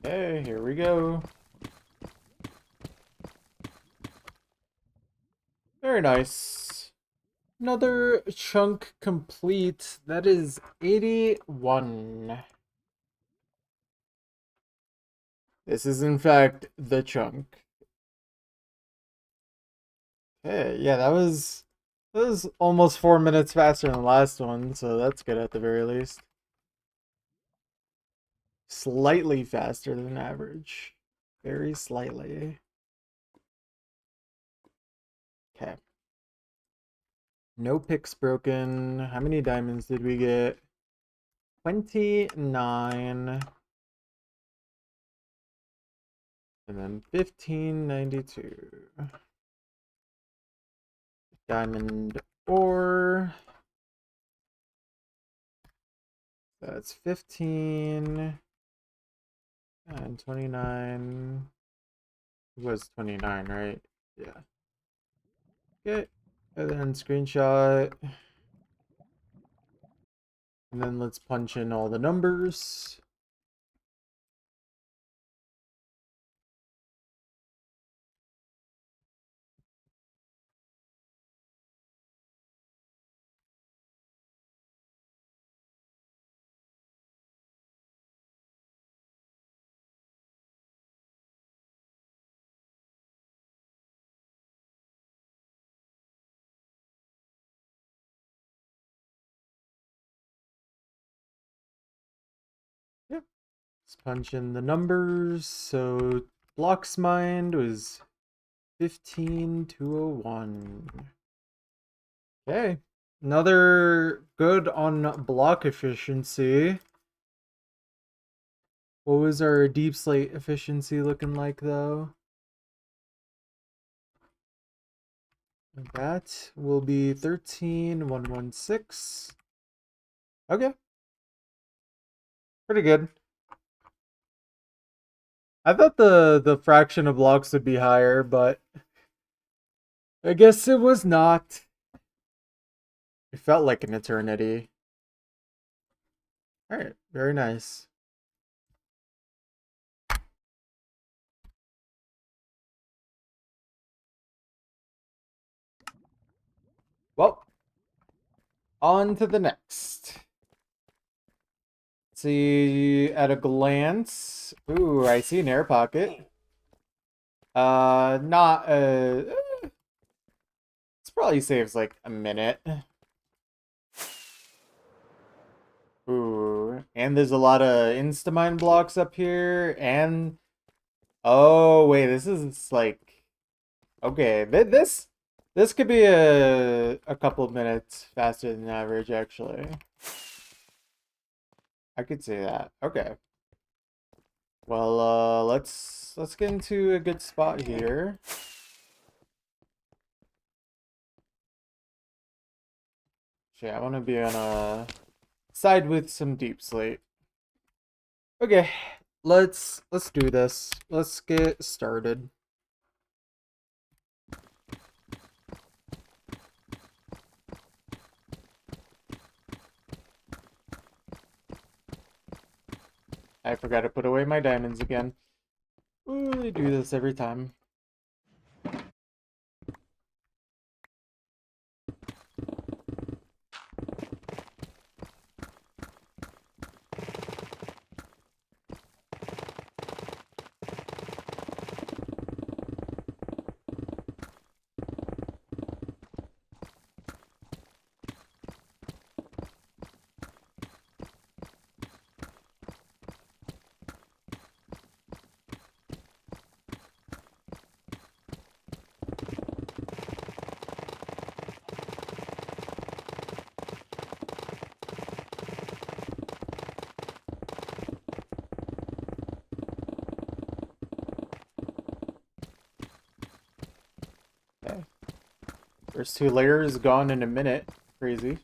Okay, here we go. Very nice. Another chunk complete. That is 81. This is in fact the chunk. Okay, yeah, that was almost 4 minutes faster than the last one, so that's good at the very least. Slightly faster than average. Very slightly. Okay. No picks broken. How many diamonds did we get? 29. And then 1592. Diamond ore. That's 15. And 29. It was 29, right? Yeah. Okay. And then screenshot. And then let's punch in all the numbers. Yep. Let's punch in the numbers. So blocks mined was 15201. Okay. Another good on block efficiency. What was our deep slate efficiency looking like though? That will be 13116. Okay. Pretty good. I thought the fraction of blocks would be higher, but I guess it was not. It felt like an eternity. Alright, very nice. Well, on to the next. See at a glance. Ooh, I see an air pocket. Not This probably saves like a minute. Ooh, and there's a lot of Instamine blocks up here, and oh wait, this is like okay. This could be a couple of minutes faster than average actually. I could say that. Okay. Well, let's get into a good spot here. Yeah, I want to be on a side with some deep slate. Okay, let's do this. Let's get started. I forgot to put away my diamonds again. Ooh, they do this every time. Okay. First two layers gone in a minute. Crazy.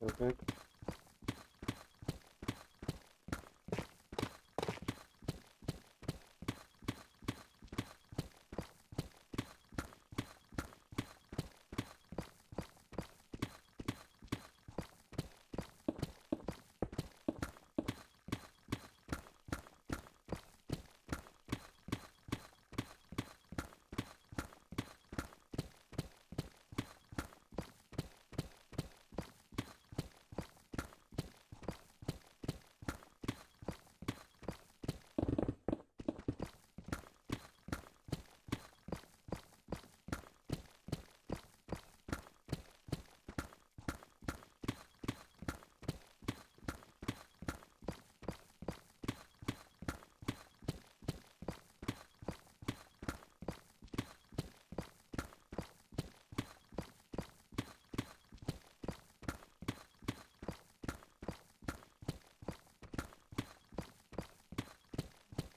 Perfect.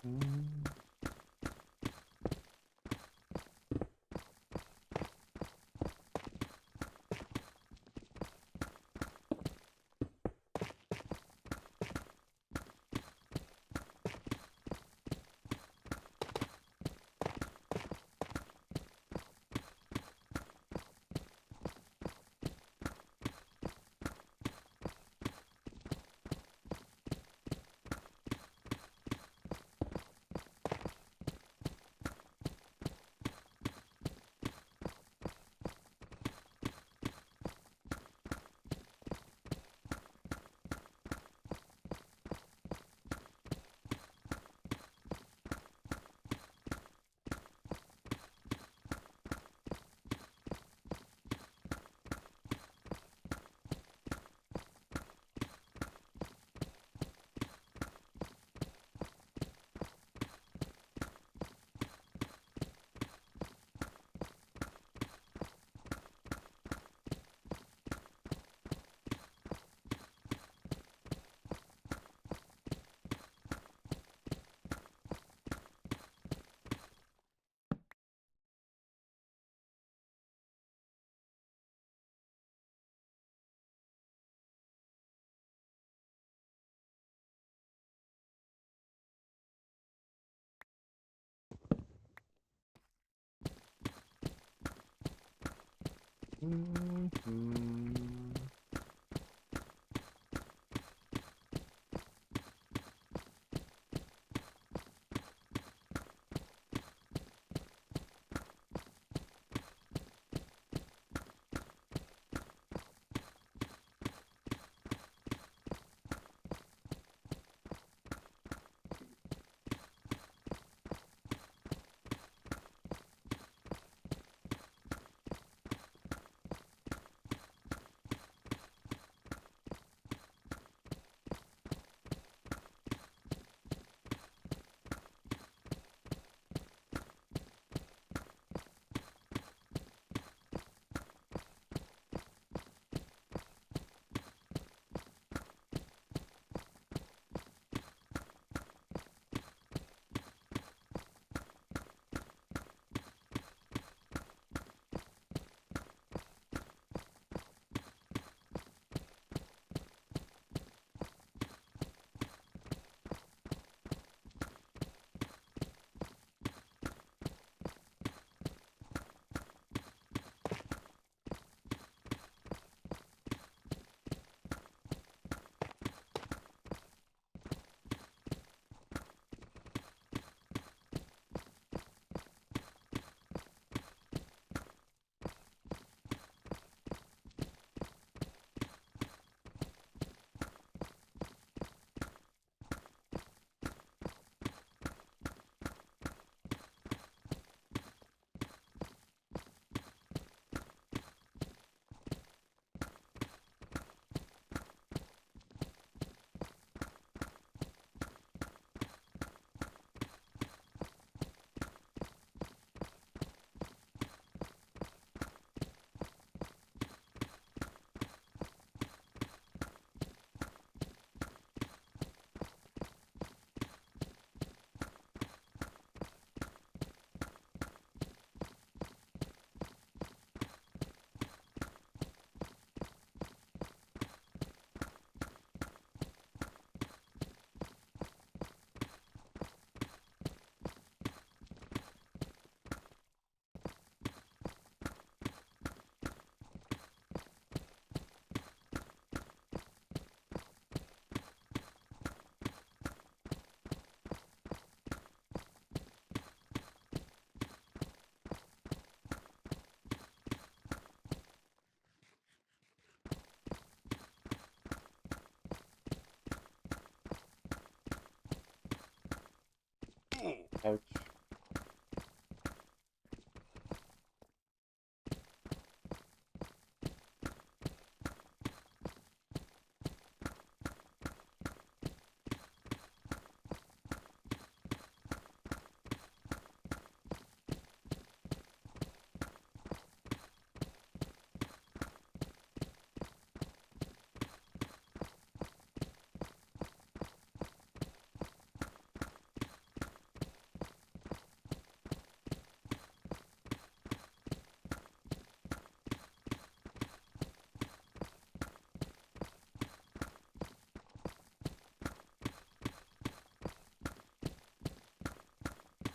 Mm. Mhm.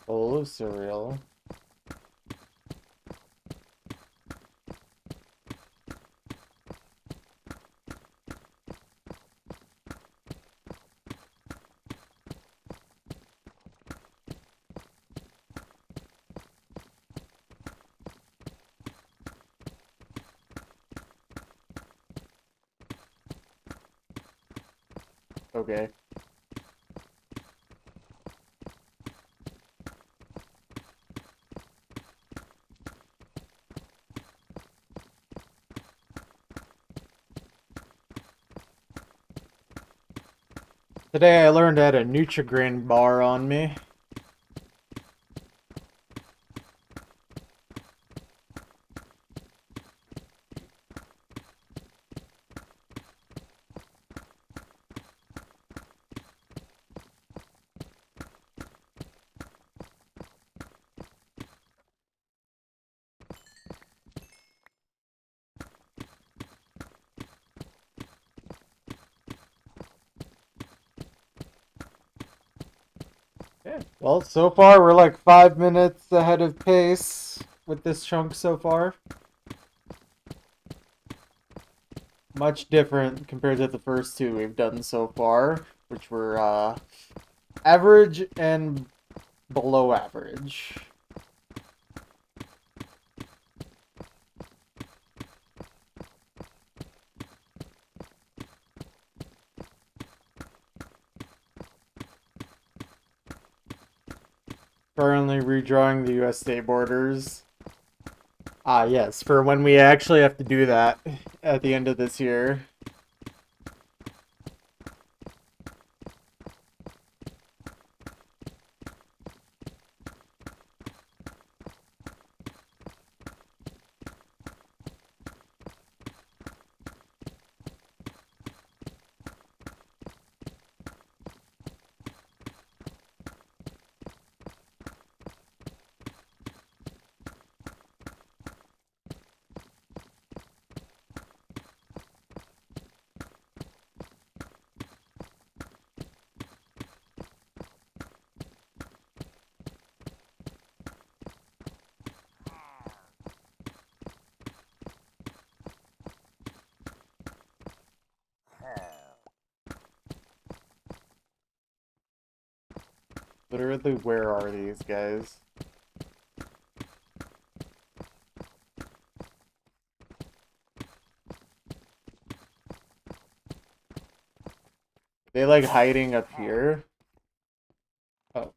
Bowl of cereal. Okay. Today I learned I had a Nutri-Grain bar on me. Yeah. Well, so far we're like 5 minutes ahead of pace with this chunk so far. Much different compared to the first two we've done so far, which were average and below average. Currently redrawing the US state borders. Ah, yes, for when we actually have to do that at the end of this year. Literally, where are these guys? They like hiding up here? Oh.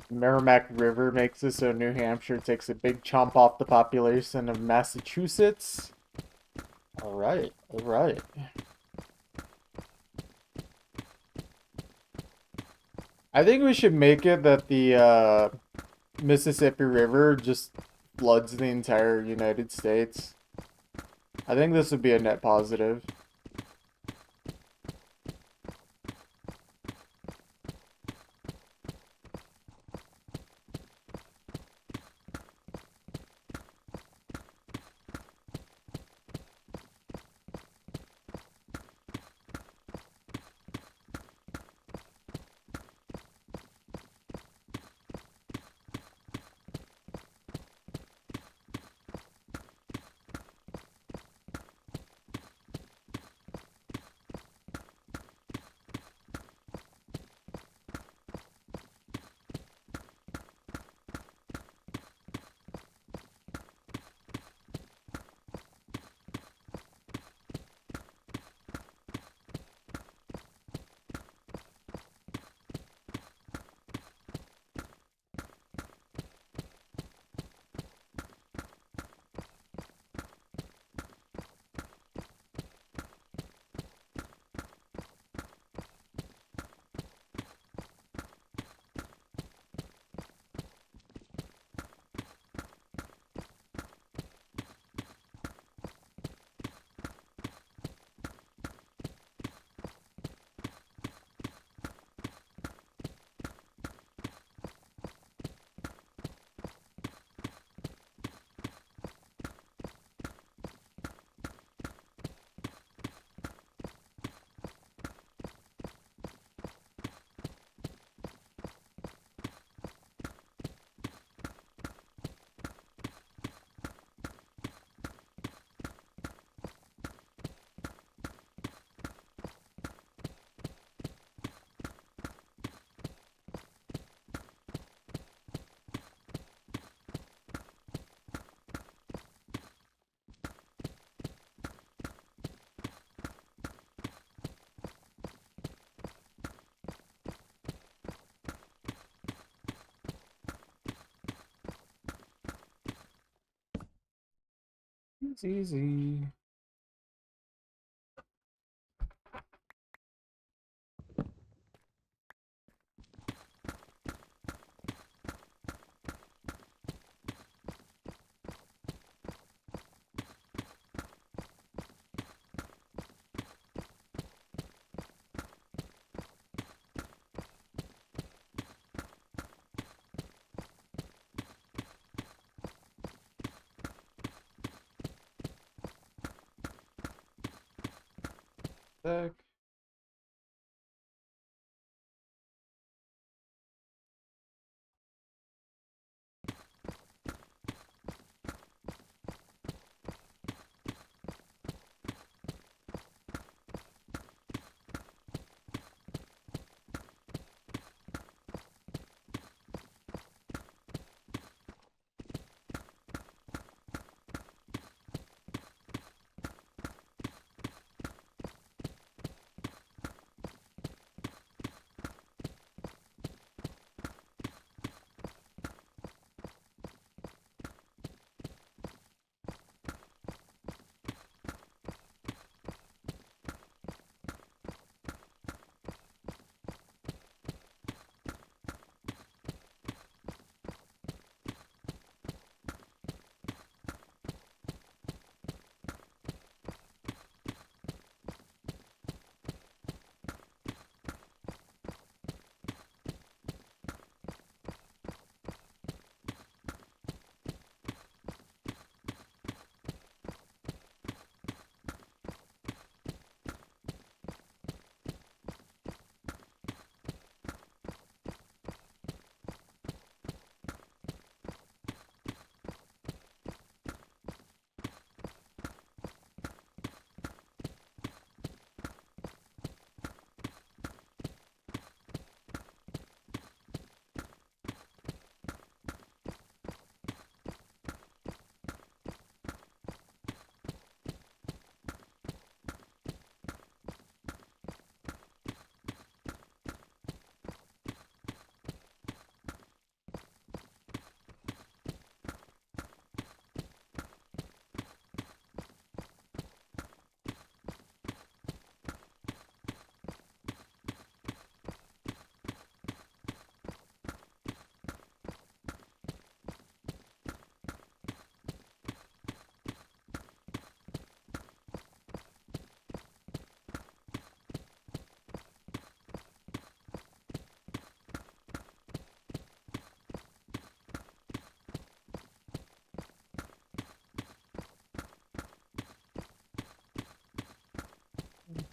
Merrimack River makes it so New Hampshire takes a big chomp off the population of Massachusetts. Alright, alright. I think we should make it that the Mississippi River just floods the entire United States. I think this would be a net positive. It's easy. Sec.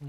I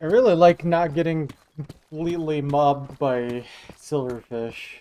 really like not getting completely mobbed by silverfish.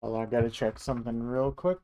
Hold on, I gotta check something real quick.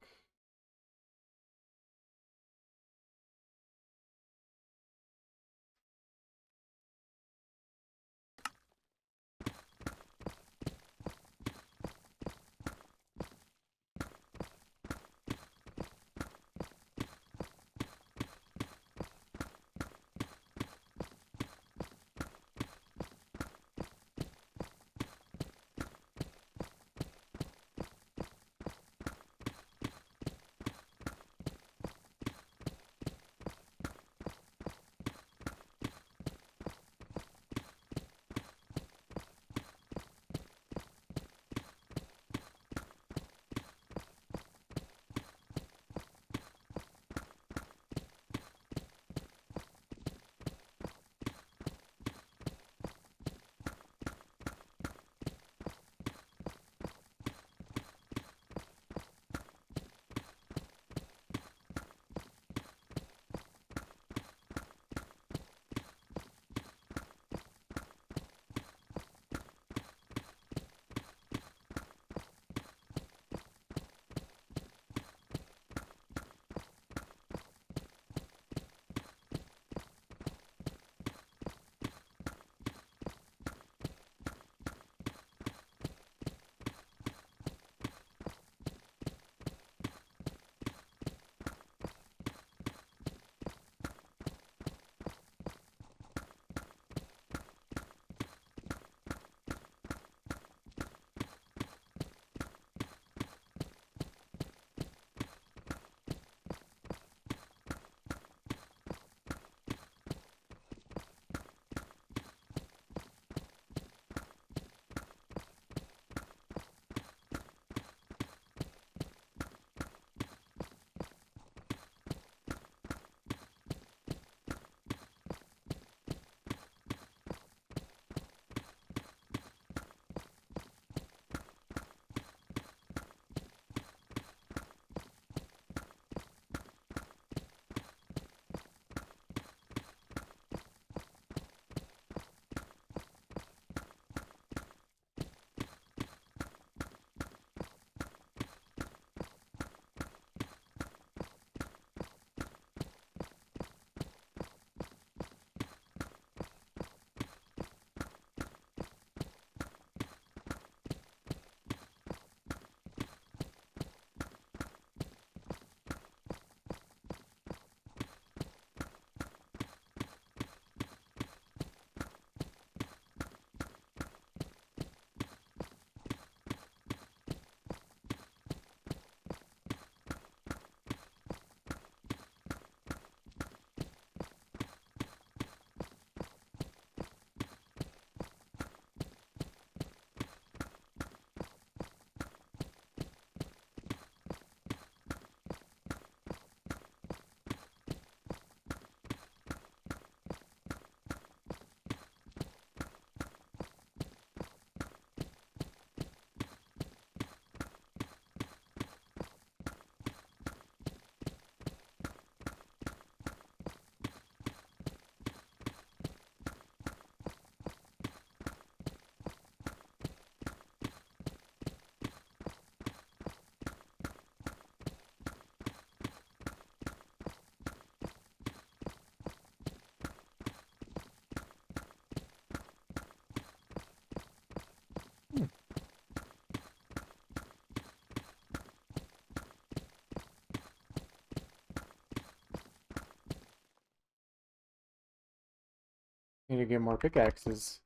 Need to get more pickaxes.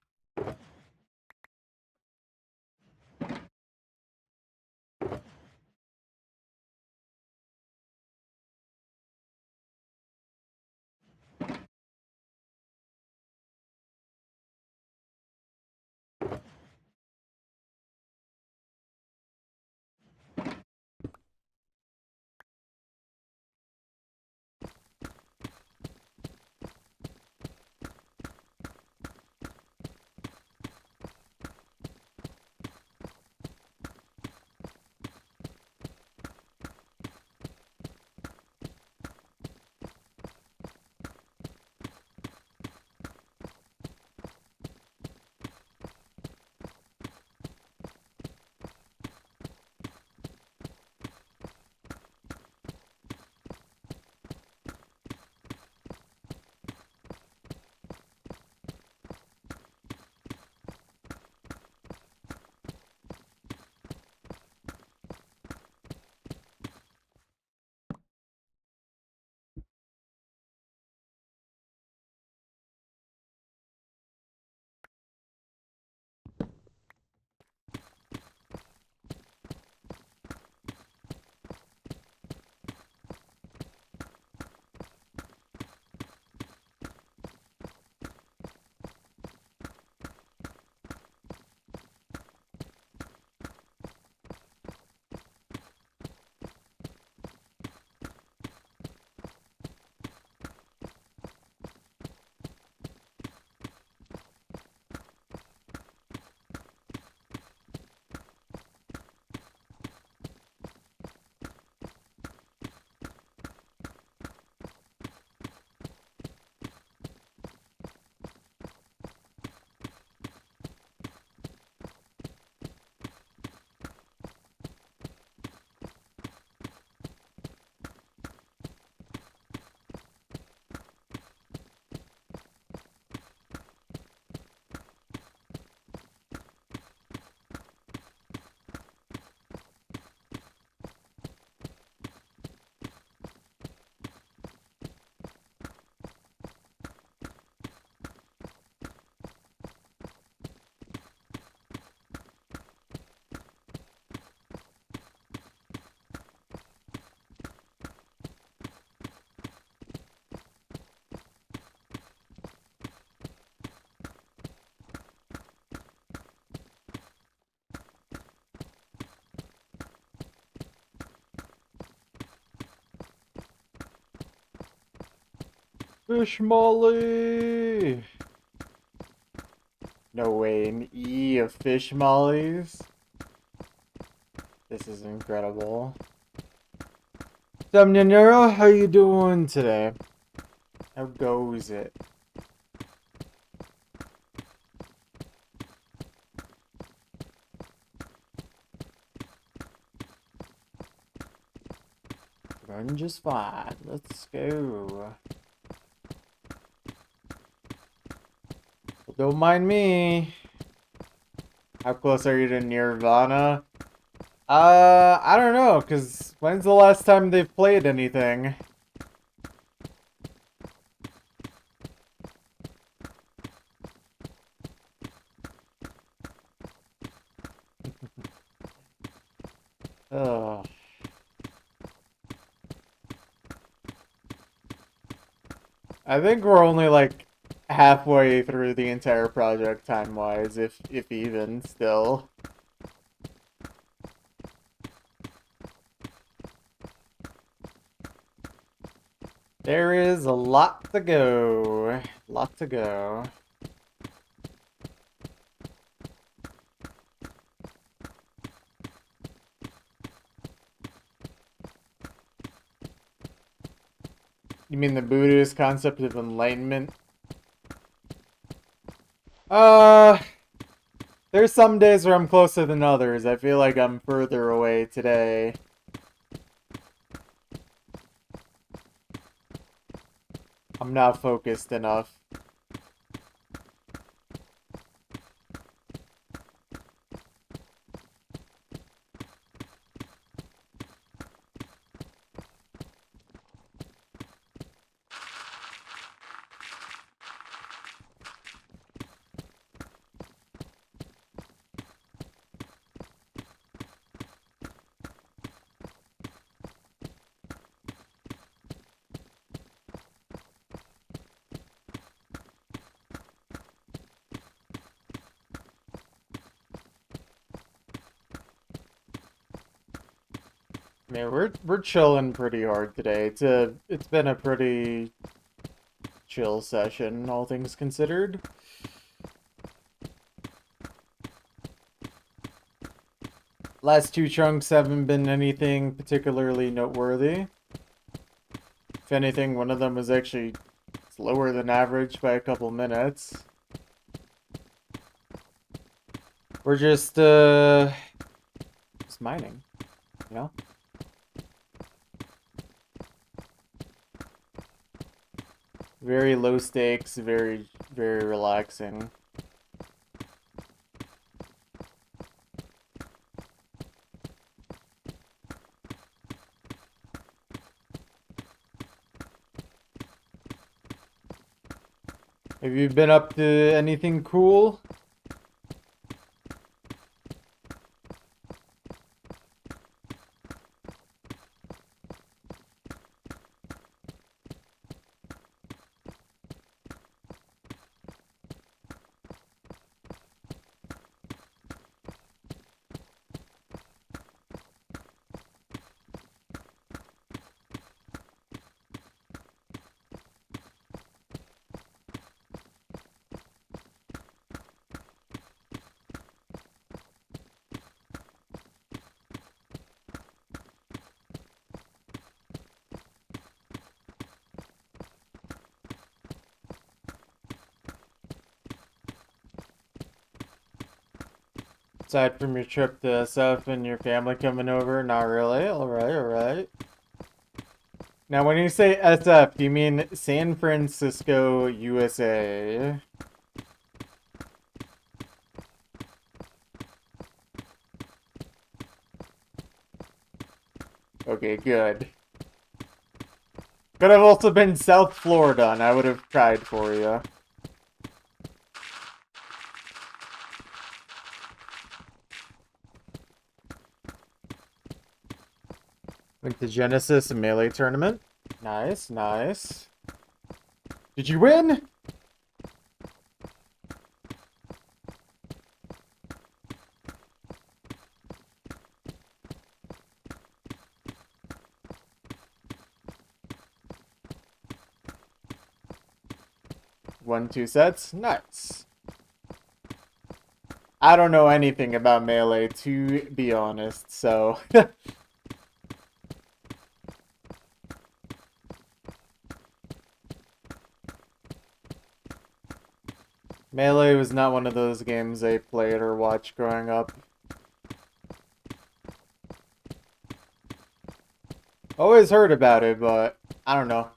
Fish molly! No way, an E of fish mollies? This is incredible. Nero, how you doing today? How goes it? Running just fine. Let's go. Don't mind me. How close are you to Nirvana? I don't know, cause when's the last time they've played anything? Ugh. I think we're only like halfway through the entire project time-wise, if even still. There is a lot to go. Lot to go. You mean the Buddhist concept of enlightenment? There's some days where I'm closer than others. I feel like I'm further away today. I'm not focused enough. Man, we're chilling pretty hard today. It's been a pretty chill session, all things considered. Last two chunks haven't been anything particularly noteworthy. If anything, one of them was actually slower than average by a couple minutes. We're just mining, you know? Very low stakes, very, very relaxing. Have you been up to anything cool? Aside from your trip to SF and your family coming over? Not really. Alright, alright. Now, when you say SF, do you mean San Francisco, USA? Okay, good. Could have also been South Florida, and I would have tried for you. Went to Genesis and Melee tournament. Nice, nice. Did you win? Won 2 sets? Nice. I don't know anything about Melee, to be honest, so... Melee was not one of those games I played or watched growing up. Always heard about it, but I don't know.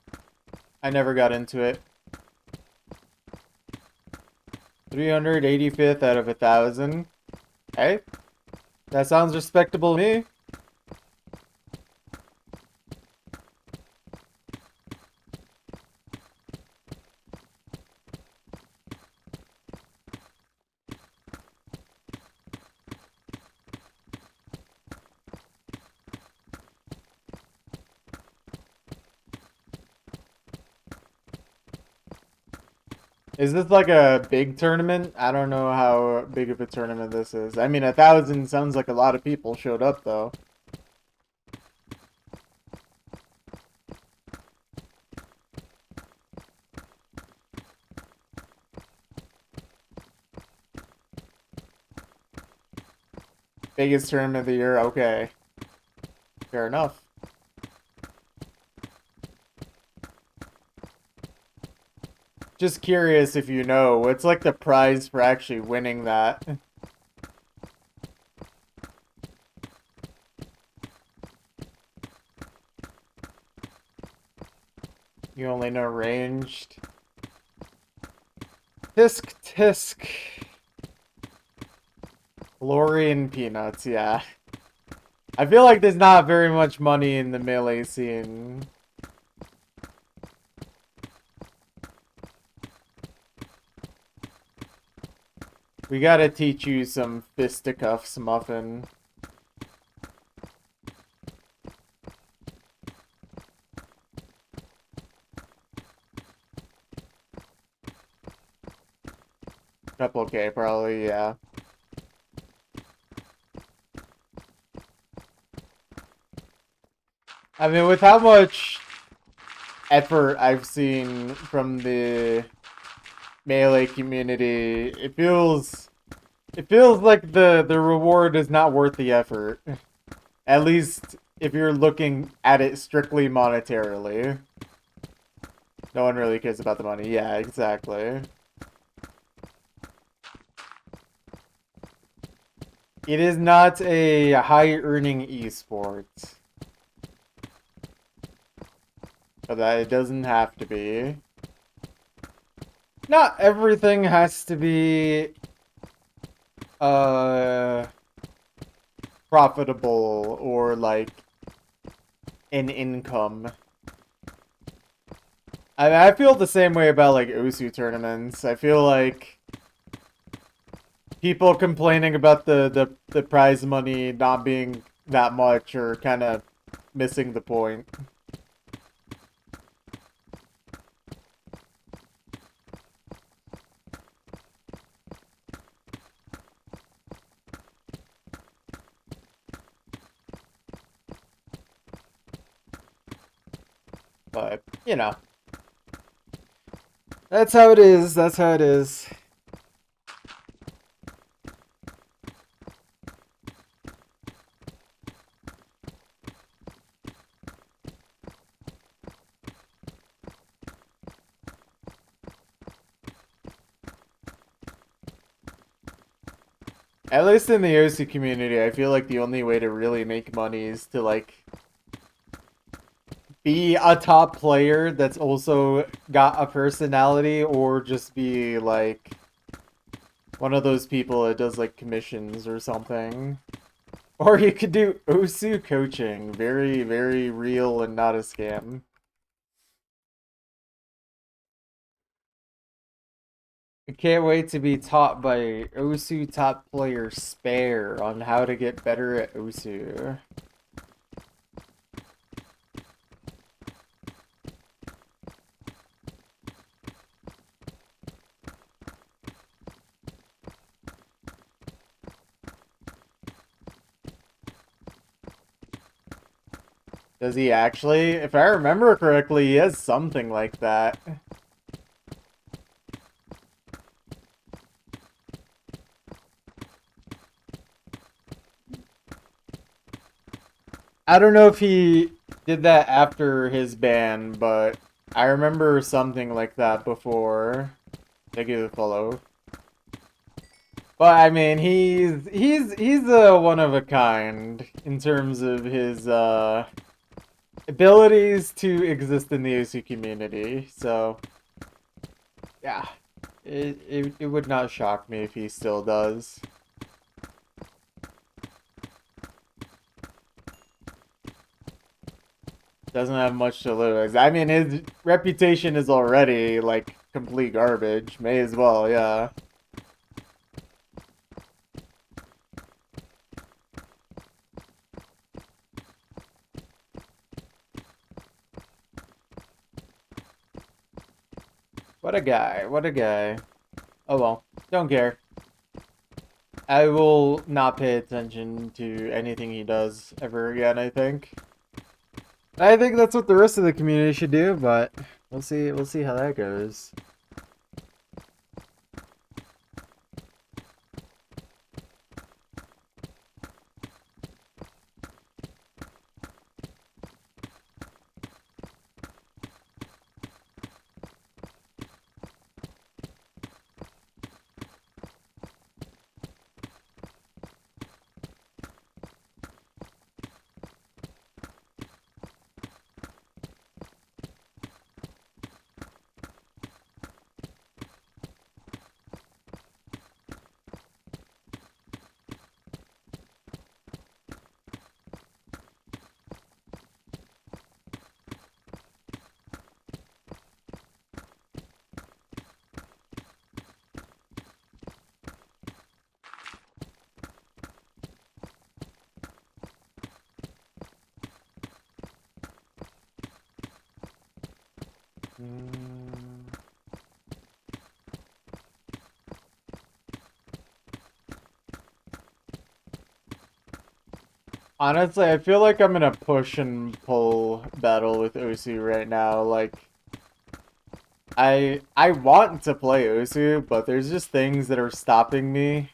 I never got into it. 385th out of 1,000. Hey, that sounds respectable to me. Is this like a big tournament? I don't know how big of a tournament this is. I mean, 1,000 sounds like a lot of people showed up, though. Biggest tournament of the year? Okay. Fair enough. Just curious if you know, what's like the prize for actually winning that? You only know ranged. Tisk tisk. Glory and peanuts, yeah. I feel like there's not very much money in the melee scene. We gotta teach you some fisticuffs, Muffin. Couple K, probably, yeah. I mean, with how much effort I've seen from the Melee community, it feels like the reward is not worth the effort. At least if you're looking at it strictly monetarily. No one really cares about the money. Yeah, exactly. It is not a high-earning esport. But that it doesn't have to be. Not everything has to be profitable or like an income. I feel the same way about like Osu tournaments. I feel like people complaining about the prize money not being that much or kind of missing the point. But, you know. That's how it is. That's how it is. At least in the OC community, I feel like the only way to really make money is to, like, be a top player that's also got a personality, or just be, like, one of those people that does, like, commissions or something. Or you could do Osu coaching. Very, very real and not a scam. I can't wait to be taught by Osu top player Spare on how to get better at Osu. Does he actually? If I remember correctly, he has something like that. I don't know if he did that after his ban, but I remember something like that before. Thank you for the follow. But I mean, he's a one of a kind in terms of his abilities to exist in the OC community. So yeah, it would not shock me if he still does. Doesn't have much to lose. I mean, his reputation is already, like, complete garbage. May as well, yeah. What a guy. What a guy. Oh well. Don't care. I will not pay attention to anything he does ever again, I think. I think that's what the rest of the community should do, but we'll see how that goes. Honestly, I feel like I'm gonna push and pull mental battle with Osu right now. Like, I want to play Osu, but there's just things that are stopping me.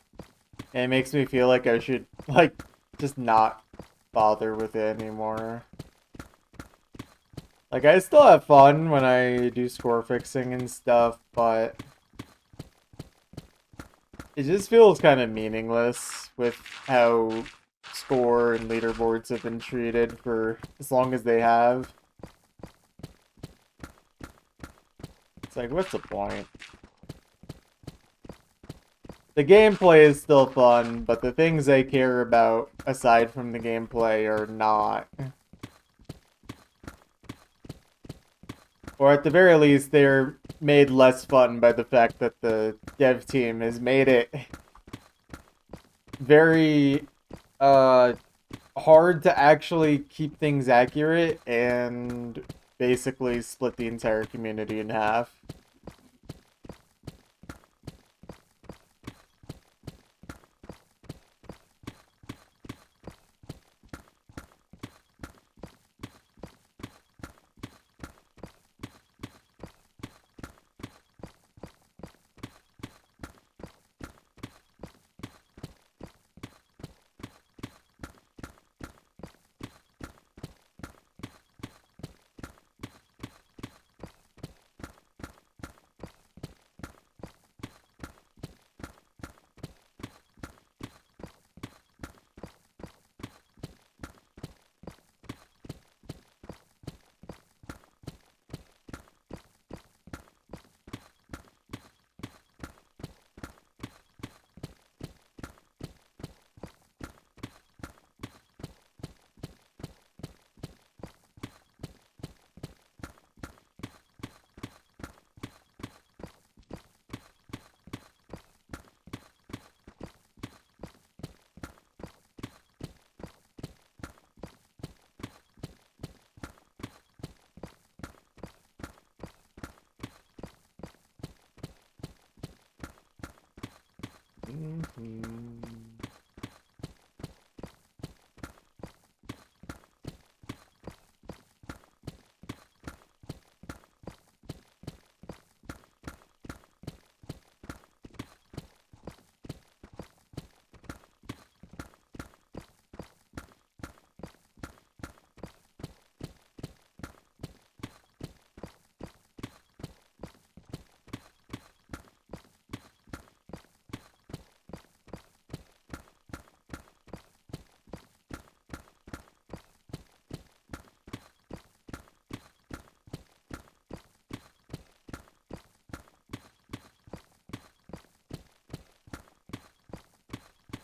And it makes me feel like I should, like, just not bother with it anymore. Like, I still have fun when I do score fixing and stuff, but it just feels kind of meaningless with how score and leaderboards have been treated for as long as they have. It's like, what's the point? The gameplay is still fun, but the things I care about aside from the gameplay are not. Or at the very least, they're made less fun by the fact that the dev team has made it very hard to actually keep things accurate and basically split the entire community in half.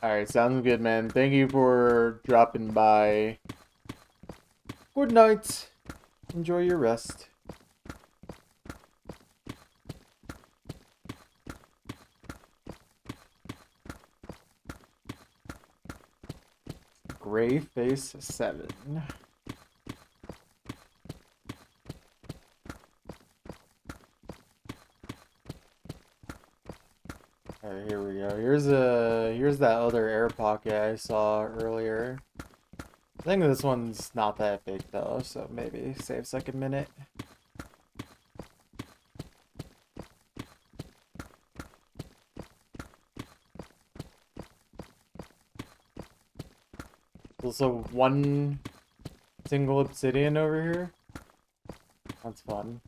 Alright, sounds good, man. Thank you for dropping by. Good night. Enjoy your rest. Grayface 7. Alright, here we go. Here's that other air pocket I saw earlier. I think this one's not that big though, so maybe saves like a minute. Also one single obsidian over here. That's fun.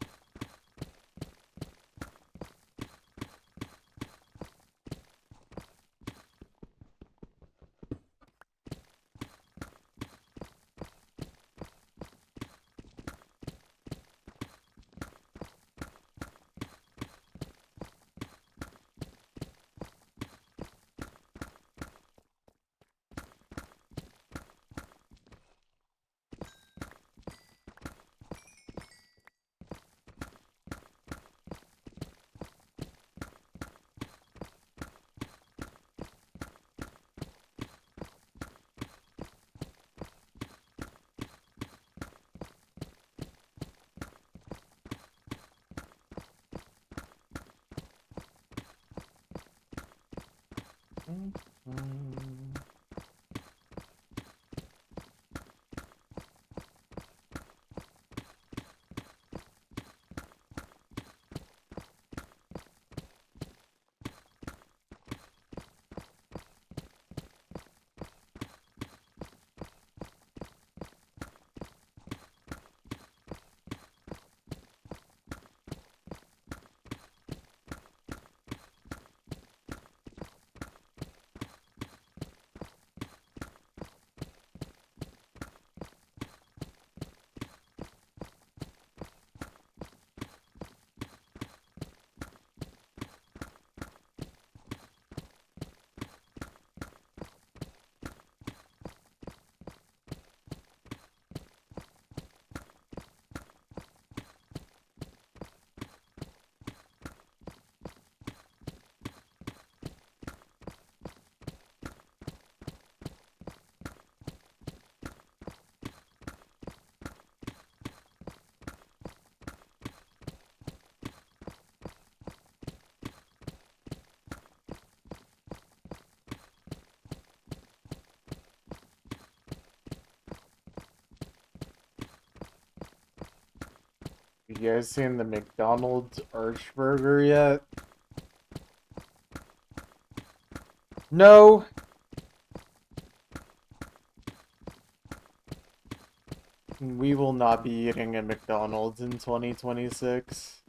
You guys seen the McDonald's Archburger yet? No. We will not be eating at McDonald's in 2026.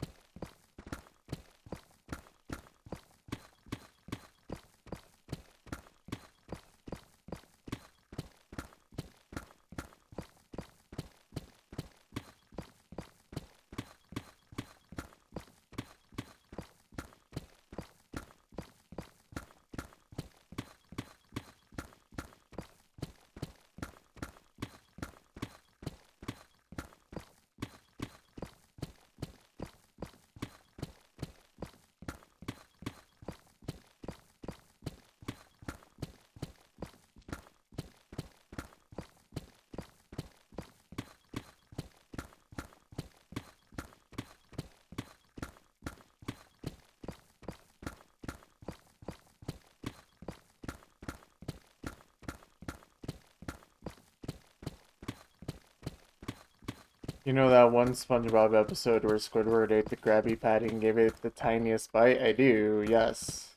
You know that one SpongeBob episode where Squidward ate the Krabby Patty and gave it the tiniest bite? I do, yes.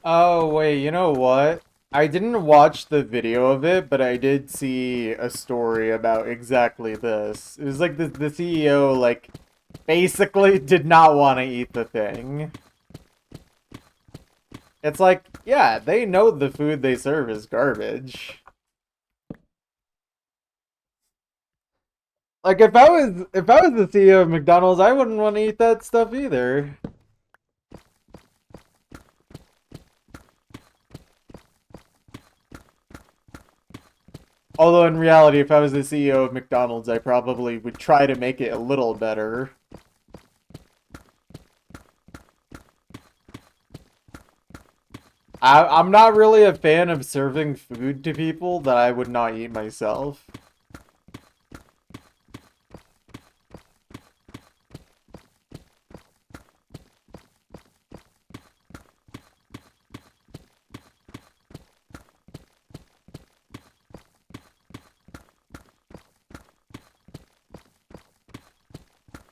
Oh, wait, you know what? I didn't watch the video of it, but I did see a story about exactly this. It was like the CEO, like, basically did not want to eat the thing. It's like, yeah, they know the food they serve is garbage. Like if I was the CEO of McDonald's, I wouldn't want to eat that stuff either. Although in reality, if I was the CEO of McDonald's, I probably would try to make it a little better. I'm not really a fan of serving food to people that I would not eat myself.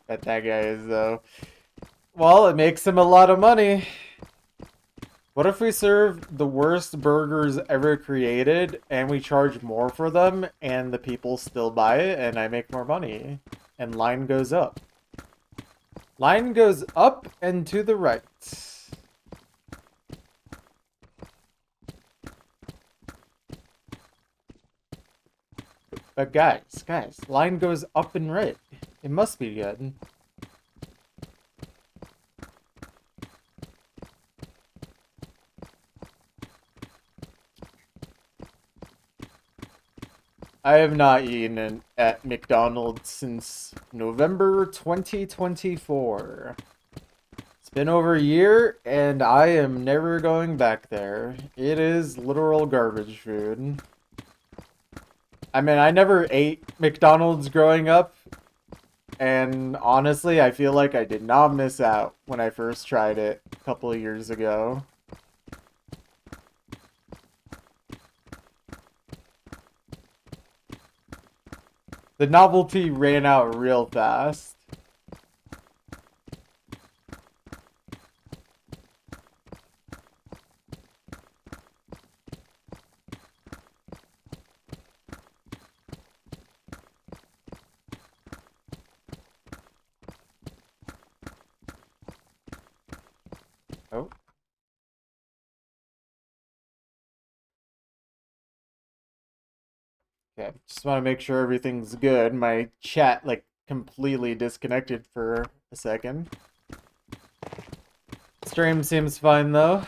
That guy is, though. Well, it makes him a lot of money. What if we serve the worst burgers ever created and we charge more for them and the people still buy it and I make more money? And line goes up. Line goes up and to the right. But guys, line goes up and right. It must be good. I have not eaten at McDonald's since November 2024. It's been over a year, and I am never going back there. It is literal garbage food. I mean, I never ate McDonald's growing up, and honestly, I feel like I did not miss out when I first tried it a couple of years ago. The novelty ran out real fast. Oh. Okay, just want to make sure everything's good. My chat, like, completely disconnected for a second. Stream seems fine, though.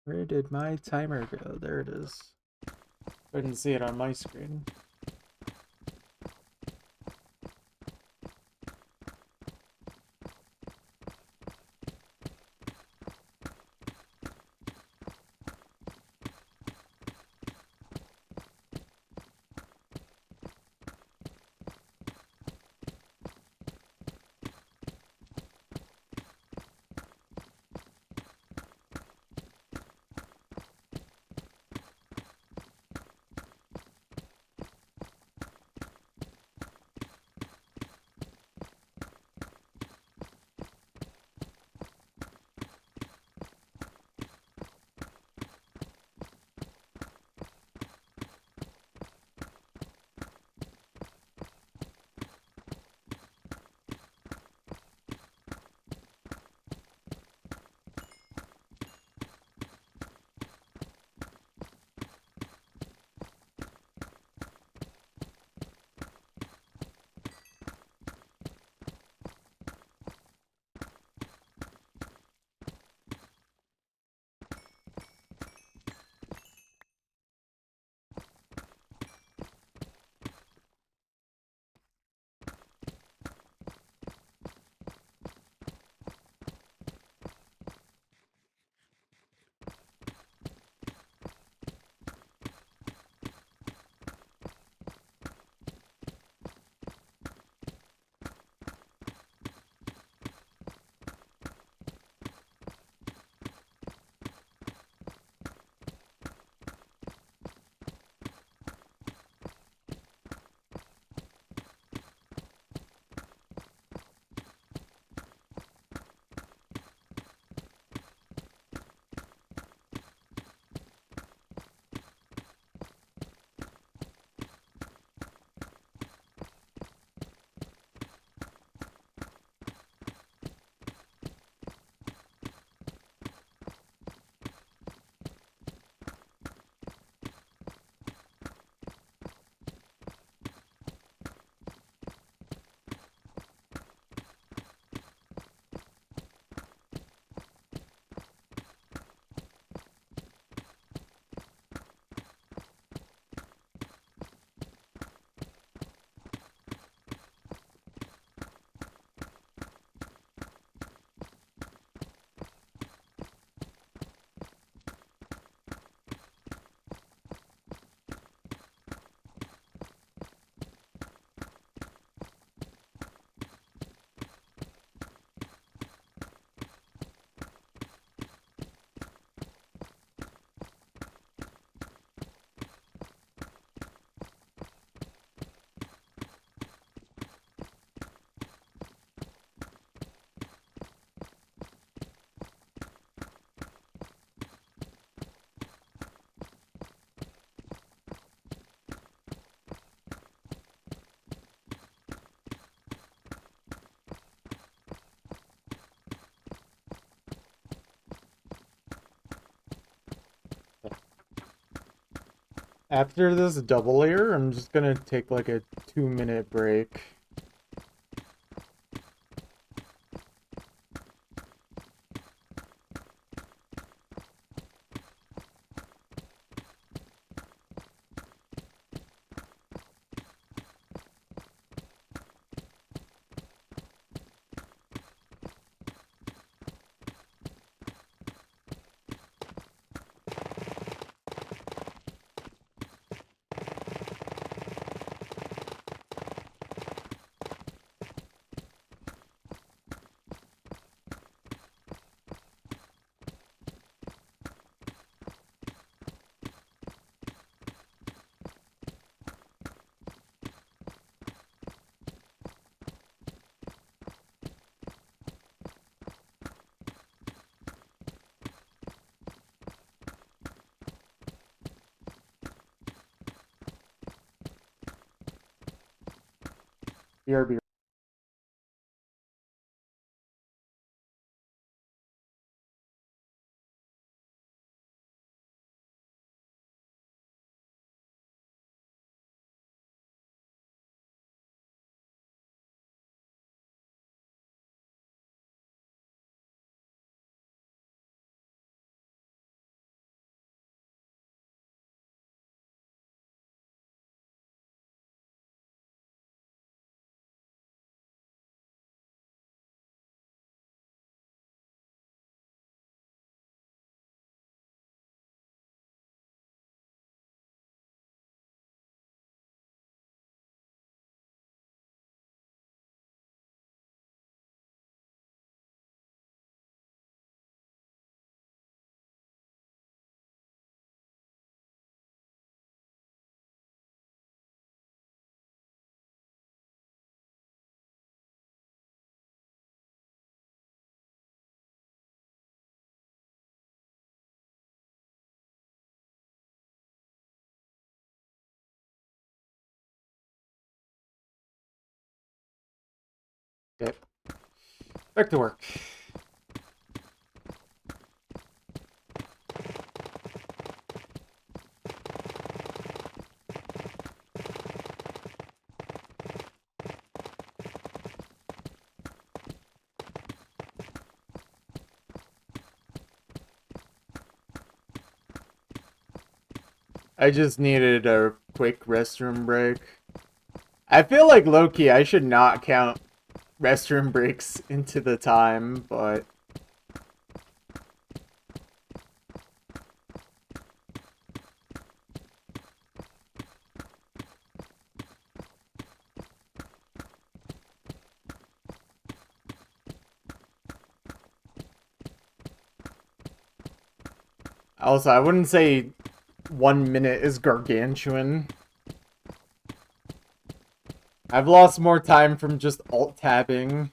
Where did my timer go? There it is. Couldn't see it on my screen. After this double layer, I'm just gonna take like a 2-minute break. BRB. Back to work. I just needed a quick restroom break. I feel like low-key I should not count restroom breaks into the time, but also I wouldn't say 1 minute is gargantuan. I've lost more time from just alt-tabbing.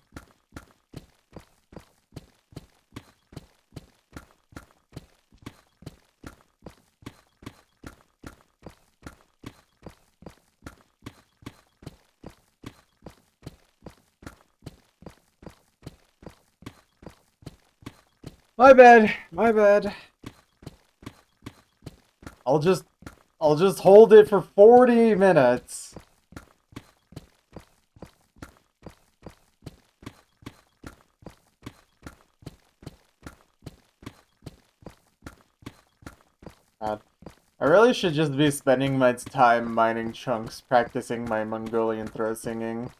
My bad, my bad. I'll just hold it for 40 minutes. God. I really should just be spending my time mining chunks, practicing my Mongolian throat singing.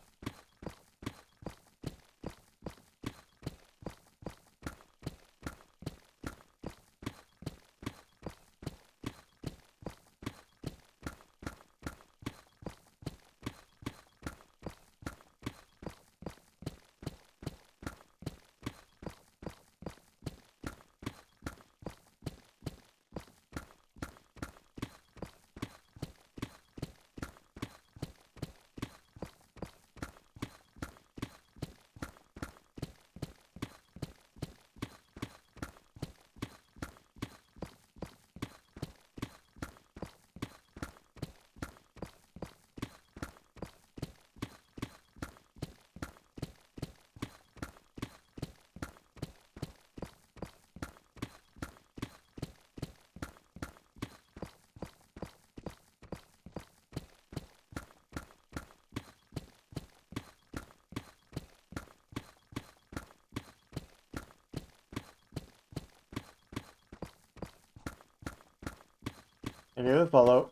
Okay, let's follow.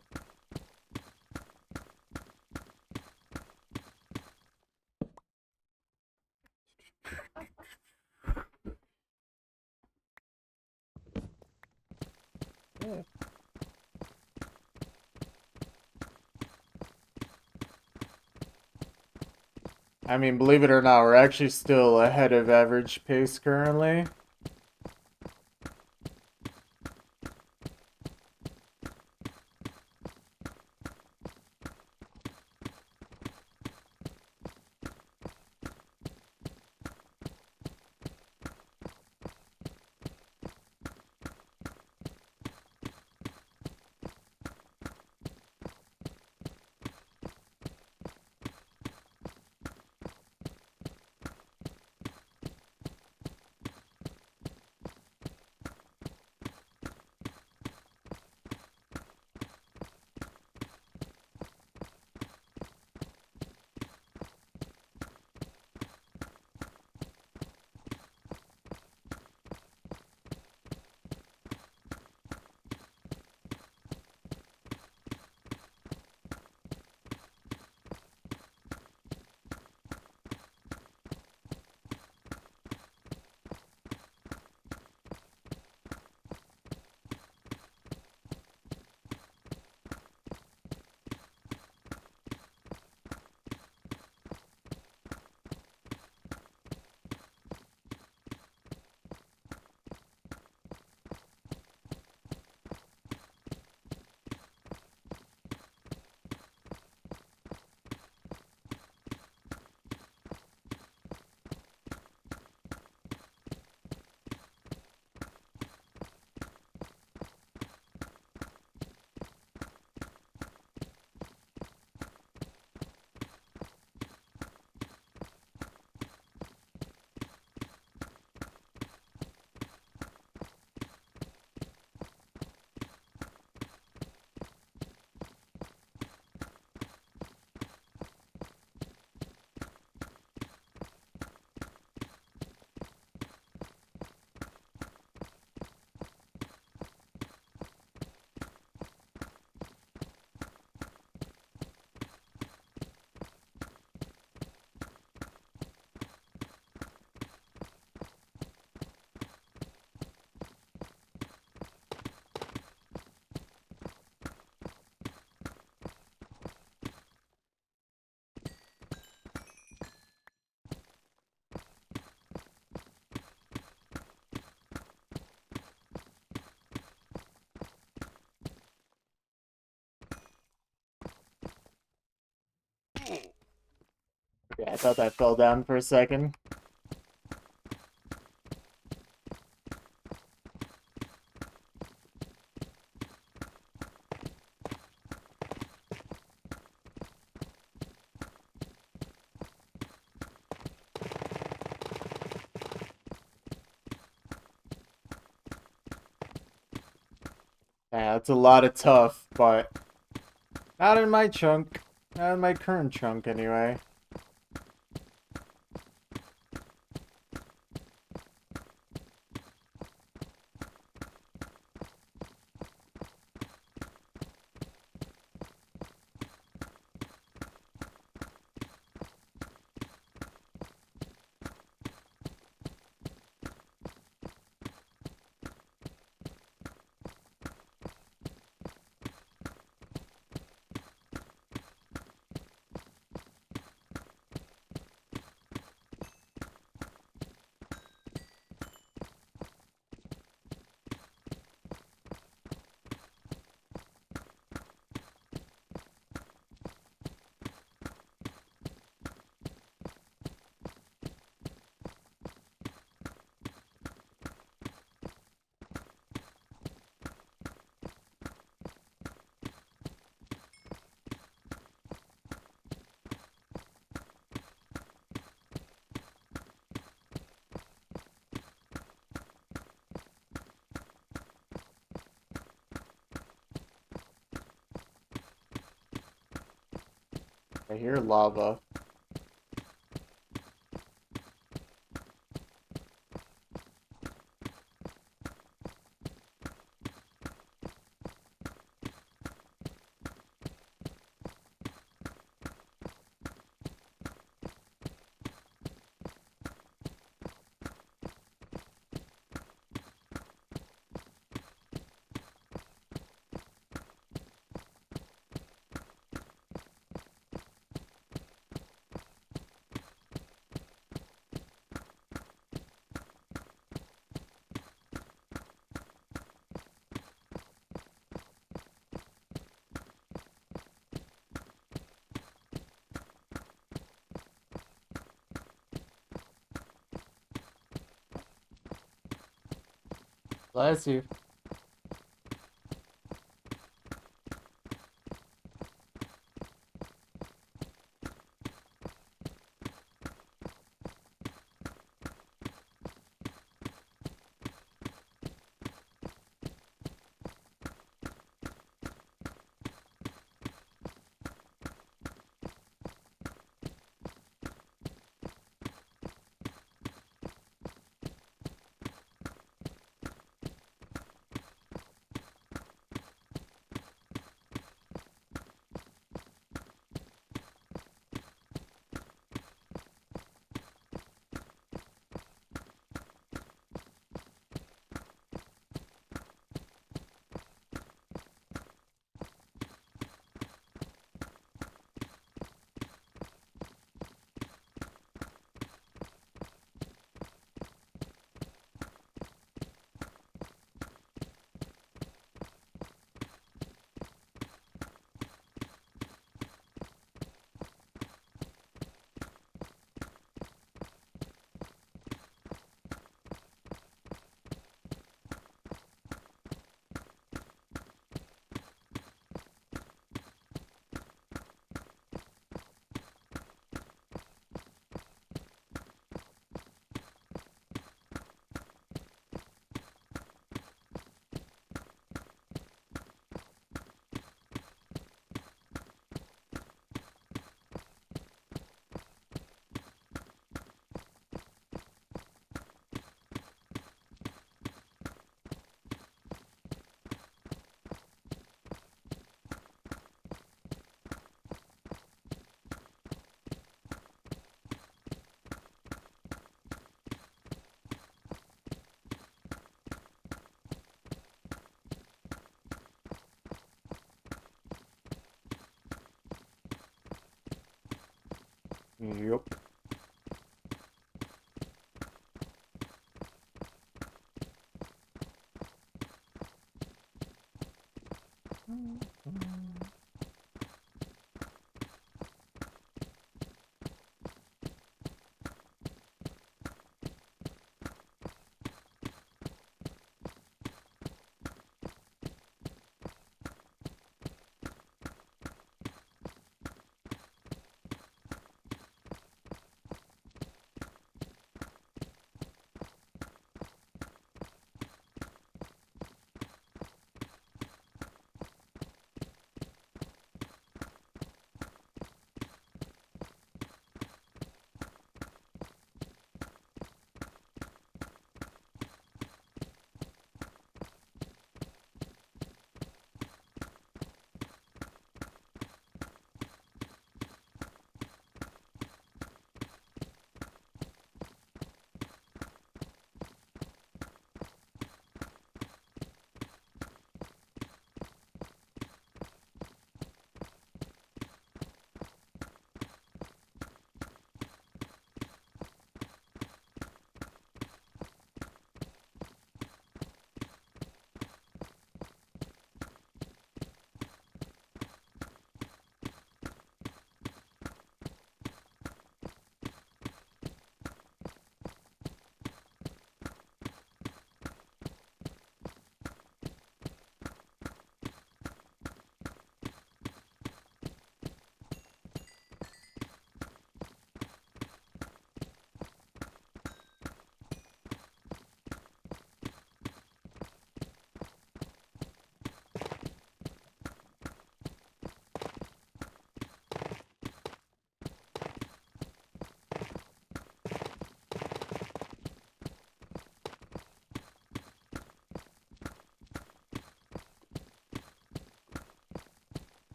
Yeah. I mean, believe it or not, we're actually still ahead of average pace currently. Yeah, I thought that fell down for a second. Yeah, that's a lot of tough, but not in my chunk. Not in my current chunk, anyway. I hear lava. Bless you. Yup.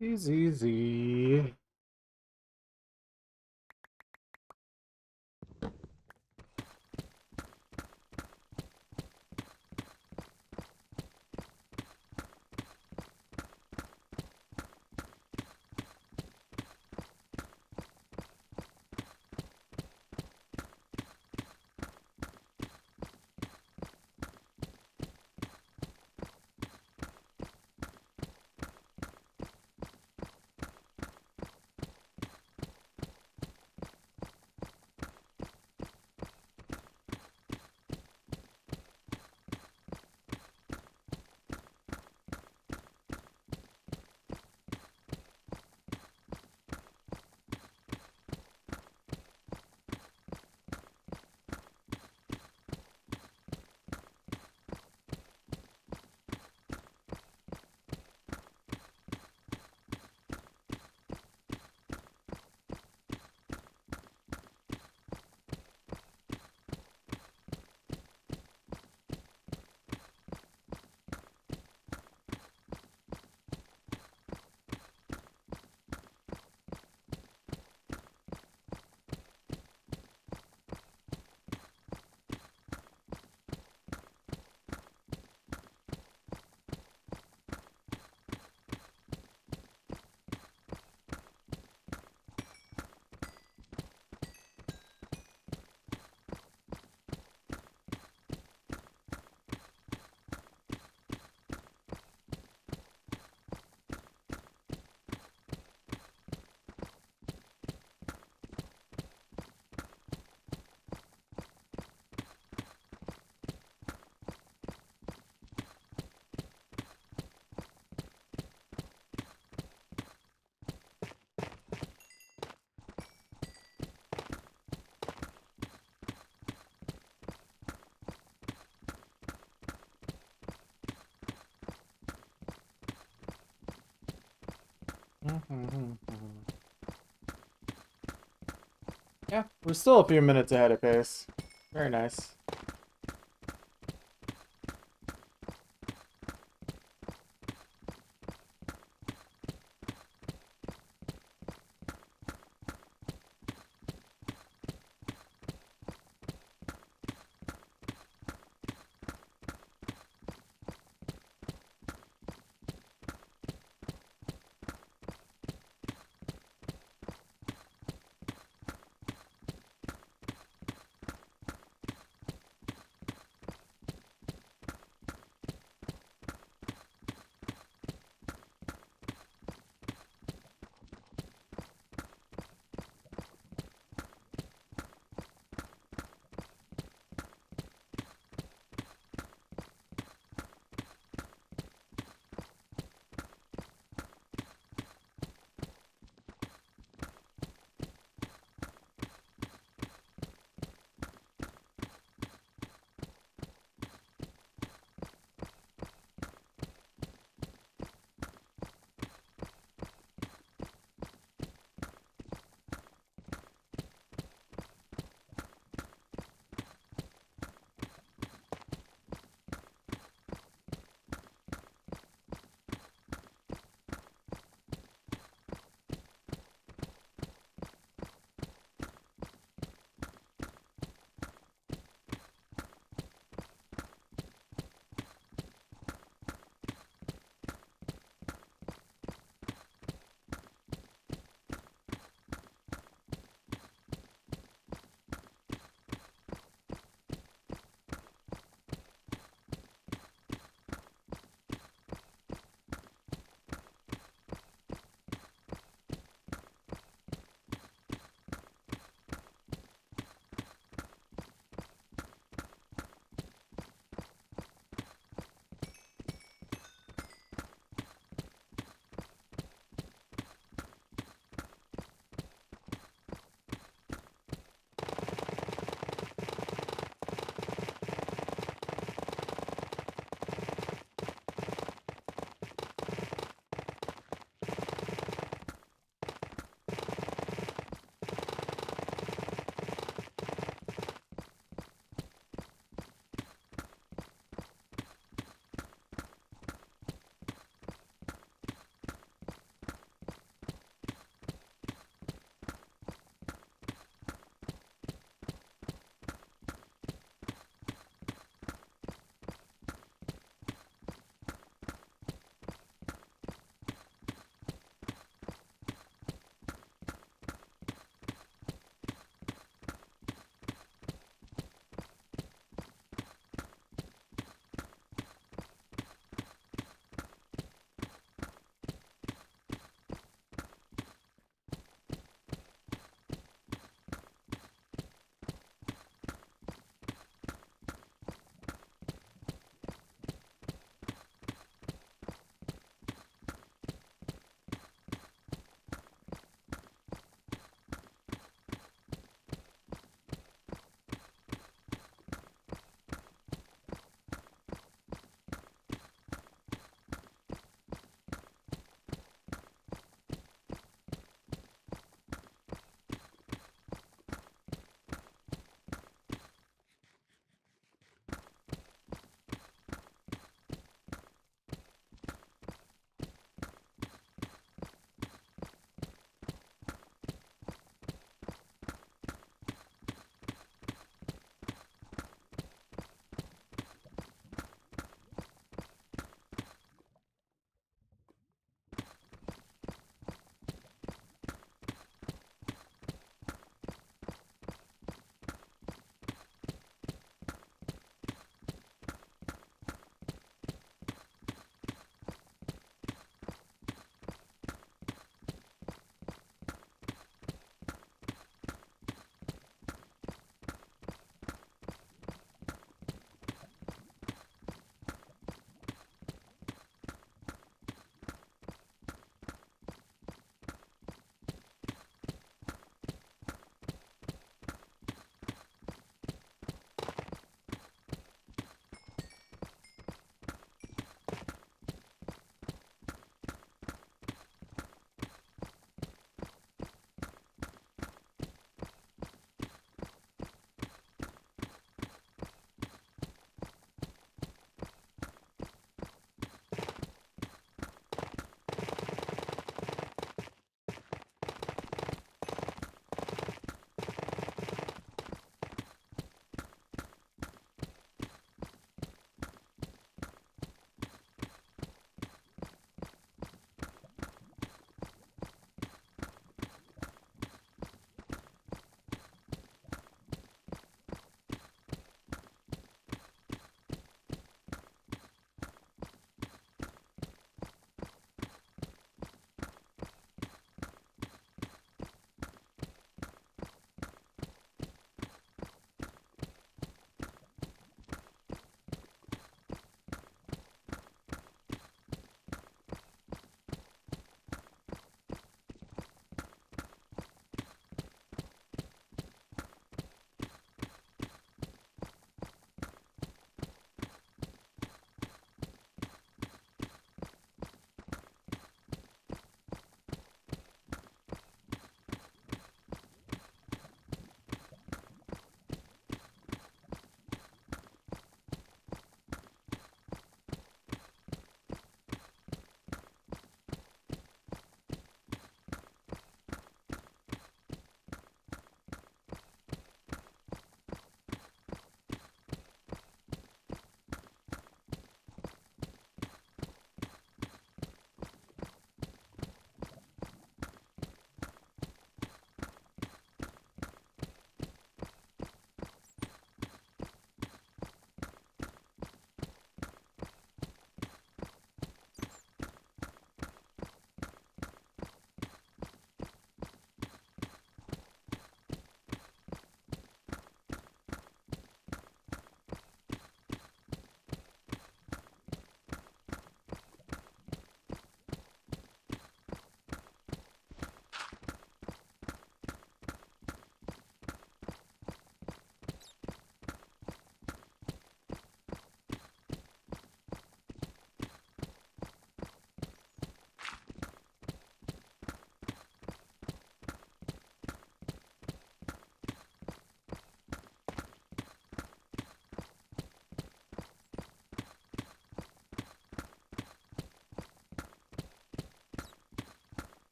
Easy, easy. Yeah, we're still a few minutes ahead of pace. Very nice.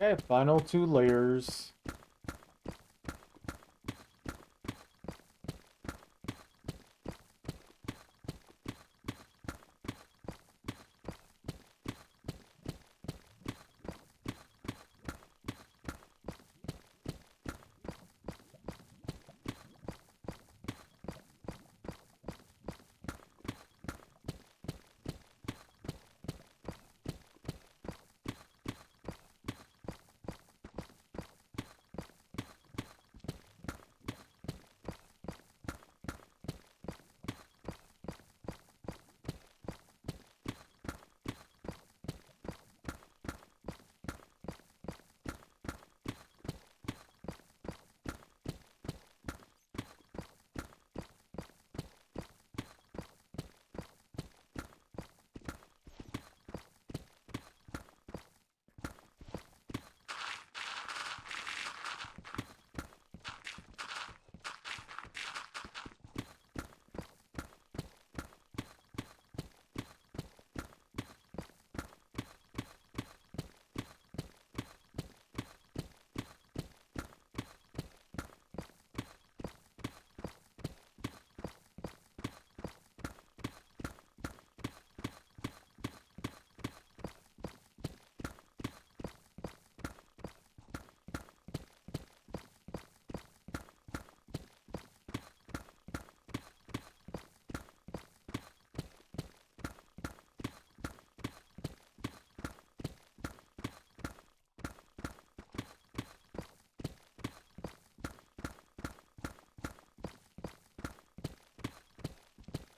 Okay, final 2 layers.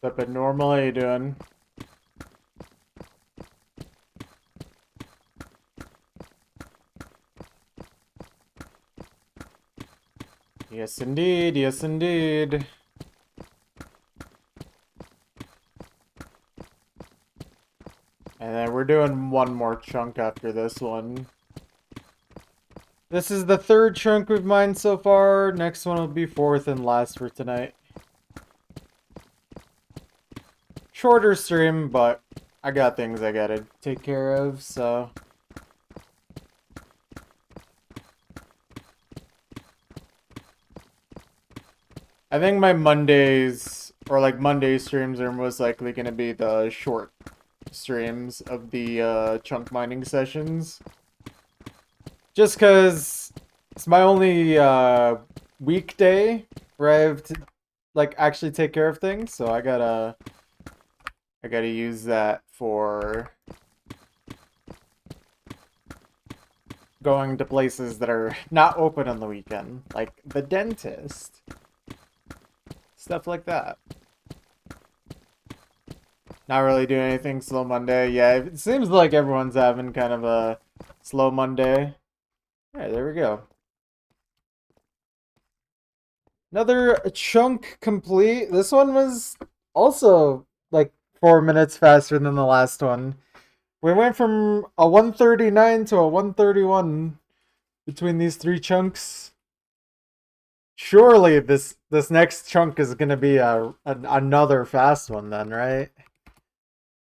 What's up, normal? How you doing? Yes, indeed. Yes, indeed. And then we're doing one more chunk after this one. This is the 3rd chunk we've mined so far. Next one will be 4th and last for tonight. Shorter stream, but I got things I gotta take care of, so... I think my Mondays, or like Monday streams, are most likely gonna be the short streams of the chunk mining sessions. Just because it's my only weekday where I have to like actually take care of things, so I gotta use that for going to places that are not open on the weekend, like the dentist. Stuff like that. Not really doing anything slow Monday. Yeah, it seems like everyone's having kind of a slow Monday. Alright, there we go. Another chunk complete. This one was also like 4 minutes faster than the last one. We went from a 139 to a 131 between these 3 chunks. Surely this next chunk is gonna be another fast one then, right?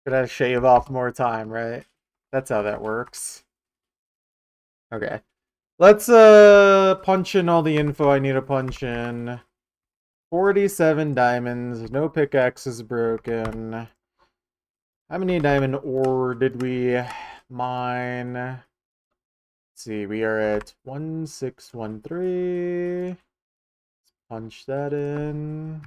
Gotta shave off more time, right? That's how that works. Okay. Let's punch in all the info I need to punch in. 47 diamonds, no pickaxe is broken. How many diamond ore did we mine? Let's see, we are at 1613. Let's punch that in.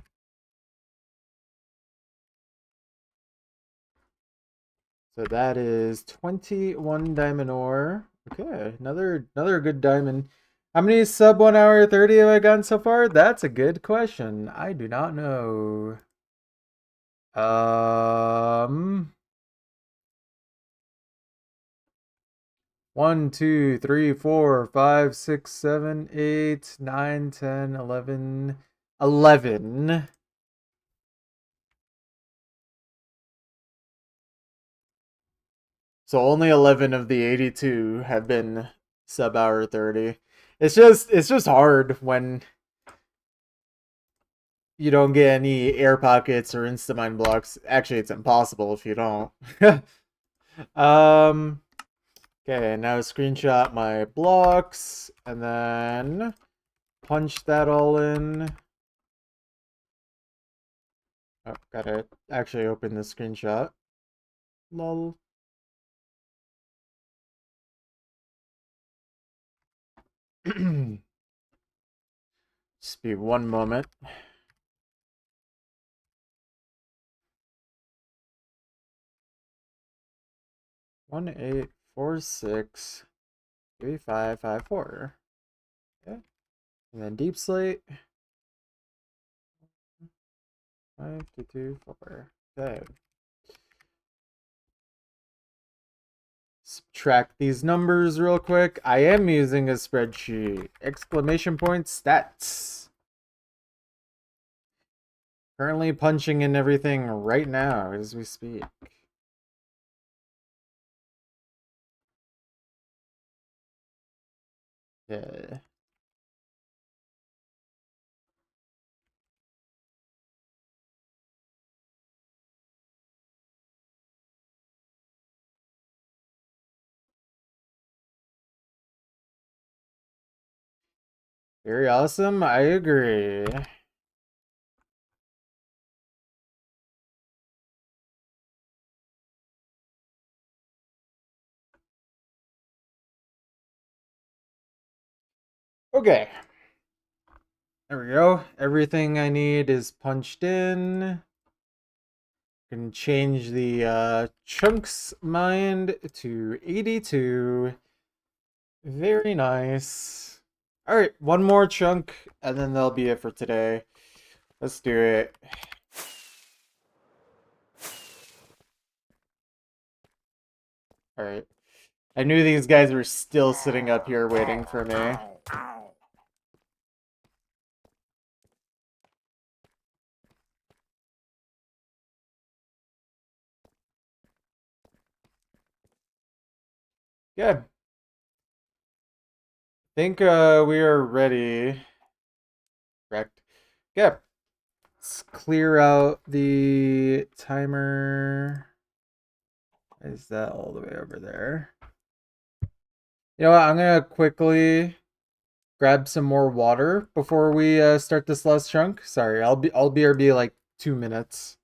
So that is 21 diamond ore. Okay, another good diamond. How many sub 1 hour 30 have I gotten so far? That's a good question. I do not know. One, 2, 3, 4, 5, 6, 7, 8, 9, 10, 11, 11. So only 11 of the 82 have been sub hour 30. It's just hard when you don't get any air pockets or instamine blocks. Actually, it's impossible if you don't. Okay, now screenshot my blocks and then punch that all in. Oh, gotta actually open the screenshot. Lol. Just be one moment. 18463554. Okay. And then deep slate. 5224. Okay. Subtract these numbers real quick. I am using a spreadsheet. Exclamation point stats. Currently punching in everything right now as we speak. Yeah. Very awesome. I agree. Okay. There we go. Everything I need is punched in. Can change the chunks mind to 82. Very nice. Alright, one more chunk, and then that'll be it for today. Let's do it. Alright. I knew these guys were still sitting up here waiting for me. Good. Think we are ready. Correct. Good. Let's clear out the timer. Is that all the way over there? You know what? I'm gonna quickly grab some more water before we start this last chunk. Sorry, I'll be like 2 minutes.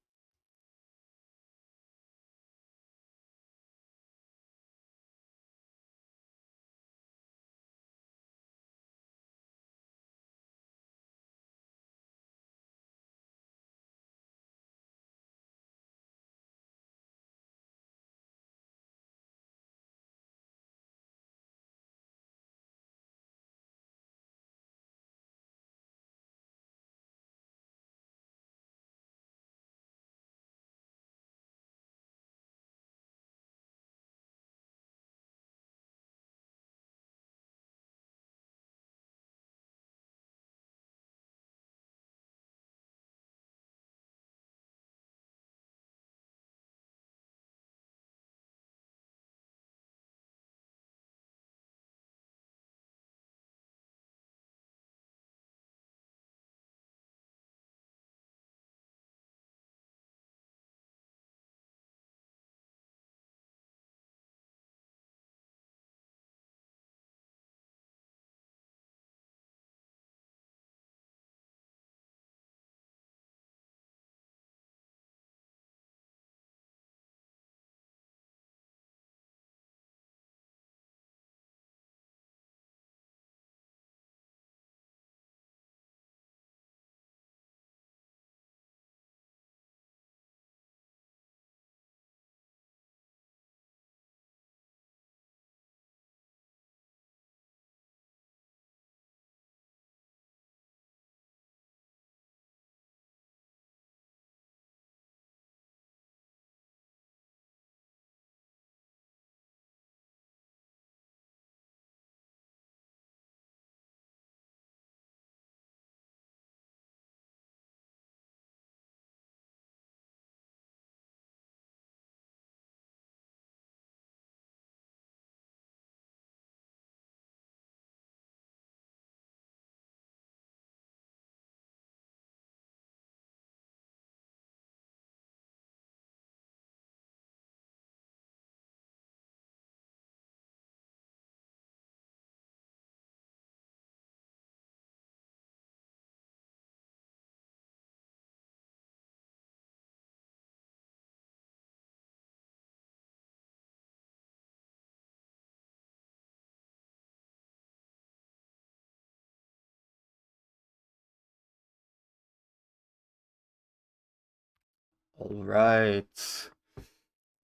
Alright.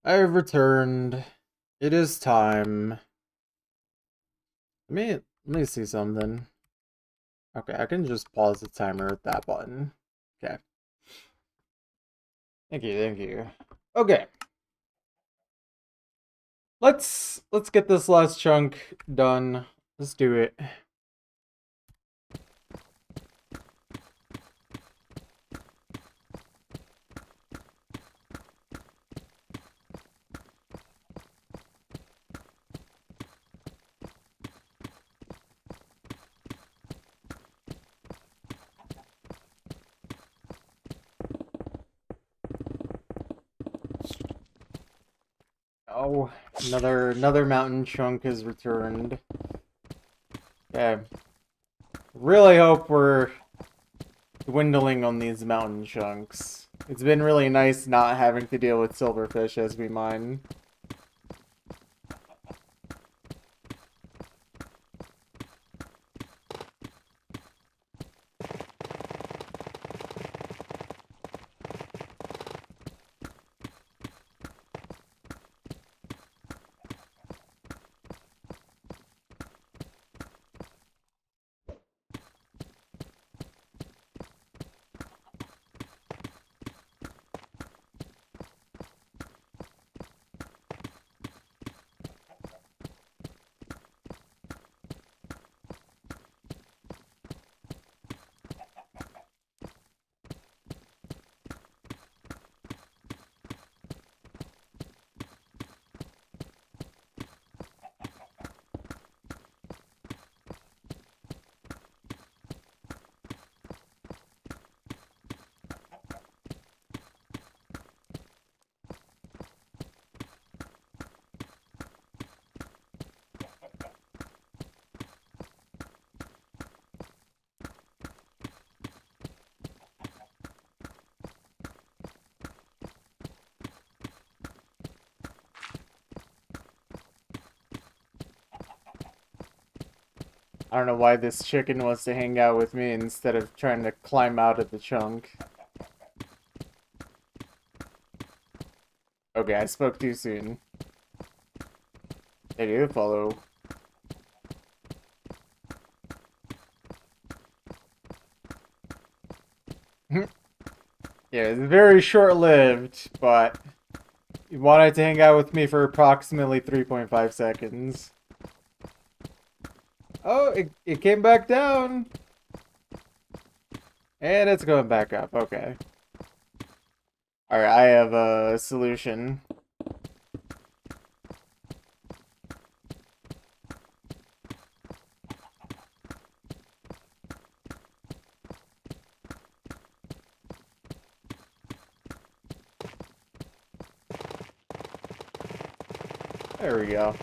I have returned. It is time. Let me see something. Okay, I can just pause the timer with that button. Okay. Thank you, thank you. Okay. Let's get this last chunk done. Let's do it. Oh, another mountain chunk has returned. Yeah. Really hope we're dwindling on these mountain chunks. It's been really nice not having to deal with silverfish as we mine. I don't know why this chicken wants to hang out with me instead of trying to climb out of the chunk. Okay, I spoke too soon. They do follow. Yeah, it's very short-lived, but he wanted to hang out with me for approximately 3.5 seconds. Oh, it came back down. And it's going back up. Okay. Alright, I have a solution. There we go.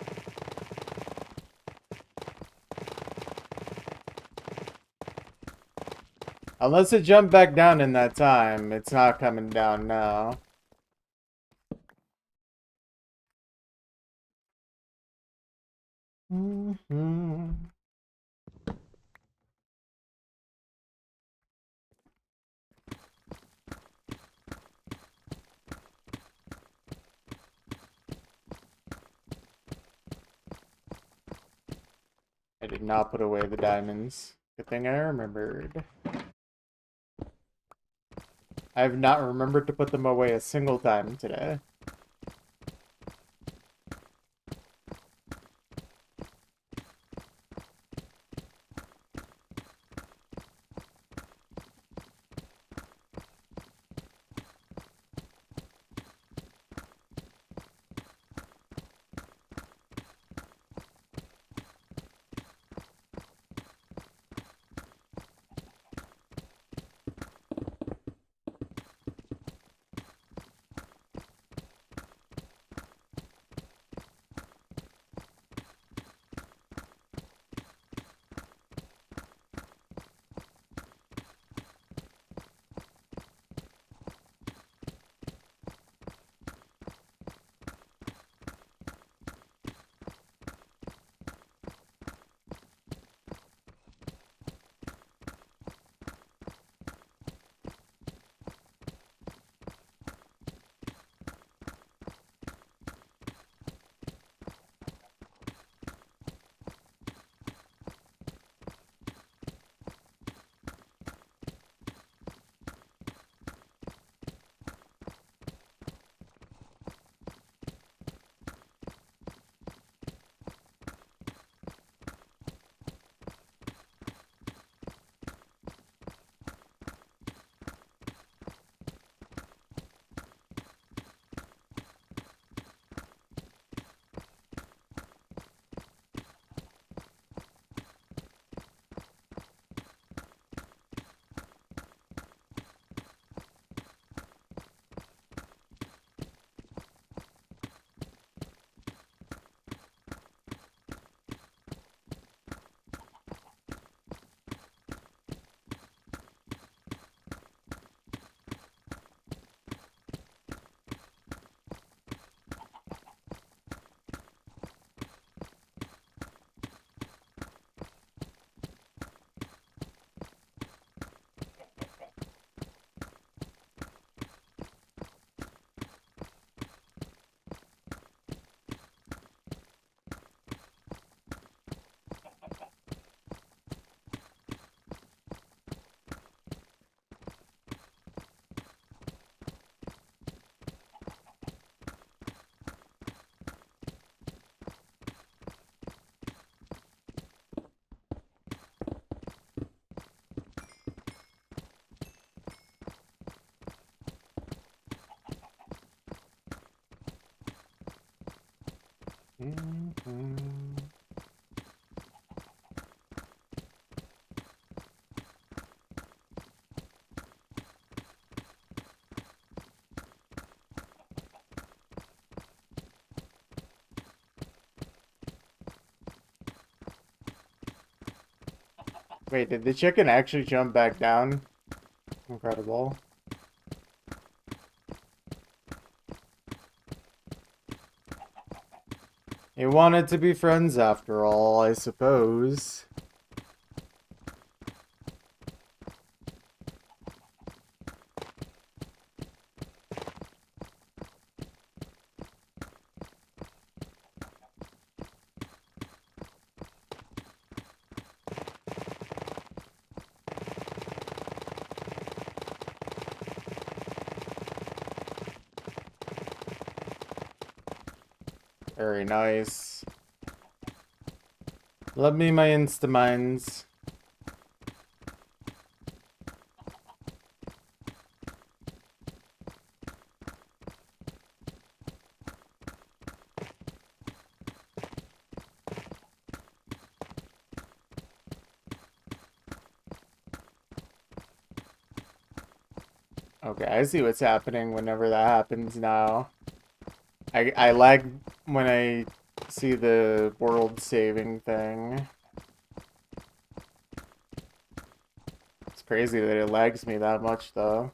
Unless it jumped back down in that time, it's not coming down now. I did not put away the diamonds. Good thing I remembered. I have not remembered to put them away a single time today. Wait, did the chicken actually jump back down? Incredible. He wanted to be friends after all, I suppose. Very nice. Love me my Instamines. Okay, I see what's happening whenever that happens now. I lag when I see the world saving thing. It's crazy that it lags me that much though.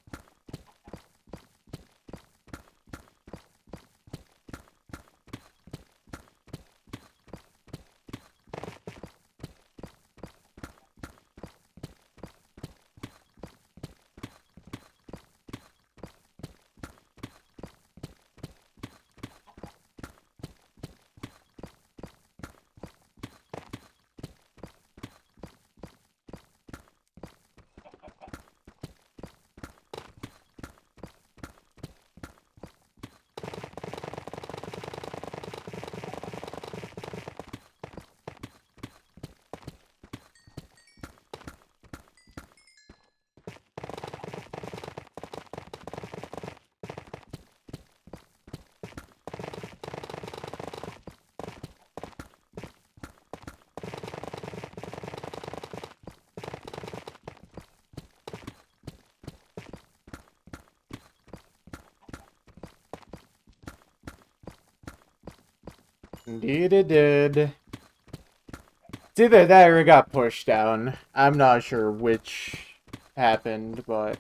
Indeed it did. It's either that or it got pushed down. I'm not sure which happened, but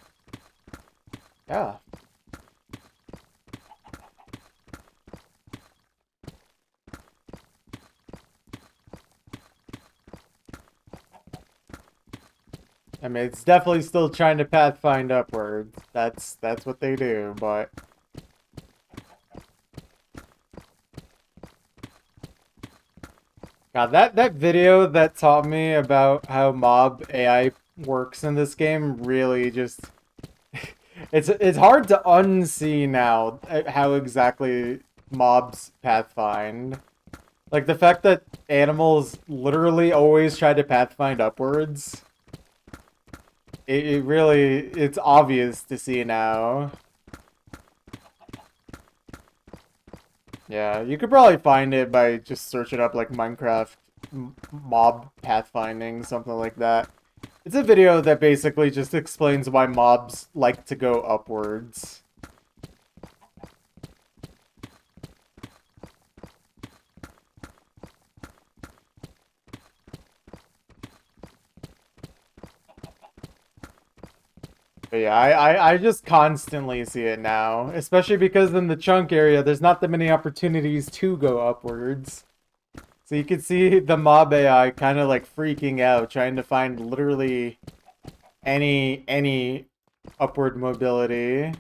yeah. I mean, it's definitely still trying to pathfind upwards. That's what they do, but God, that video that taught me about how mob AI works in this game really just it's hard to unsee now how exactly mobs pathfind. Like the fact that animals literally always try to pathfind upwards. It really it's obvious to see now. Yeah, you could probably find it by just searching up like Minecraft mob pathfinding, something like that. It's a video that basically just explains why mobs like to go upwards. But yeah, I just constantly see it now, especially because in the chunk area, there's not that many opportunities to go upwards. So you can see the mob AI kind of like freaking out, trying to find literally any upward mobility.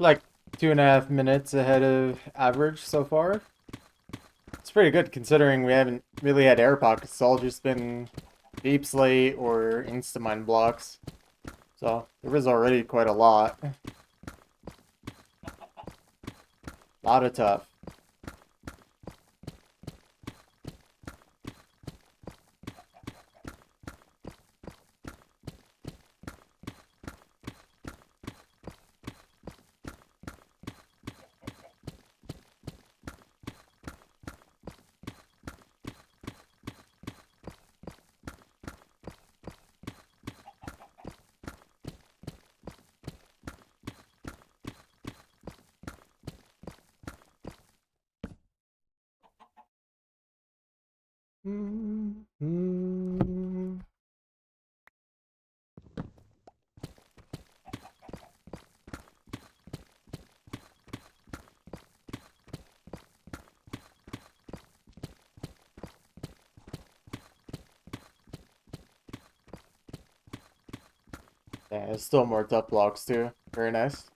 like 2.5 minutes ahead of average so far. It's pretty good considering we haven't really had air pockets. It's all just been deep slate or instamine blocks. So there is already quite a lot. A lot of tough. Yeah, there's still more tough blocks too. Very nice.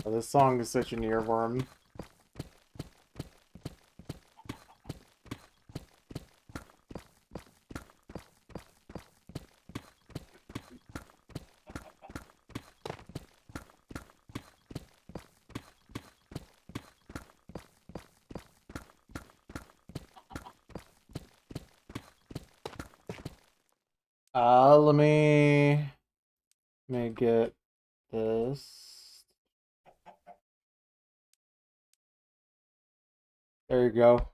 Oh, this song is such an earworm. Let me get this. There you go.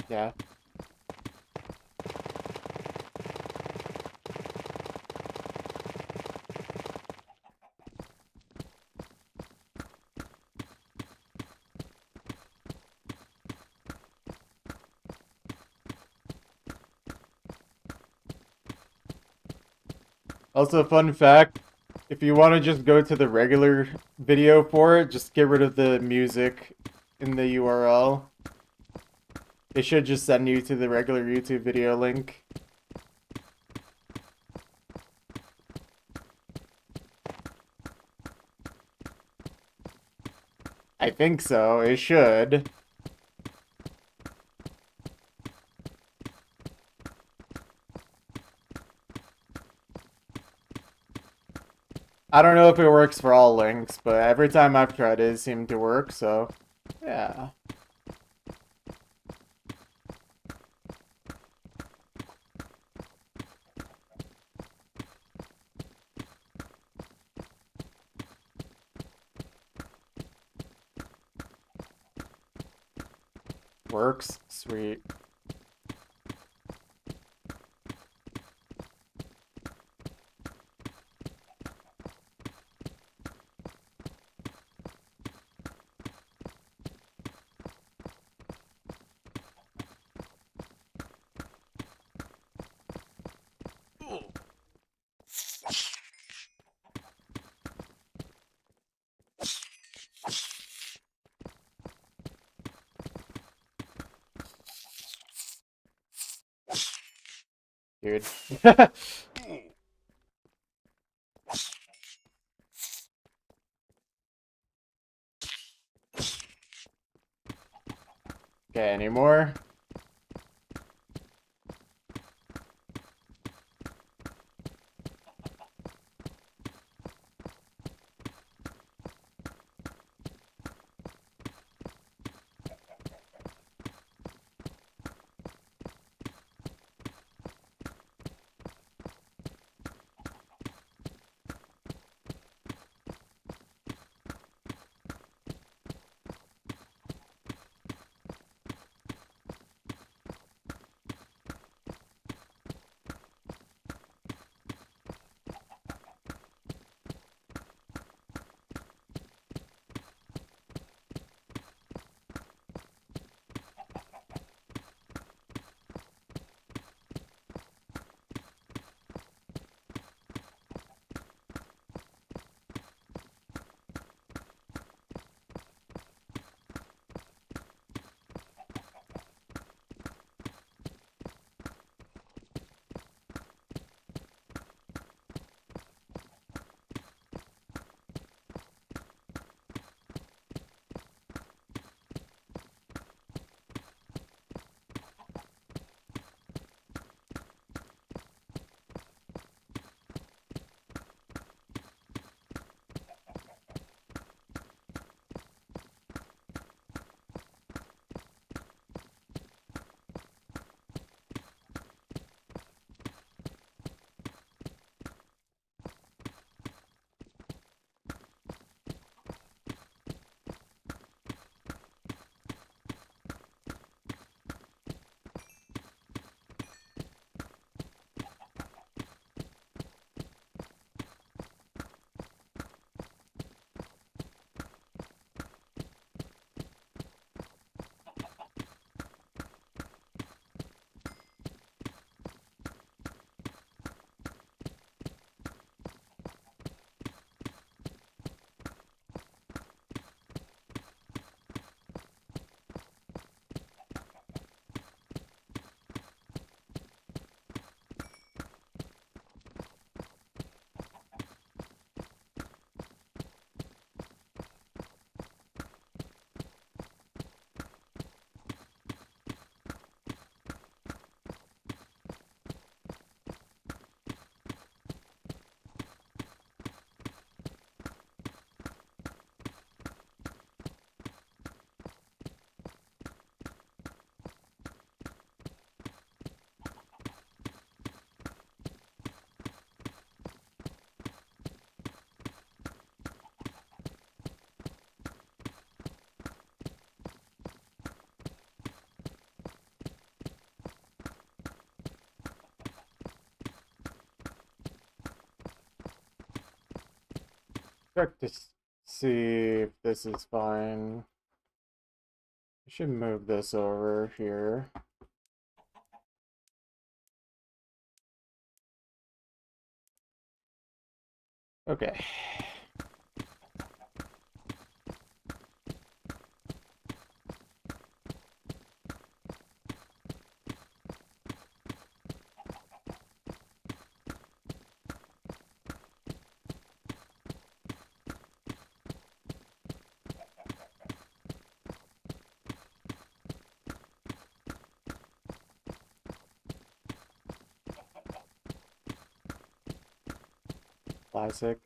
Yeah. Also, fun fact, if you want to just go to the regular video for it, just get rid of the music in the URL. It should just send you to the regular YouTube video link. I think so. It should. I don't know if it works for all links, but every time I've tried it seemed to work, so yeah. Works. Sweet. Dude. Okay, any more? Check to see if this is fine. I should move this over here. Okay. Classic.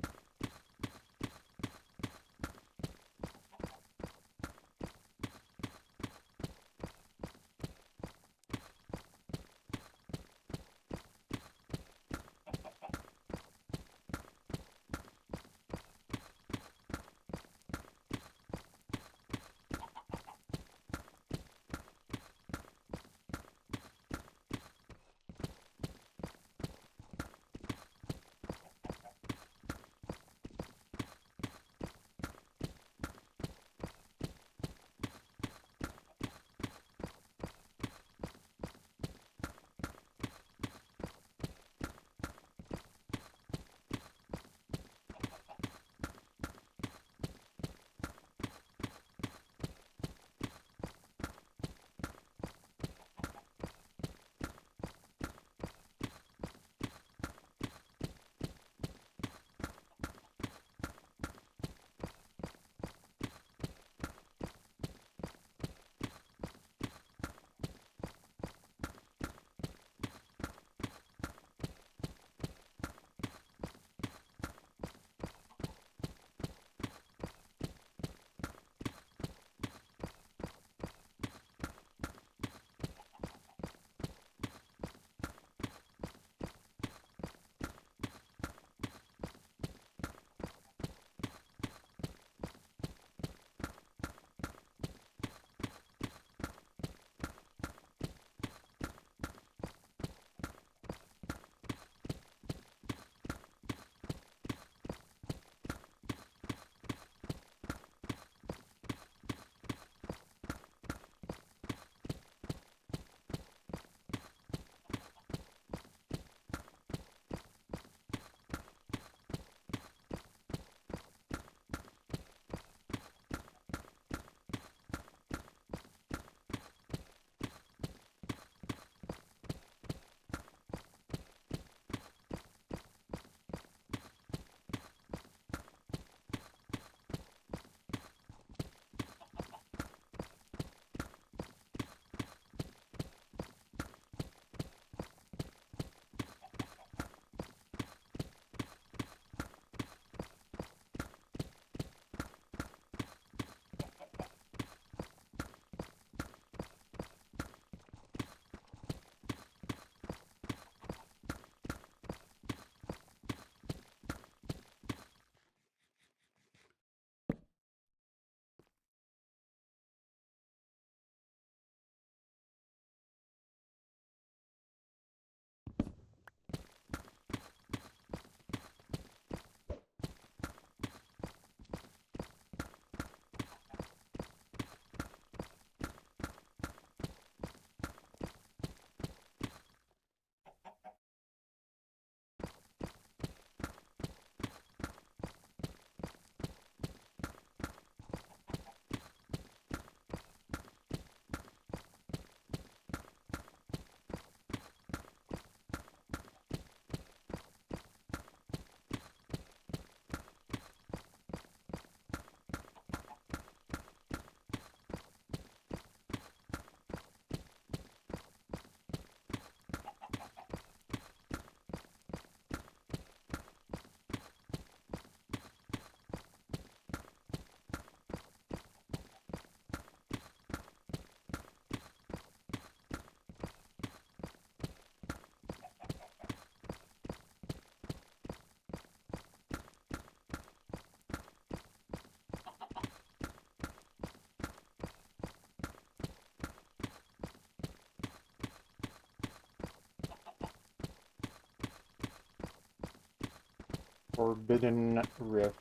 Forbidden Rift.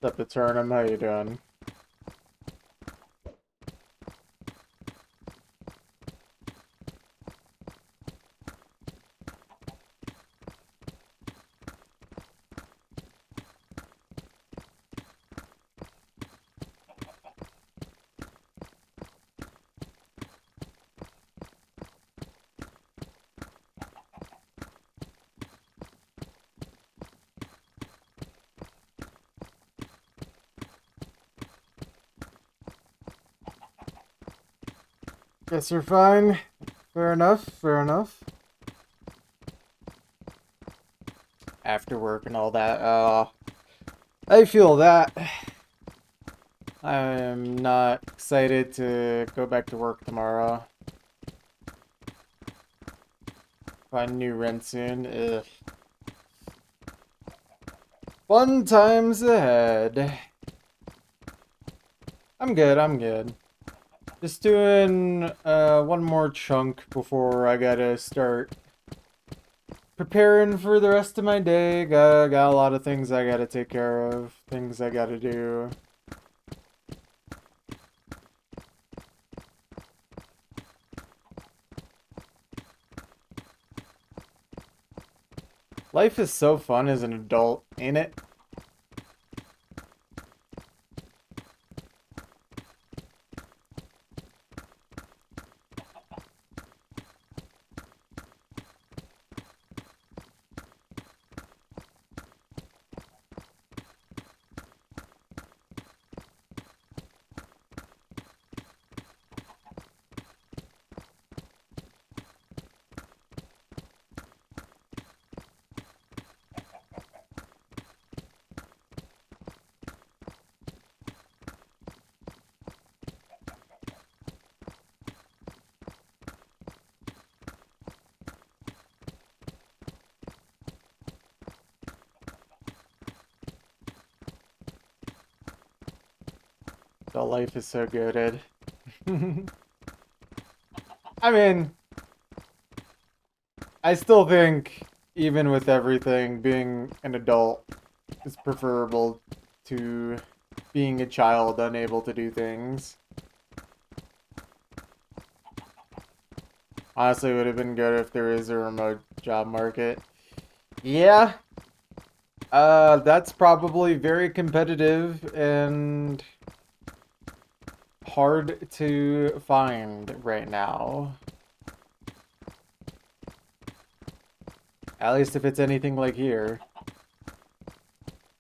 What's up, Eternum? How you doing? Guess you're fine. Fair enough, fair enough. After work and all that, I feel that. I am not excited to go back to work tomorrow. Find new rent soon. Ugh. Fun times ahead. I'm good, I'm good. Just doing one more chunk before I gotta start preparing for the rest of my day. Got a lot of things I gotta take care of, things I gotta do. Life is so fun as an adult, ain't it? Adult life is so good, Ed. I mean, I still think, even with everything, being an adult is preferable to being a child unable to do things. Honestly, it would have been good if there is a remote job market. Yeah. That's probably very competitive and hard to find right now. At least if it's anything like here.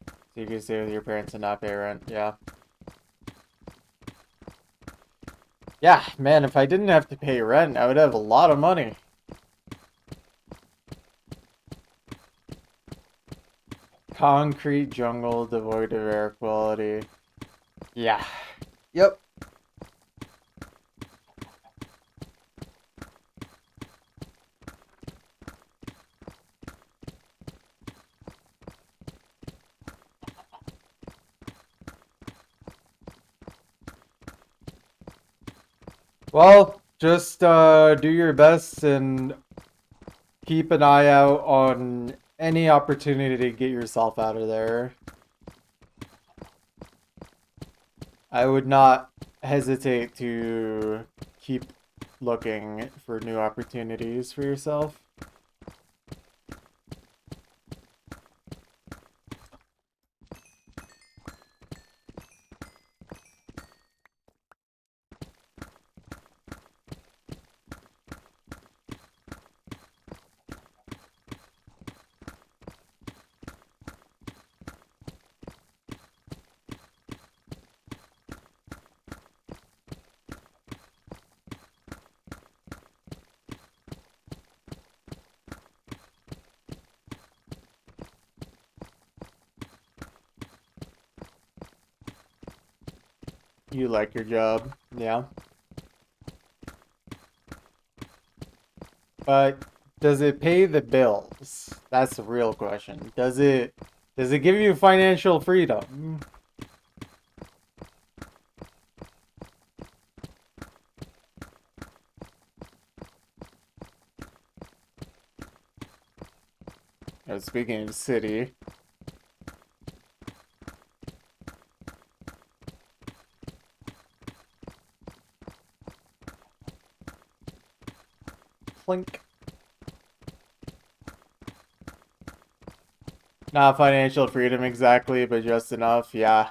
So you can stay with your parents and not pay rent, yeah. Yeah, man, if I didn't have to pay rent, I would have a lot of money. Concrete jungle devoid of air quality. Yeah. Yep. Well, just do your best and keep an eye out on any opportunity to get yourself out of there. I would not hesitate to keep looking for new opportunities for yourself. You like your job, yeah. But does it pay the bills? That's the real question. Does it give you financial freedom? Speaking of city, Clink. Not financial freedom exactly, but just enough, yeah.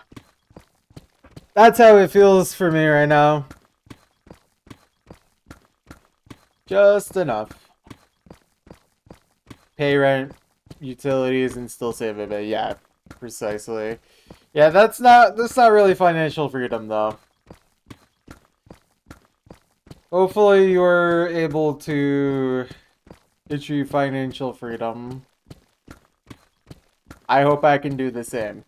That's how it feels for me right now. Just enough. Pay rent, utilities, and still save a bit. Yeah, precisely. Yeah, that's not really financial freedom though. Hopefully you're able to achieve financial freedom. I hope I can do the same.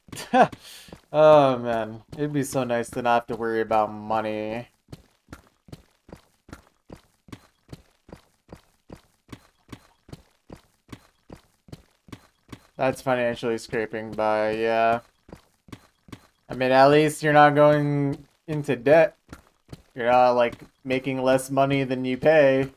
Oh man, it'd be so nice to not have to worry about money. That's financially scraping by, yeah. I mean, at least you're not going into debt. You're not, like, making less money than you pay.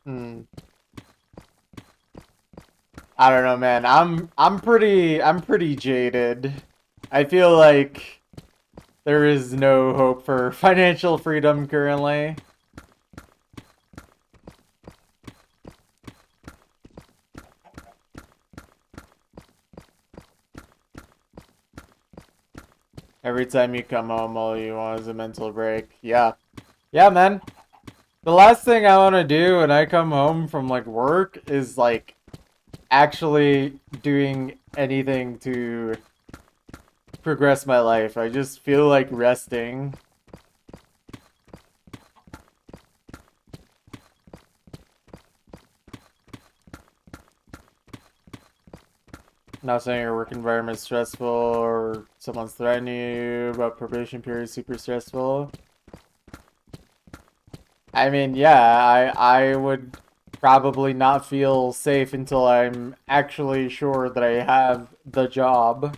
Hmm. I don't know, man. I'm pretty jaded. I feel like there is no hope for financial freedom currently. Every time you come home, all you want is a mental break. Yeah. Yeah, man. The last thing I want to do when I come home from, like, work is, like, actually doing anything to progress my life. I just feel like resting. Not saying your work environment's stressful or someone's threatening you, but probation period is super stressful. I mean, yeah, I would probably not feel safe until I'm actually sure that I have the job.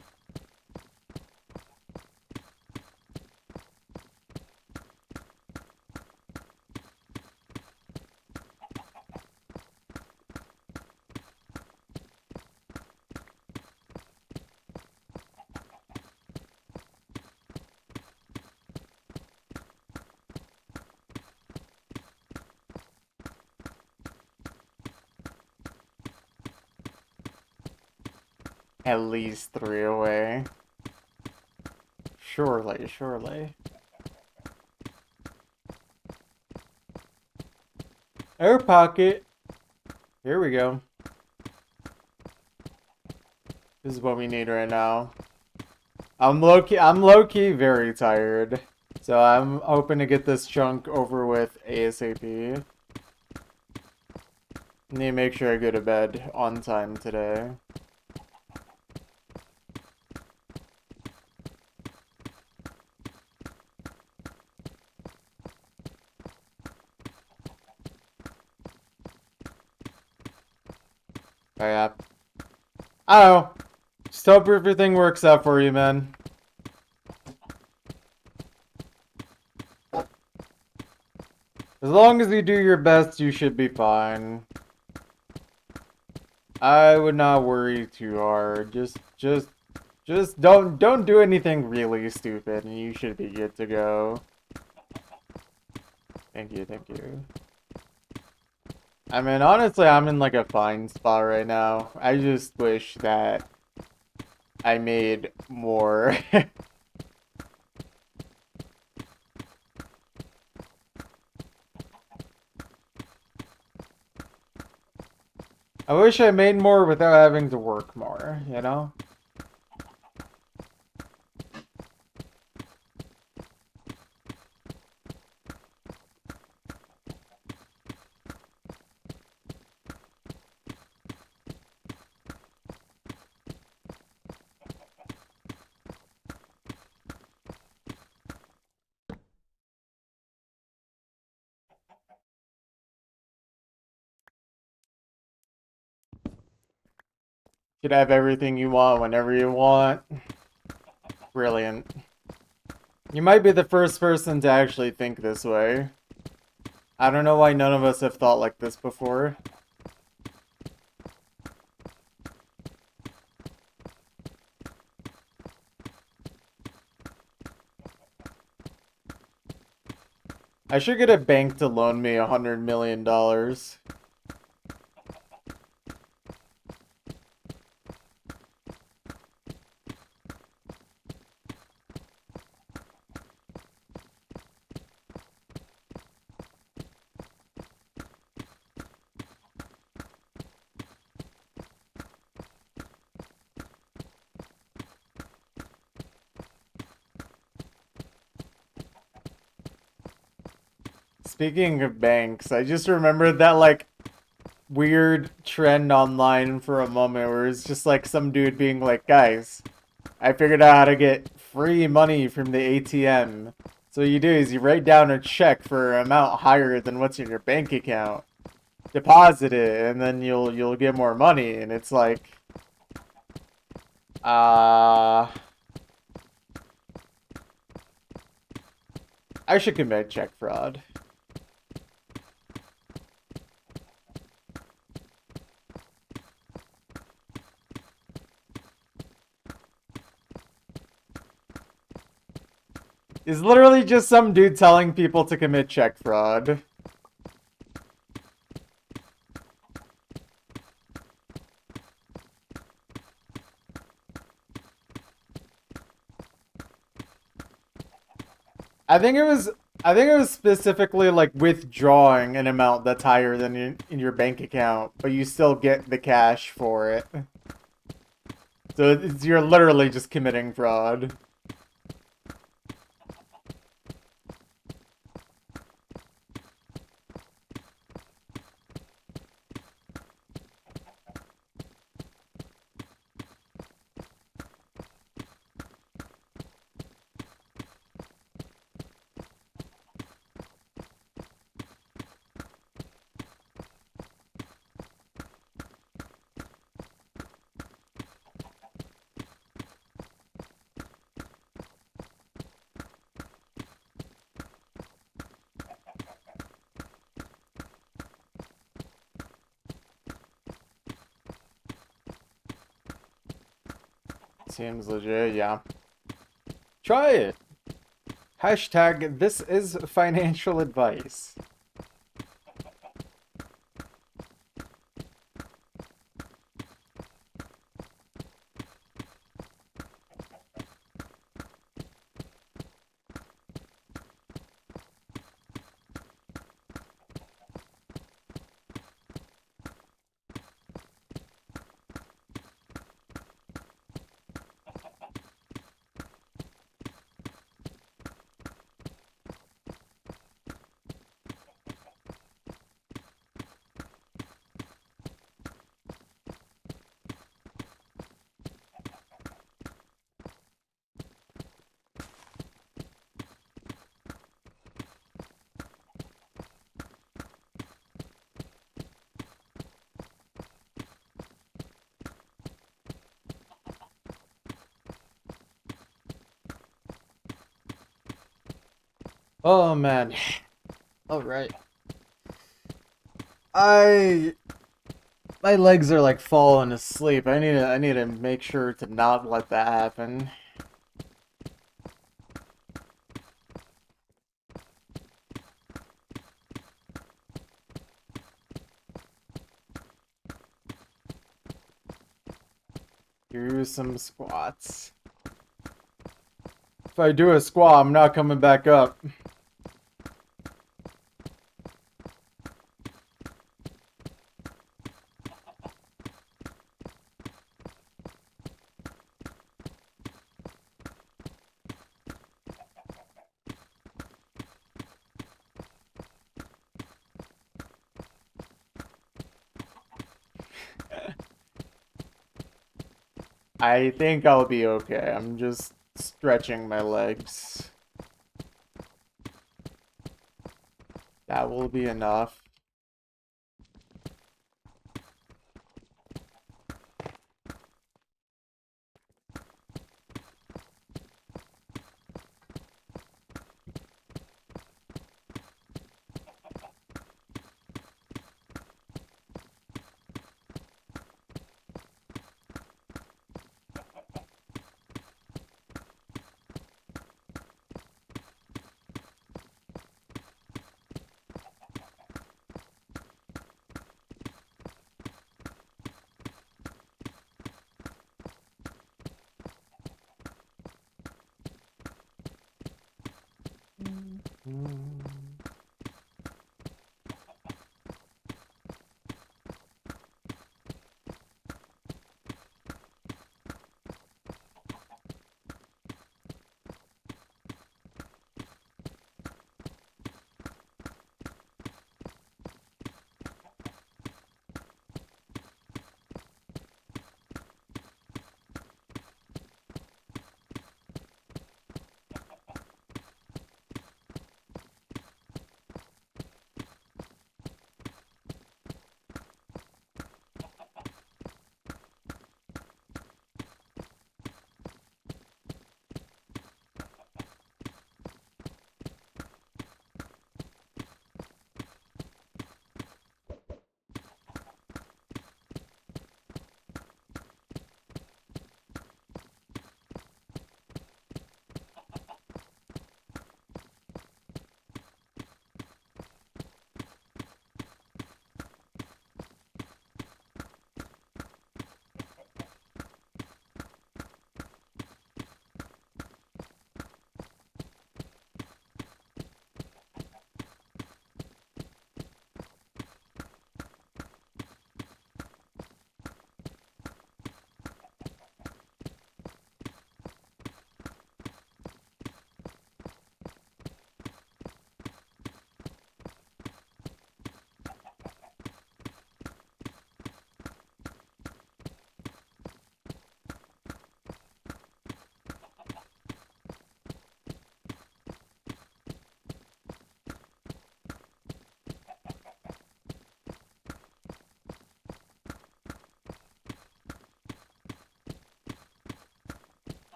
At least 3 away. Surely, surely. Air pocket. Here we go. This is what we need right now. I'm low-key very tired. So I'm hoping to get this chunk over with ASAP. Need to make sure I go to bed on time today. Oh yeah. I don't know. Just hope everything works out for you, man. As long as you do your best, you should be fine. I would not worry too hard. Just don't do anything really stupid, and you should be good to go. Thank you, thank you. I mean, honestly, I'm in like a fine spot right now. I just wish that I made more. I wish I made more without having to work more, you know? Should have everything you want whenever you want. Brilliant. You might be the first person to actually think this way. I don't know why none of us have thought like this before. I should get a bank to loan me $100 million. Speaking of banks, I just remembered that, like, weird trend online for a moment where it's just like some dude being like, guys, I figured out how to get free money from the ATM. So what you do is you write down a check for an amount higher than what's in your bank account, deposit it, and then you'll get more money. And it's like, I should commit check fraud. It's literally just some dude telling people to commit check fraud. I think it was specifically like withdrawing an amount that's higher than in your bank account, but you still get the cash for it. So you're literally just committing fraud. Seems legit, yeah. Try it. Hashtag this is financial advice. Oh man. All right. I My legs are like falling asleep. I need to make sure to not let that happen. Do some squats. If I do a squat, I'm not coming back up. I think I'll be okay. I'm just stretching my legs. That will be enough.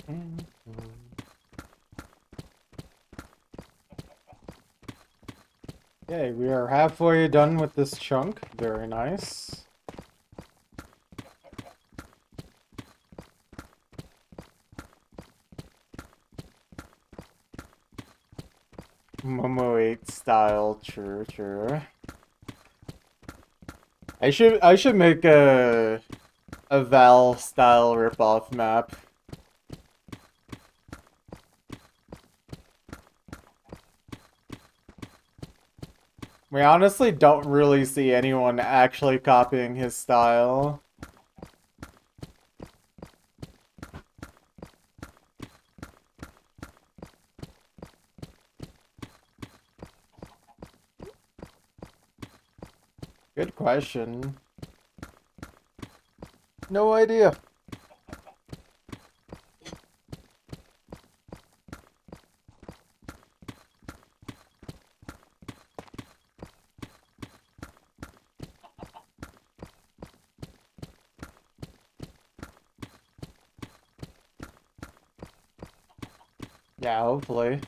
Okay, we are halfway done with this chunk. Very nice. Momo 8 style, true. I should make a Val style ripoff map. We honestly don't really see anyone actually copying his style. Good question. No idea. Yeah, hopefully.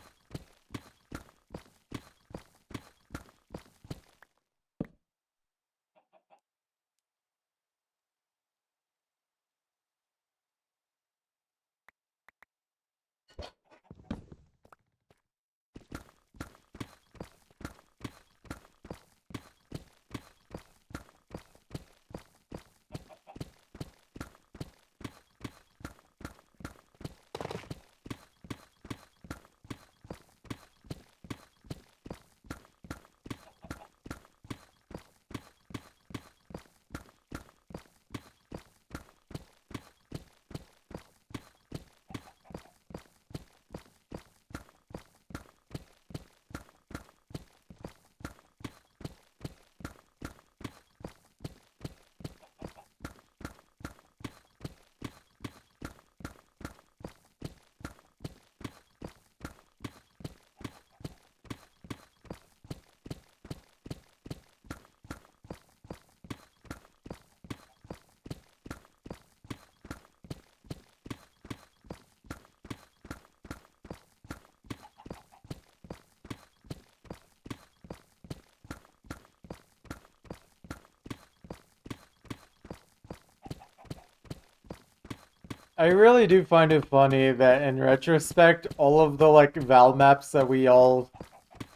I really do find it funny that in retrospect, all of the like Val maps that we all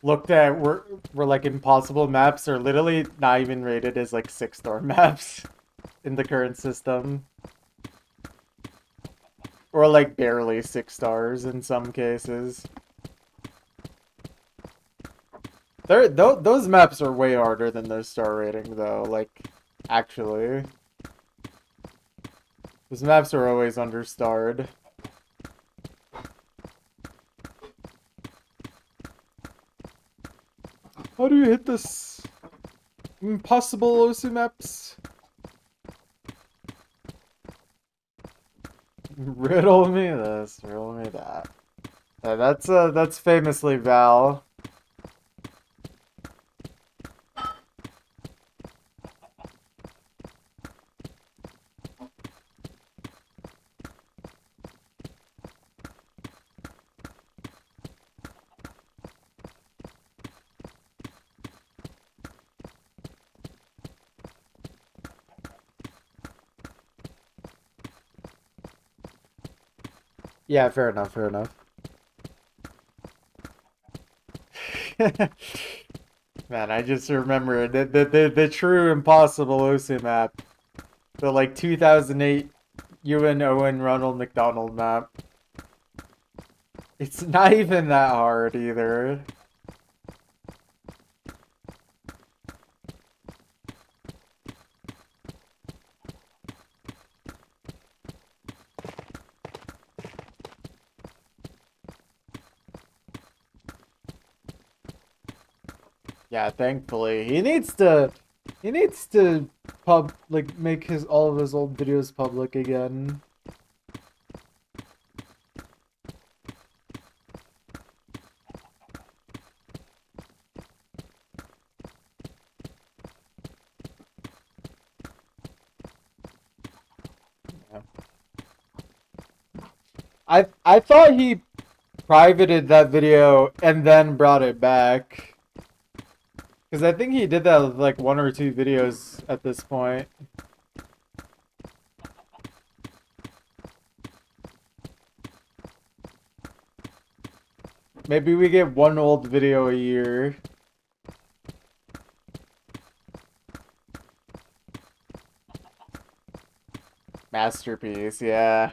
looked at were like impossible maps are literally not even rated as like 6-star maps in the current system. Or like barely 6 stars in some cases. Those maps are way harder than their star rating though, like actually. Those maps are always understarred. How do you hit this? Impossible Osu maps? Riddle me this, riddle me that. Yeah, that's famously Val. Yeah, fair enough, fair enough. Man, I just remember the true impossible Osu map. The like 2008 Ewan Owen Ronald McDonald map. It's not even that hard either. Yeah, thankfully. He needs to make his all of his old videos public again. I thought he privated that video and then brought it back. Because I think he did that with like 1 or 2 videos at this point. Maybe we get one old video a year. Masterpiece, yeah.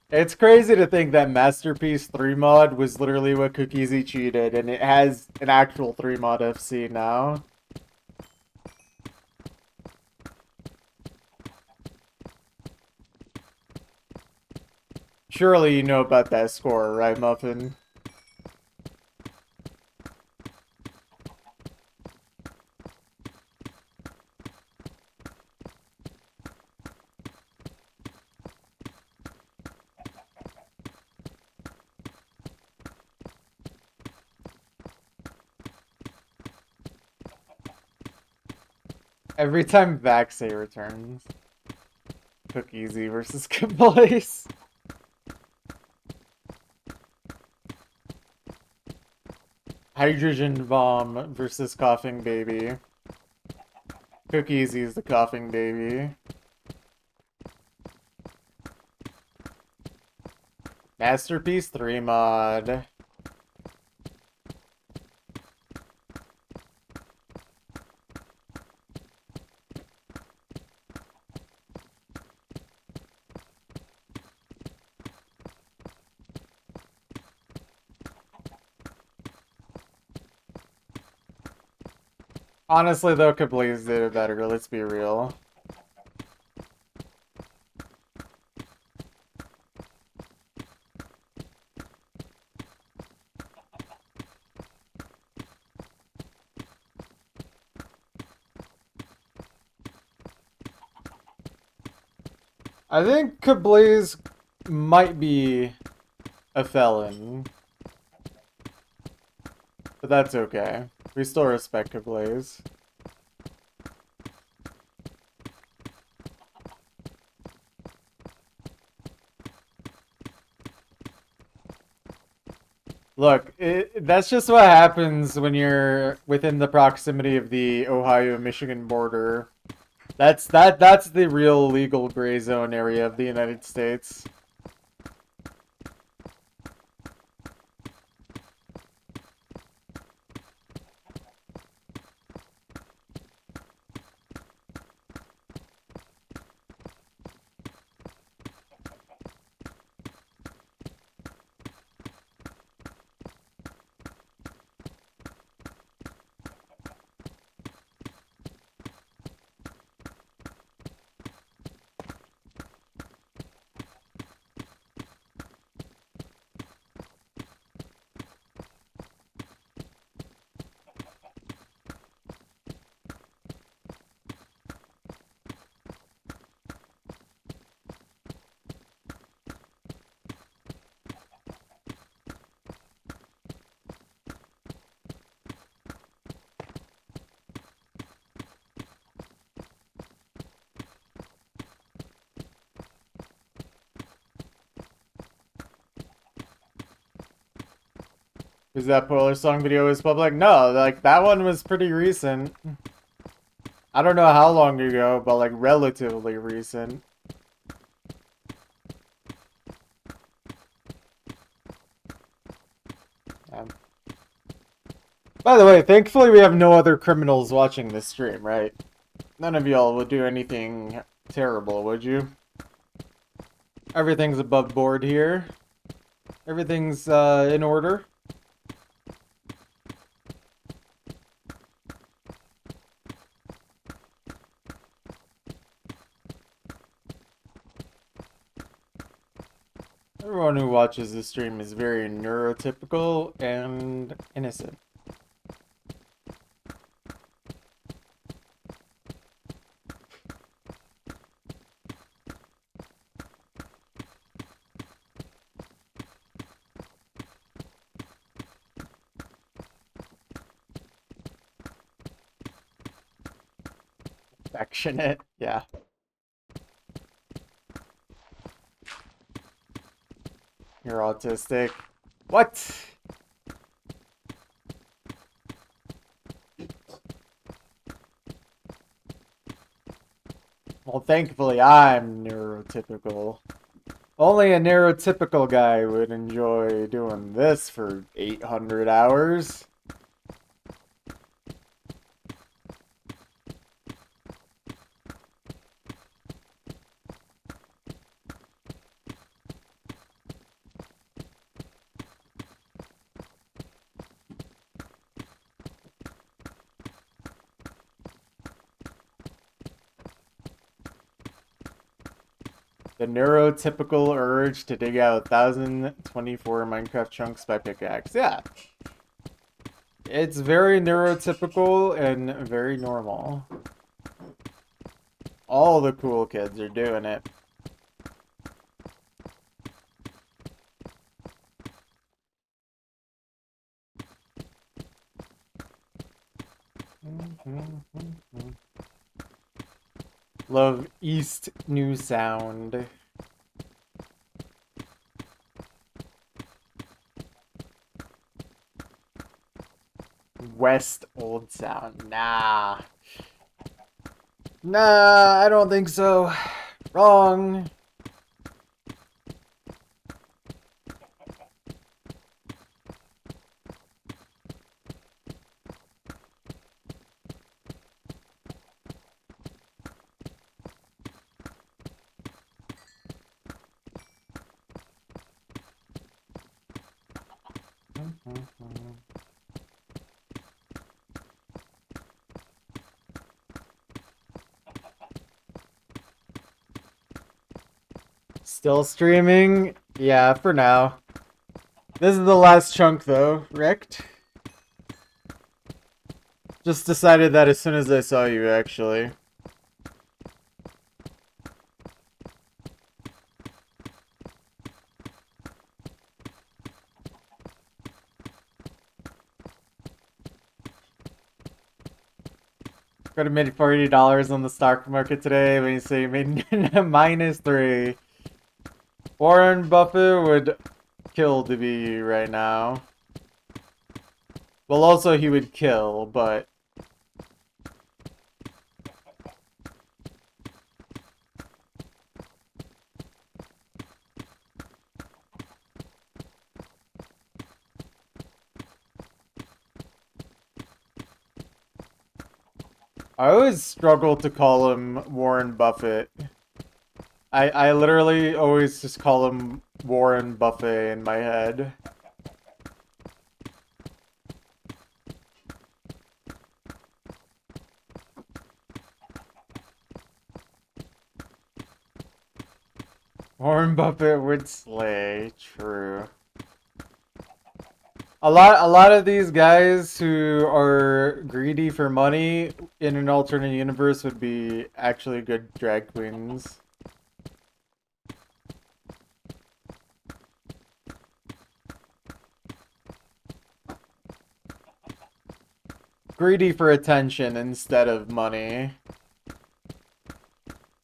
It's crazy to think that Masterpiece 3 mod was literally what Cookiezi cheated, and it has an actual 3 mod FC now. Surely you know about that score, right, Muffin? Every time Vaxay returns. Cookiezi versus Kablaze. Hydrogen Bomb versus Coughing Baby. Cookiezi is the Coughing Baby. Masterpiece 3 mod. Honestly, though, Kablaze did it better, let's be real. I think Kablaze might be a felon. But that's okay. We still respect Kablaze. Look, that's just what happens when you're within the proximity of the Ohio-Michigan border. That's the real legal gray zone area of the United States. Is that Polar Song video is public? No, like, that one was pretty recent. I don't know how long ago, but, like, relatively recent. By the way, thankfully we have no other criminals watching this stream, right? None of y'all would do anything terrible, would you? Everything's above board here. Everything's in order. Everyone who watches this stream is very neurotypical and innocent. Affectionate, yeah. You're autistic. What? Well, thankfully I'm neurotypical. Only a neurotypical guy would enjoy doing this for 800 hours. The neurotypical urge to dig out 1024 Minecraft chunks by pickaxe. Yeah. It's very neurotypical and very normal. All the cool kids are doing it. Love East New Sound. West Old Sound. Nah. Nah, I don't think so. Wrong. Still streaming? Yeah, for now. This is the last chunk though, Rick. Just decided that as soon as I saw you, actually. Could have made $40 on the stock market today when you say you made -3. Warren Buffett would kill to be you right now. Well, also he would kill, but... I always struggle to call him Warren Buffett. I literally always just call him Warren Buffett in my head. Warren Buffett would slay, true. A lot of these guys who are greedy for money in an alternate universe would be actually good drag queens. Greedy for attention instead of money.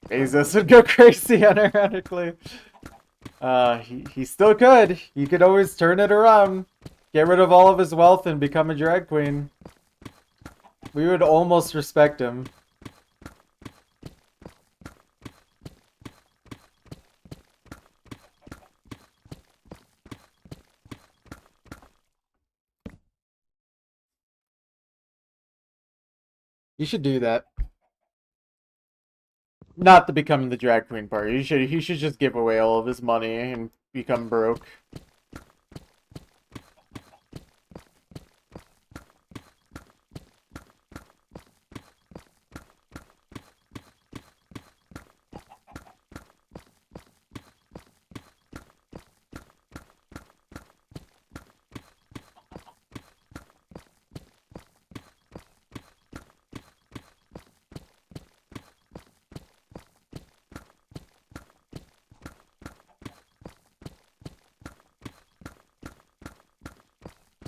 Bezos would go crazy unironically. He still could. He could always turn it around. Get rid of all of his wealth and become a drag queen. We would almost respect him. You should do that. Not the becoming the drag queen part. He should just give away all of his money and become broke.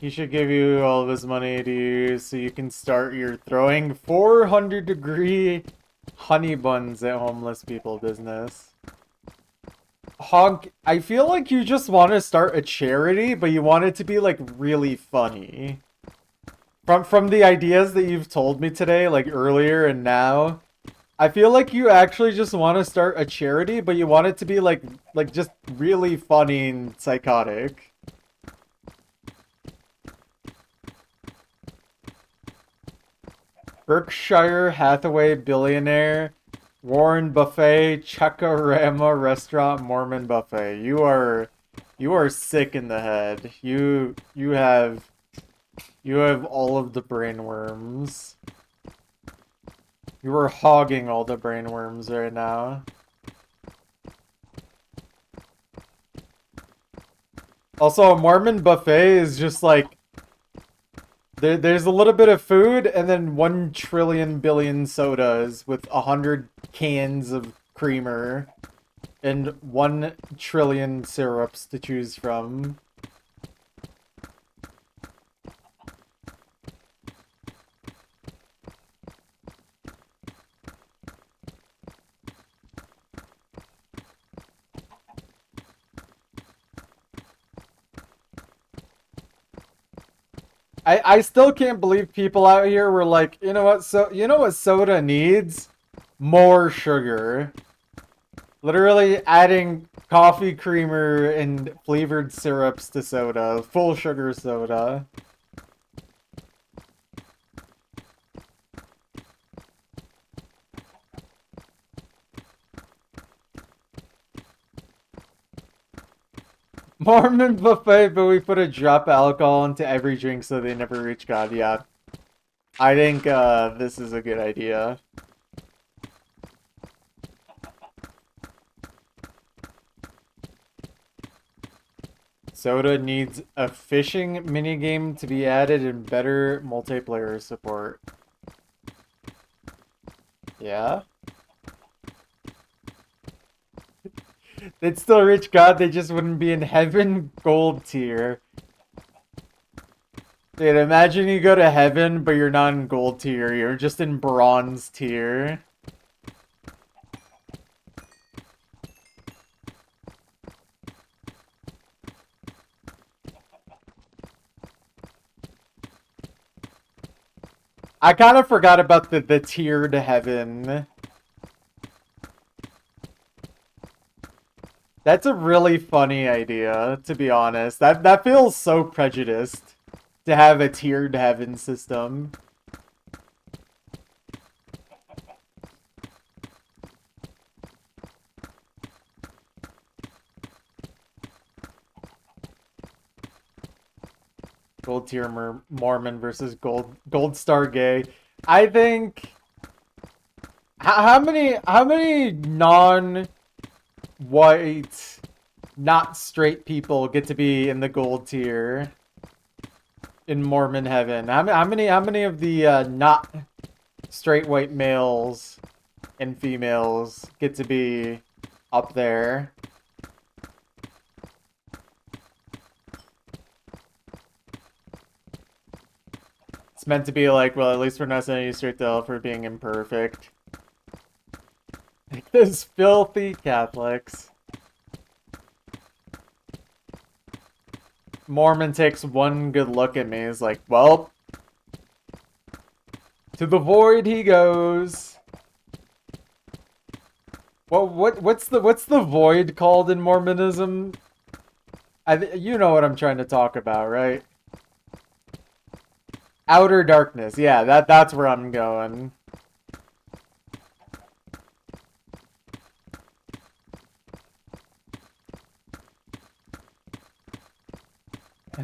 He should give you all of his money to use so you can start your throwing 400-degree honey buns at homeless people business. Honk, I feel like you just want to start a charity, but you want it to be like really funny. From the ideas that you've told me today, like earlier and now, I feel like you actually just want to start a charity, but you want it to be like just really funny and psychotic. Berkshire Hathaway billionaire, Warren Buffet, Chakarama restaurant, Mormon buffet. You are sick in the head. You have all of the brainworms. You are hogging all the brainworms right now. Also, a Mormon buffet is just like there's a little bit of food and then 1 trillion billion sodas with 100 cans of creamer and 1 trillion syrups to choose from. I still can't believe people out here were like, you know what, so you know what soda needs? More sugar. Literally adding coffee creamer and flavored syrups to soda. Full sugar soda. Mormon buffet, but we put a drop of alcohol into every drink so they never reach God. Yeah. I think this is a good idea. Soda needs a fishing minigame to be added and better multiplayer support. Yeah? They'd still reach God, they just wouldn't be in heaven gold tier. Dude, imagine you go to heaven, but you're not in gold tier, you're just in bronze tier. I kind of forgot about the tiered heaven. That's a really funny idea, to be honest. That feels so prejudiced to have a tiered heaven system. Gold tier Mormon versus gold star gay. I think how many non-white, not straight people get to be in the gold tier in Mormon heaven? How many of the not straight white males and females get to be up there? It's meant to be like, well, at least we're not sending you straight to hell for being imperfect. Like those filthy Catholics. Mormon takes one good look at me. Is like, well, to the void he goes. Well, what's the void called in Mormonism? You know what I'm trying to talk about, right? Outer darkness. Yeah, that's where I'm going.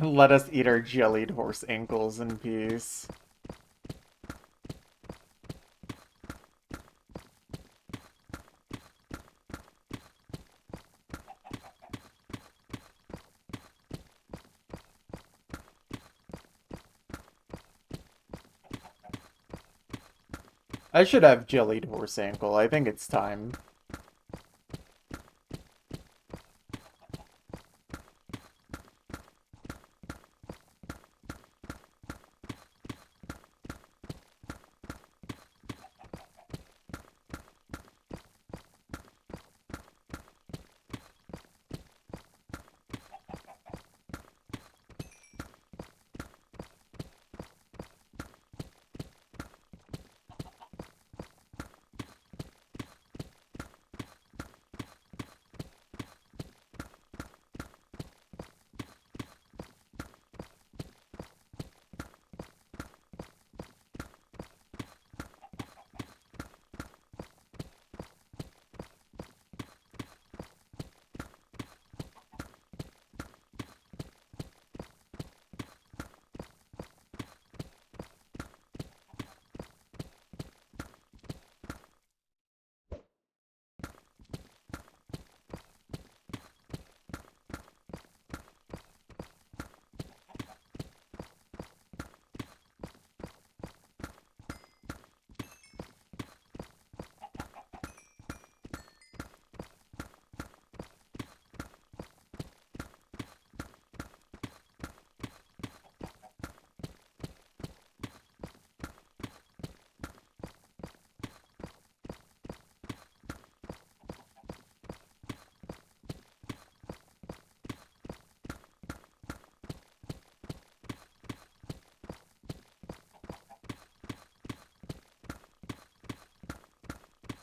Let us eat our jellied horse ankles in peace. I should have jellied horse ankle. I think it's time.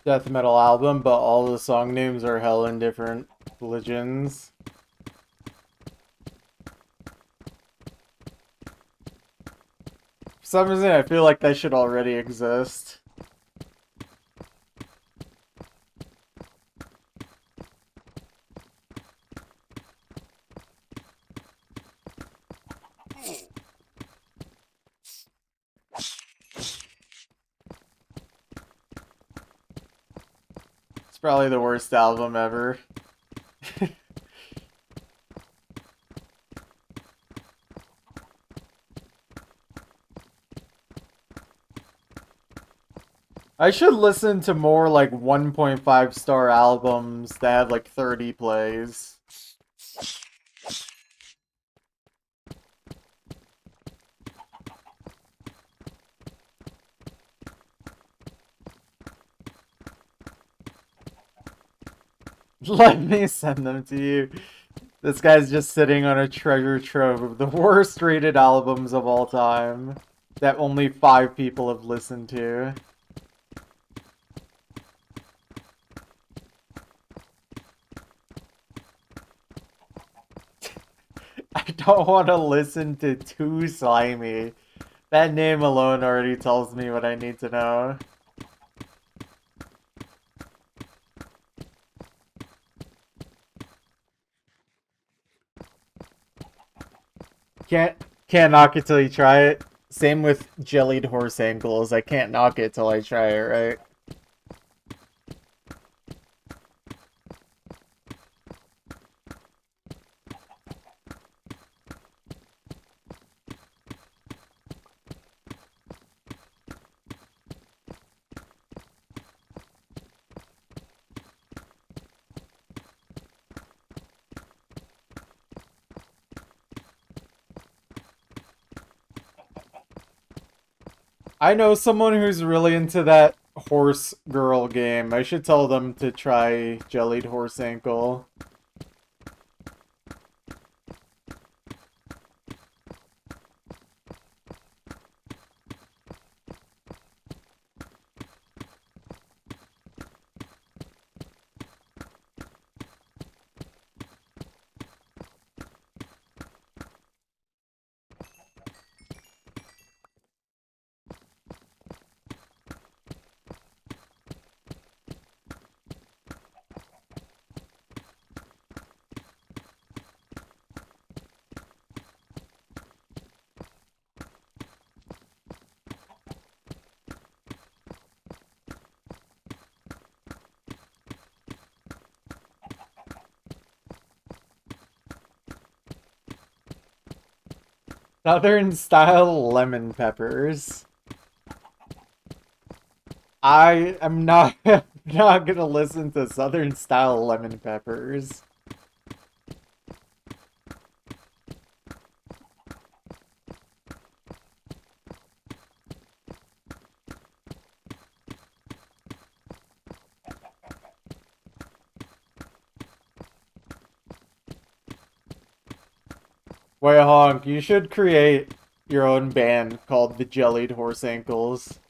death metal album, but all the song names are hell in different religions. For some reason, I feel like that should already exist. It's probably the worst album ever. I should listen to more like 1.5 star albums that have like 30 plays. Let me send them to you. This guy's just sitting on a treasure trove of the worst rated albums of all time that only 5 people have listened to. I don't want to listen to Too Slimy. That name alone already tells me what I need to know. Can't knock it till you try it. Same with jellied horse ankles. I can't knock it till I try it, right? I know someone who's really into that horse girl game. I should tell them to try jellied horse ankle. Southern style lemon peppers. I am not not gonna listen to Southern style lemon peppers. Wait, Honk, you should create your own band called the Jellied Horse Ankles.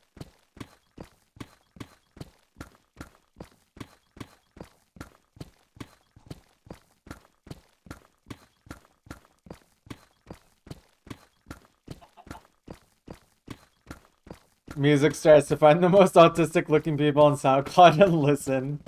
Music starts to find the most autistic looking people on SoundCloud and listen.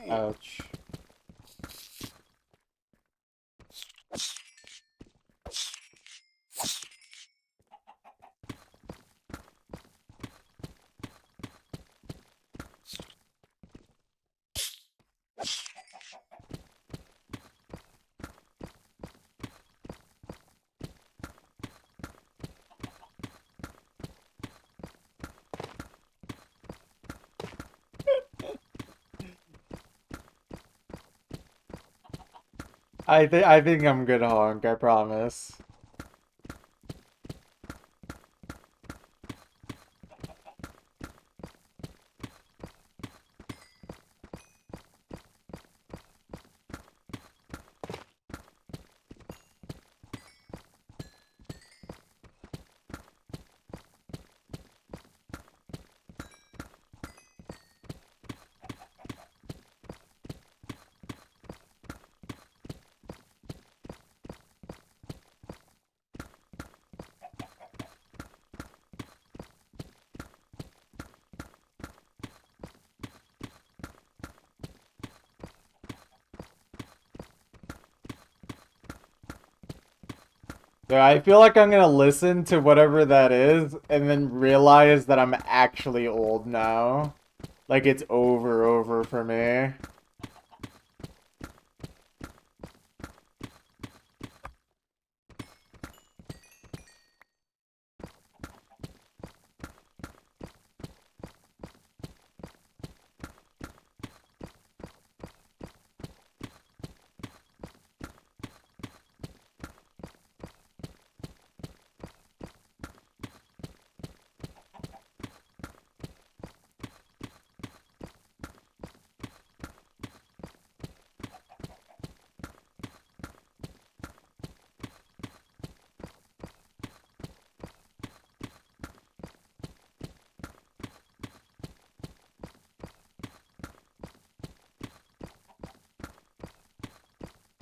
Ouch. I think I'm good, Honk, I promise. Yeah, I feel like I'm gonna listen to whatever that is and then realize that I'm actually old now. Like it's over for me.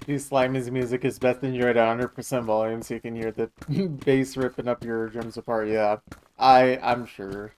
Dude, Slimy's music is best enjoyed at 100% volume so you can hear the bass ripping up your eardrums apart. Yeah, I'm sure.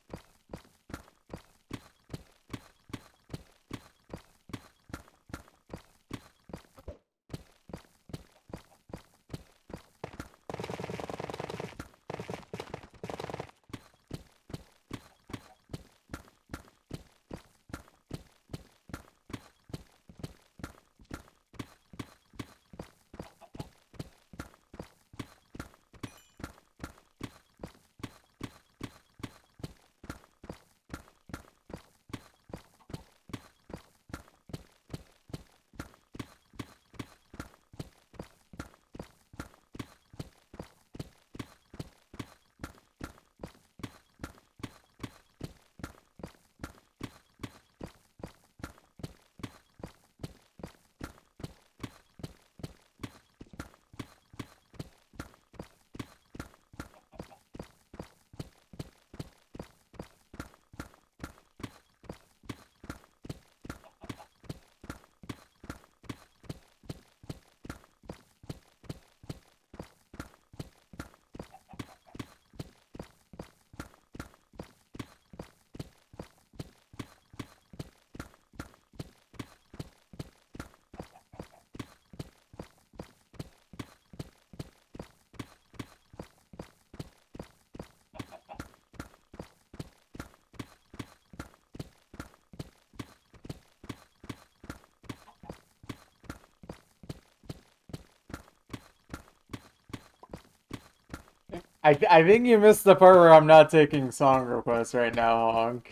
I think you missed the part where I'm not taking song requests right now, Honk.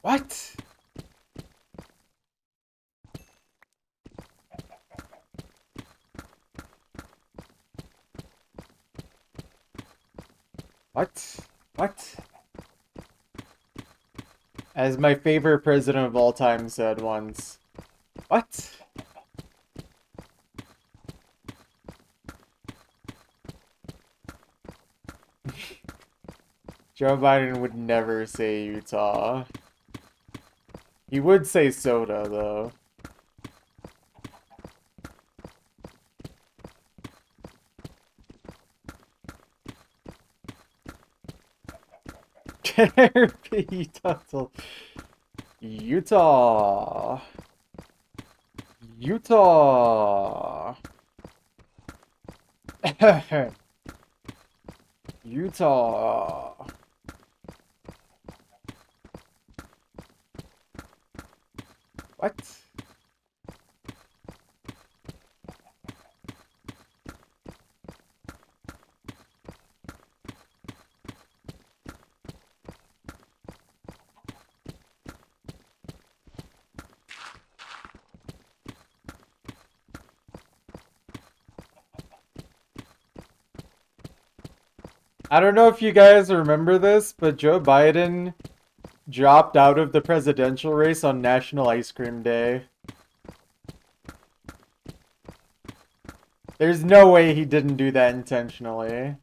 What? What? What? As my favorite president of all time said once. What? Joe Biden would never say Utah. He would say soda, though. Utah. Utah. Utah. Utah. What? I don't know if you guys remember this, but Joe Biden dropped out of the presidential race on National Ice Cream Day. There's no way he didn't do that intentionally.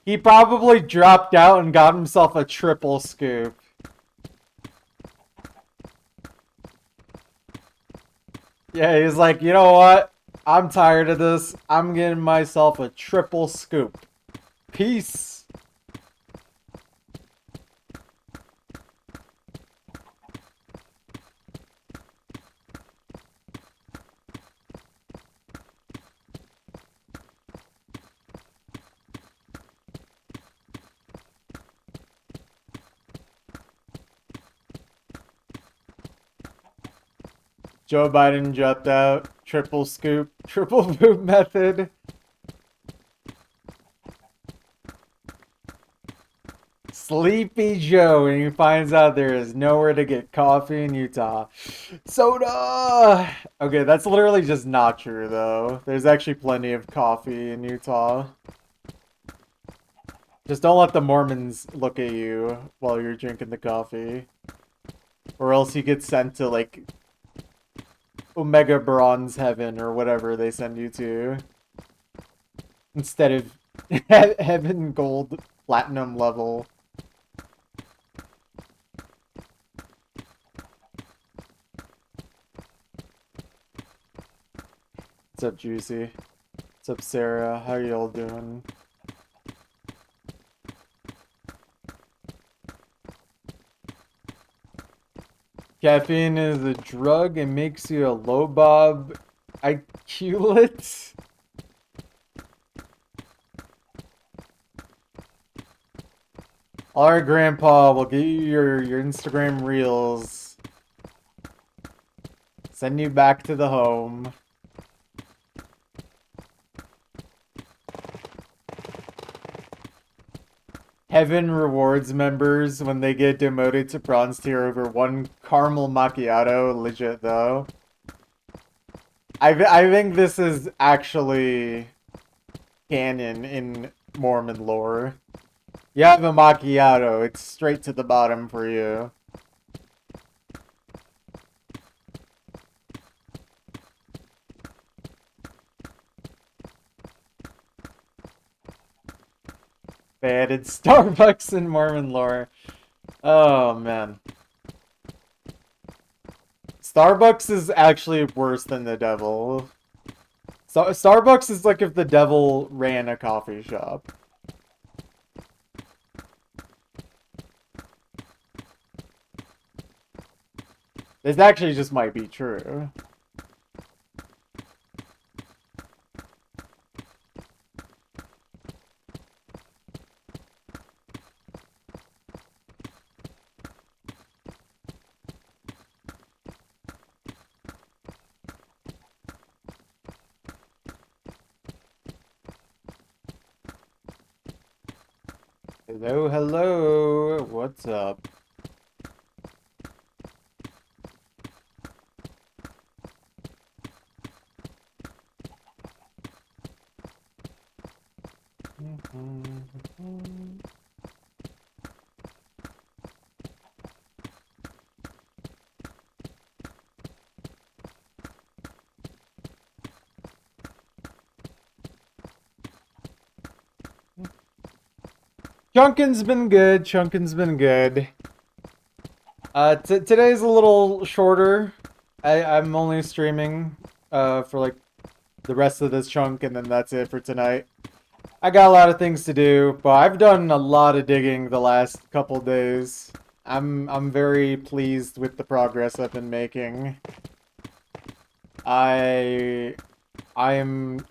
He probably dropped out and got himself a triple scoop. Yeah, he's like, you know what? I'm tired of this. I'm getting myself a triple scoop. Peace. Joe Biden dropped out. Triple scoop. Triple poop method. Sleepy Joe, and he finds out there is nowhere to get coffee in Utah. Soda! Okay, that's literally just not true, though. There's actually plenty of coffee in Utah. Just don't let the Mormons look at you while you're drinking the coffee. Or else you get sent to, like, Omega Bronze Heaven or whatever they send you to. Instead of Heaven Gold Platinum level. What's up, Juicy? What's up, Sarah? How y'all doing? Caffeine is a drug. It makes you a low bob IQlet. Our grandpa will get you your Instagram reels. Send you back to the home. Heaven rewards members when they get demoted to bronze tier over one caramel macchiato. Legit though. I think this is actually canon in Mormon lore. You have a macchiato, it's straight to the bottom for you. They added Starbucks in Mormon lore. Oh, man. Starbucks is actually worse than the devil. Starbucks is like if the devil ran a coffee shop. This actually just might be true. Hello, hello. What's up? Chunkin's been good. Chunkin's been good. Today's a little shorter. I'm only streaming for like the rest of this chunk, and then that's it for tonight. I got a lot of things to do, but I've done a lot of digging the last couple days. I'm very pleased with the progress I've been making. I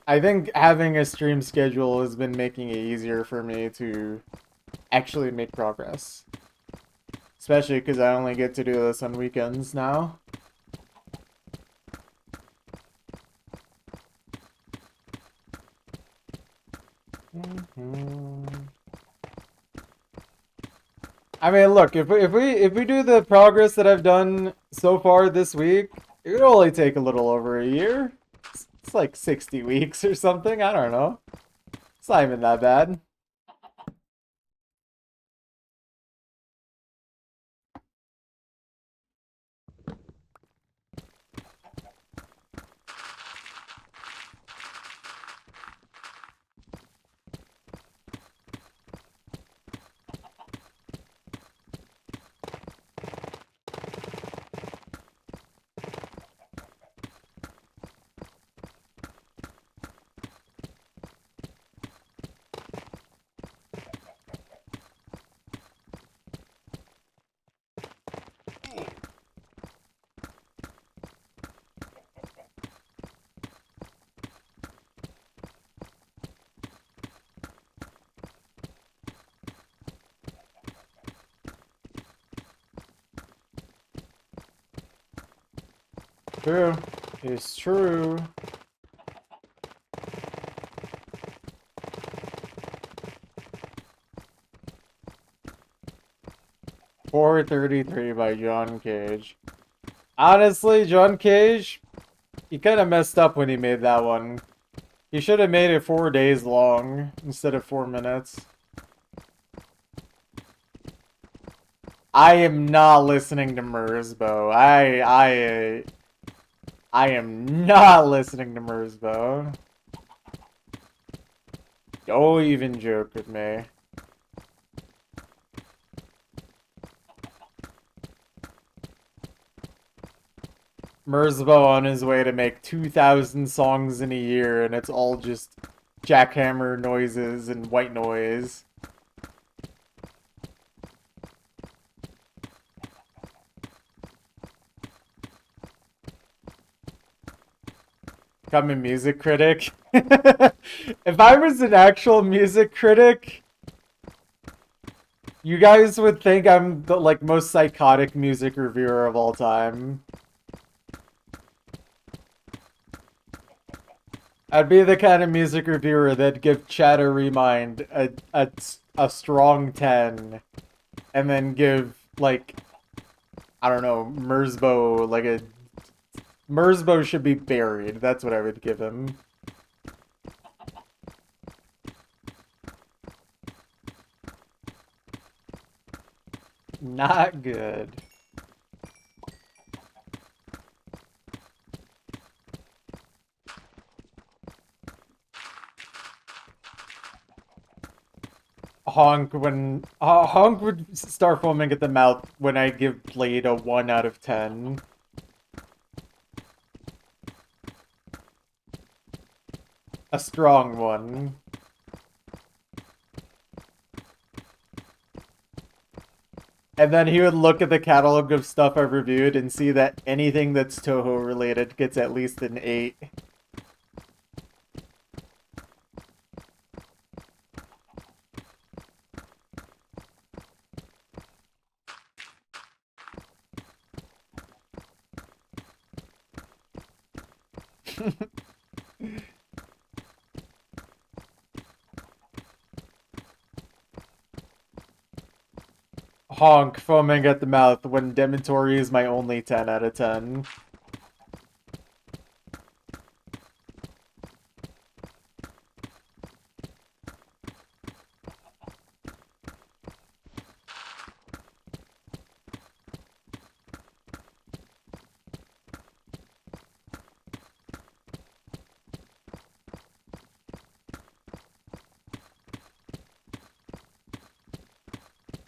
think having a stream schedule has been making it easier for me to actually make progress. Especially because I only get to do this on weekends now. I mean, look, if we do the progress that I've done so far this week, it would only take a little over a year. It's like 60 weeks or something. I don't know. It's not even that bad. True. It's true. "433" by John Cage. Honestly, John Cage, he kind of messed up when he made that one. He should have made it 4 days long instead of 4 minutes. I am not listening to Merzbow. I am not listening to Merzbow. Don't even joke with me. Merzbow on his way to make 2,000 songs in a year, and it's all just jackhammer noises and white noise. I'm a music critic. If I was an actual music critic, you guys would think I'm the like most psychotic music reviewer of all time. I'd be the kind of music reviewer that'd give Chatter Remind a strong 10, and then give like I don't know Merzbow like a Merzbow should be buried. That's what I would give him. Not good. Honk would start foaming at the mouth when I give Blade a 1 out of 10. A strong one. And then he would look at the catalog of stuff I've reviewed and see that anything that's Toho related gets at least an 8. Honk, foaming at the mouth when Dementori is my only 10 out of 10.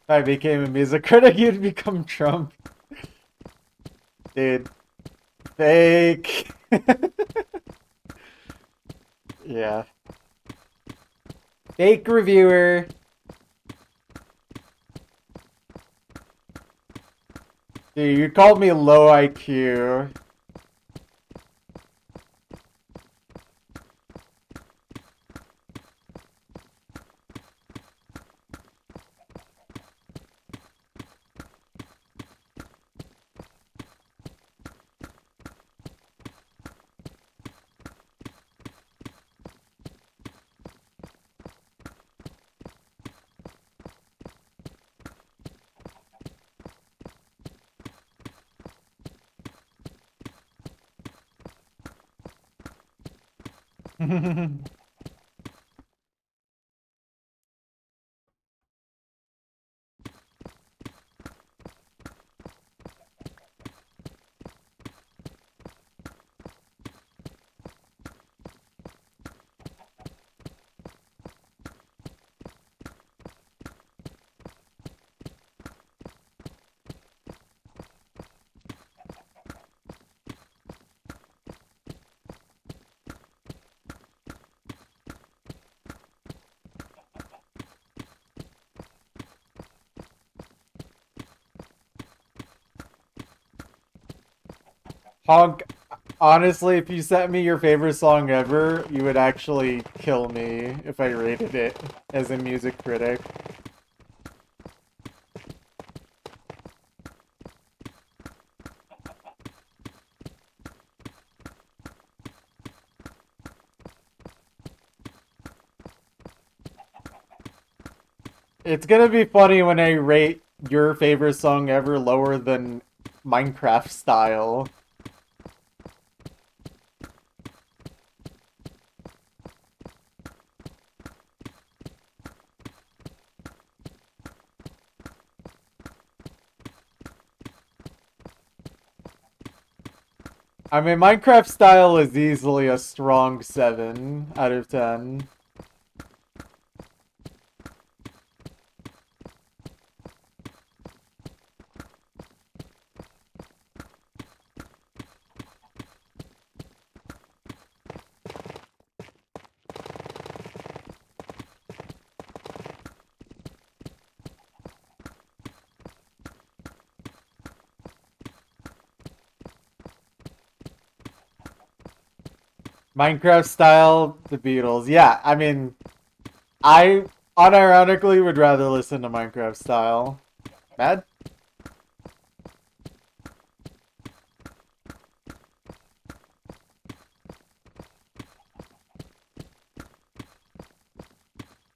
If I became a music critic, you'd become Trump. Dude. Fake. Yeah. Fake reviewer. Dude, you called me low IQ. Honk, honestly, if you sent me your favorite song ever, you would actually kill me if I rated it as a music critic. It's gonna be funny when I rate your favorite song ever lower than Minecraft Style. I mean, Minecraft Style is easily a strong 7 out of 10. Minecraft Style, the Beatles. Yeah, I mean, I unironically would rather listen to Minecraft Style. Mad?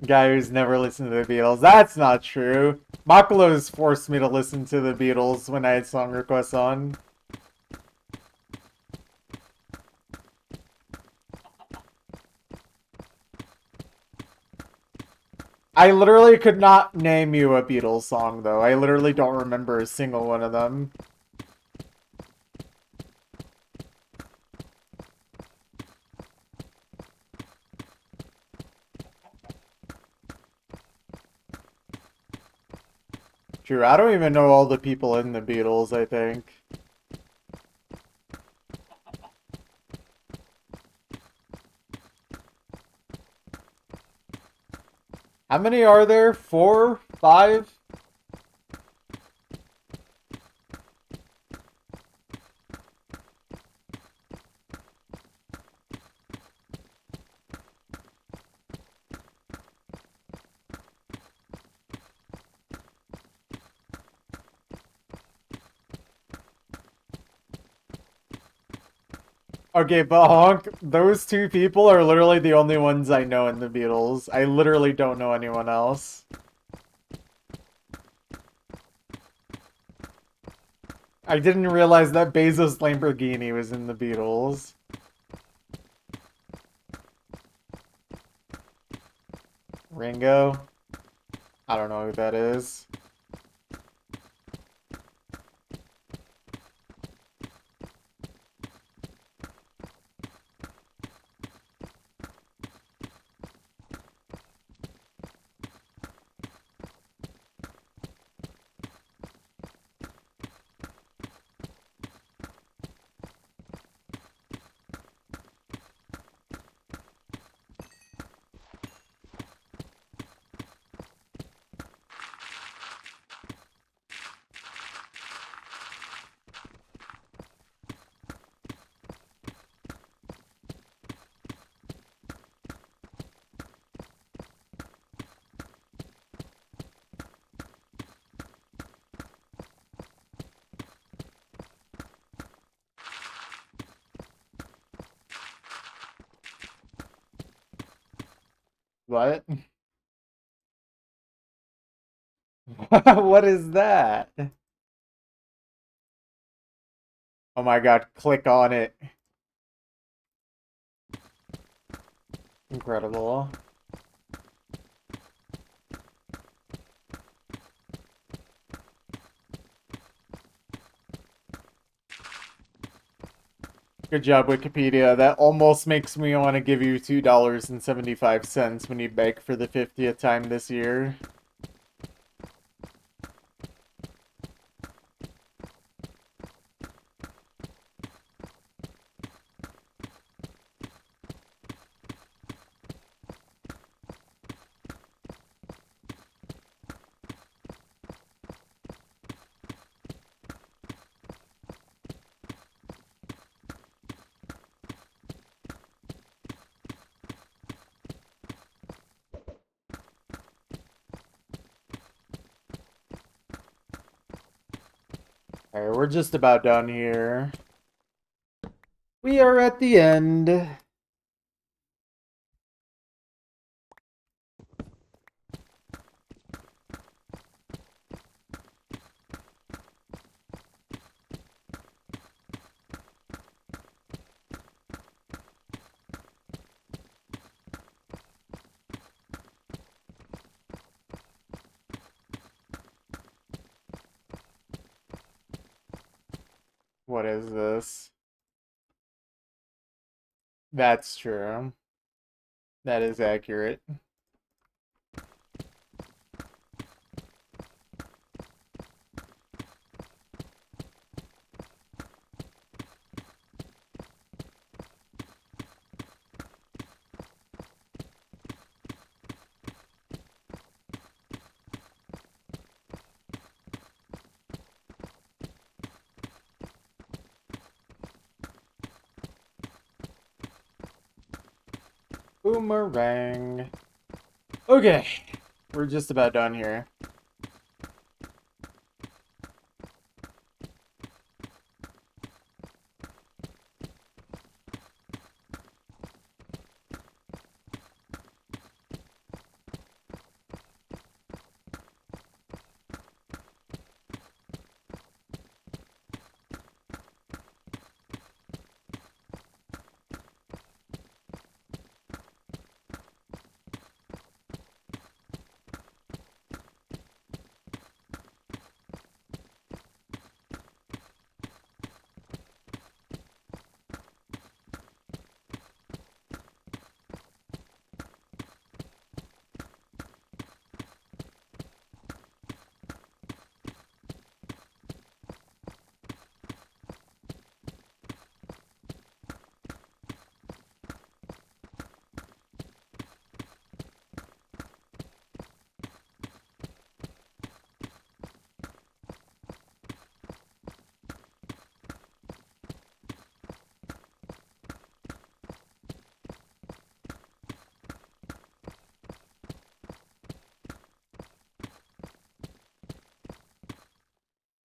Guy who's never listened to the Beatles. That's not true. Makalo's forced me to listen to the Beatles when I had song requests on. I literally could not name you a Beatles song, though. I literally don't remember a single one of them. True, I don't even know all the people in the Beatles, I think. How many are there? 4? 5? Okay, but Honk, those two people are literally the only ones I know in the Beatles. I literally don't know anyone else. I didn't realize that Bezos Lamborghini was in the Beatles. Ringo? I don't know who that is. What? What is that? Oh my god, click on it. Incredible. Good job, Wikipedia. That almost makes me want to give you $2.75 when you beg for the 50th time this year. Alright, we're just about done here. We are at the end. What is this? That's true. That is accurate. Boomerang. Okay, we're just about done here.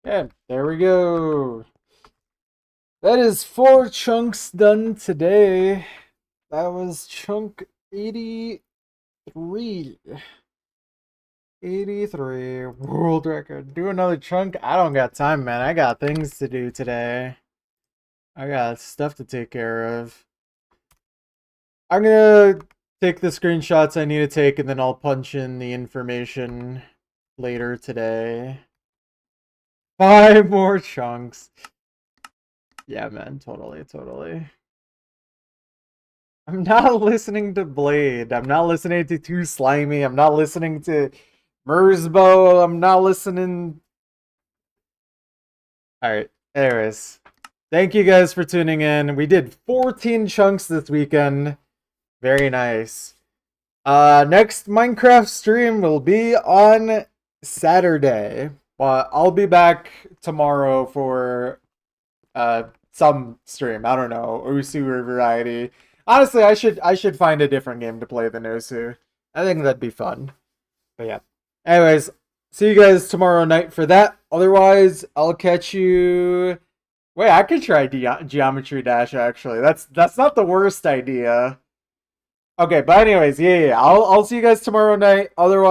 Yeah, there we go. That is 4 chunks done today. That was chunk 83. 83 world record. Do another chunk? I don't got time, man. I got things to do today. I got stuff to take care of. I'm gonna take the screenshots I need to take, and then I'll punch in the information later today. 5 more chunks. Yeah, man. Totally. I'm not listening to Blade. I'm not listening to Too Slimy. I'm not listening to Merzbow. I'm not listening. Alright, anyways. Thank you guys for tuning in. We did 14 chunks this weekend. Very nice. Next Minecraft stream will be on Saturday. But I'll be back tomorrow for some stream. I don't know. Osu or Variety. Honestly, I should find a different game to play than Osu. I think that'd be fun. But yeah. Anyways, see you guys tomorrow night for that. Otherwise, I'll catch you. Wait, I could try Geometry Dash actually. That's not the worst idea. Okay, but anyways, yeah. I'll see you guys tomorrow night. Otherwise.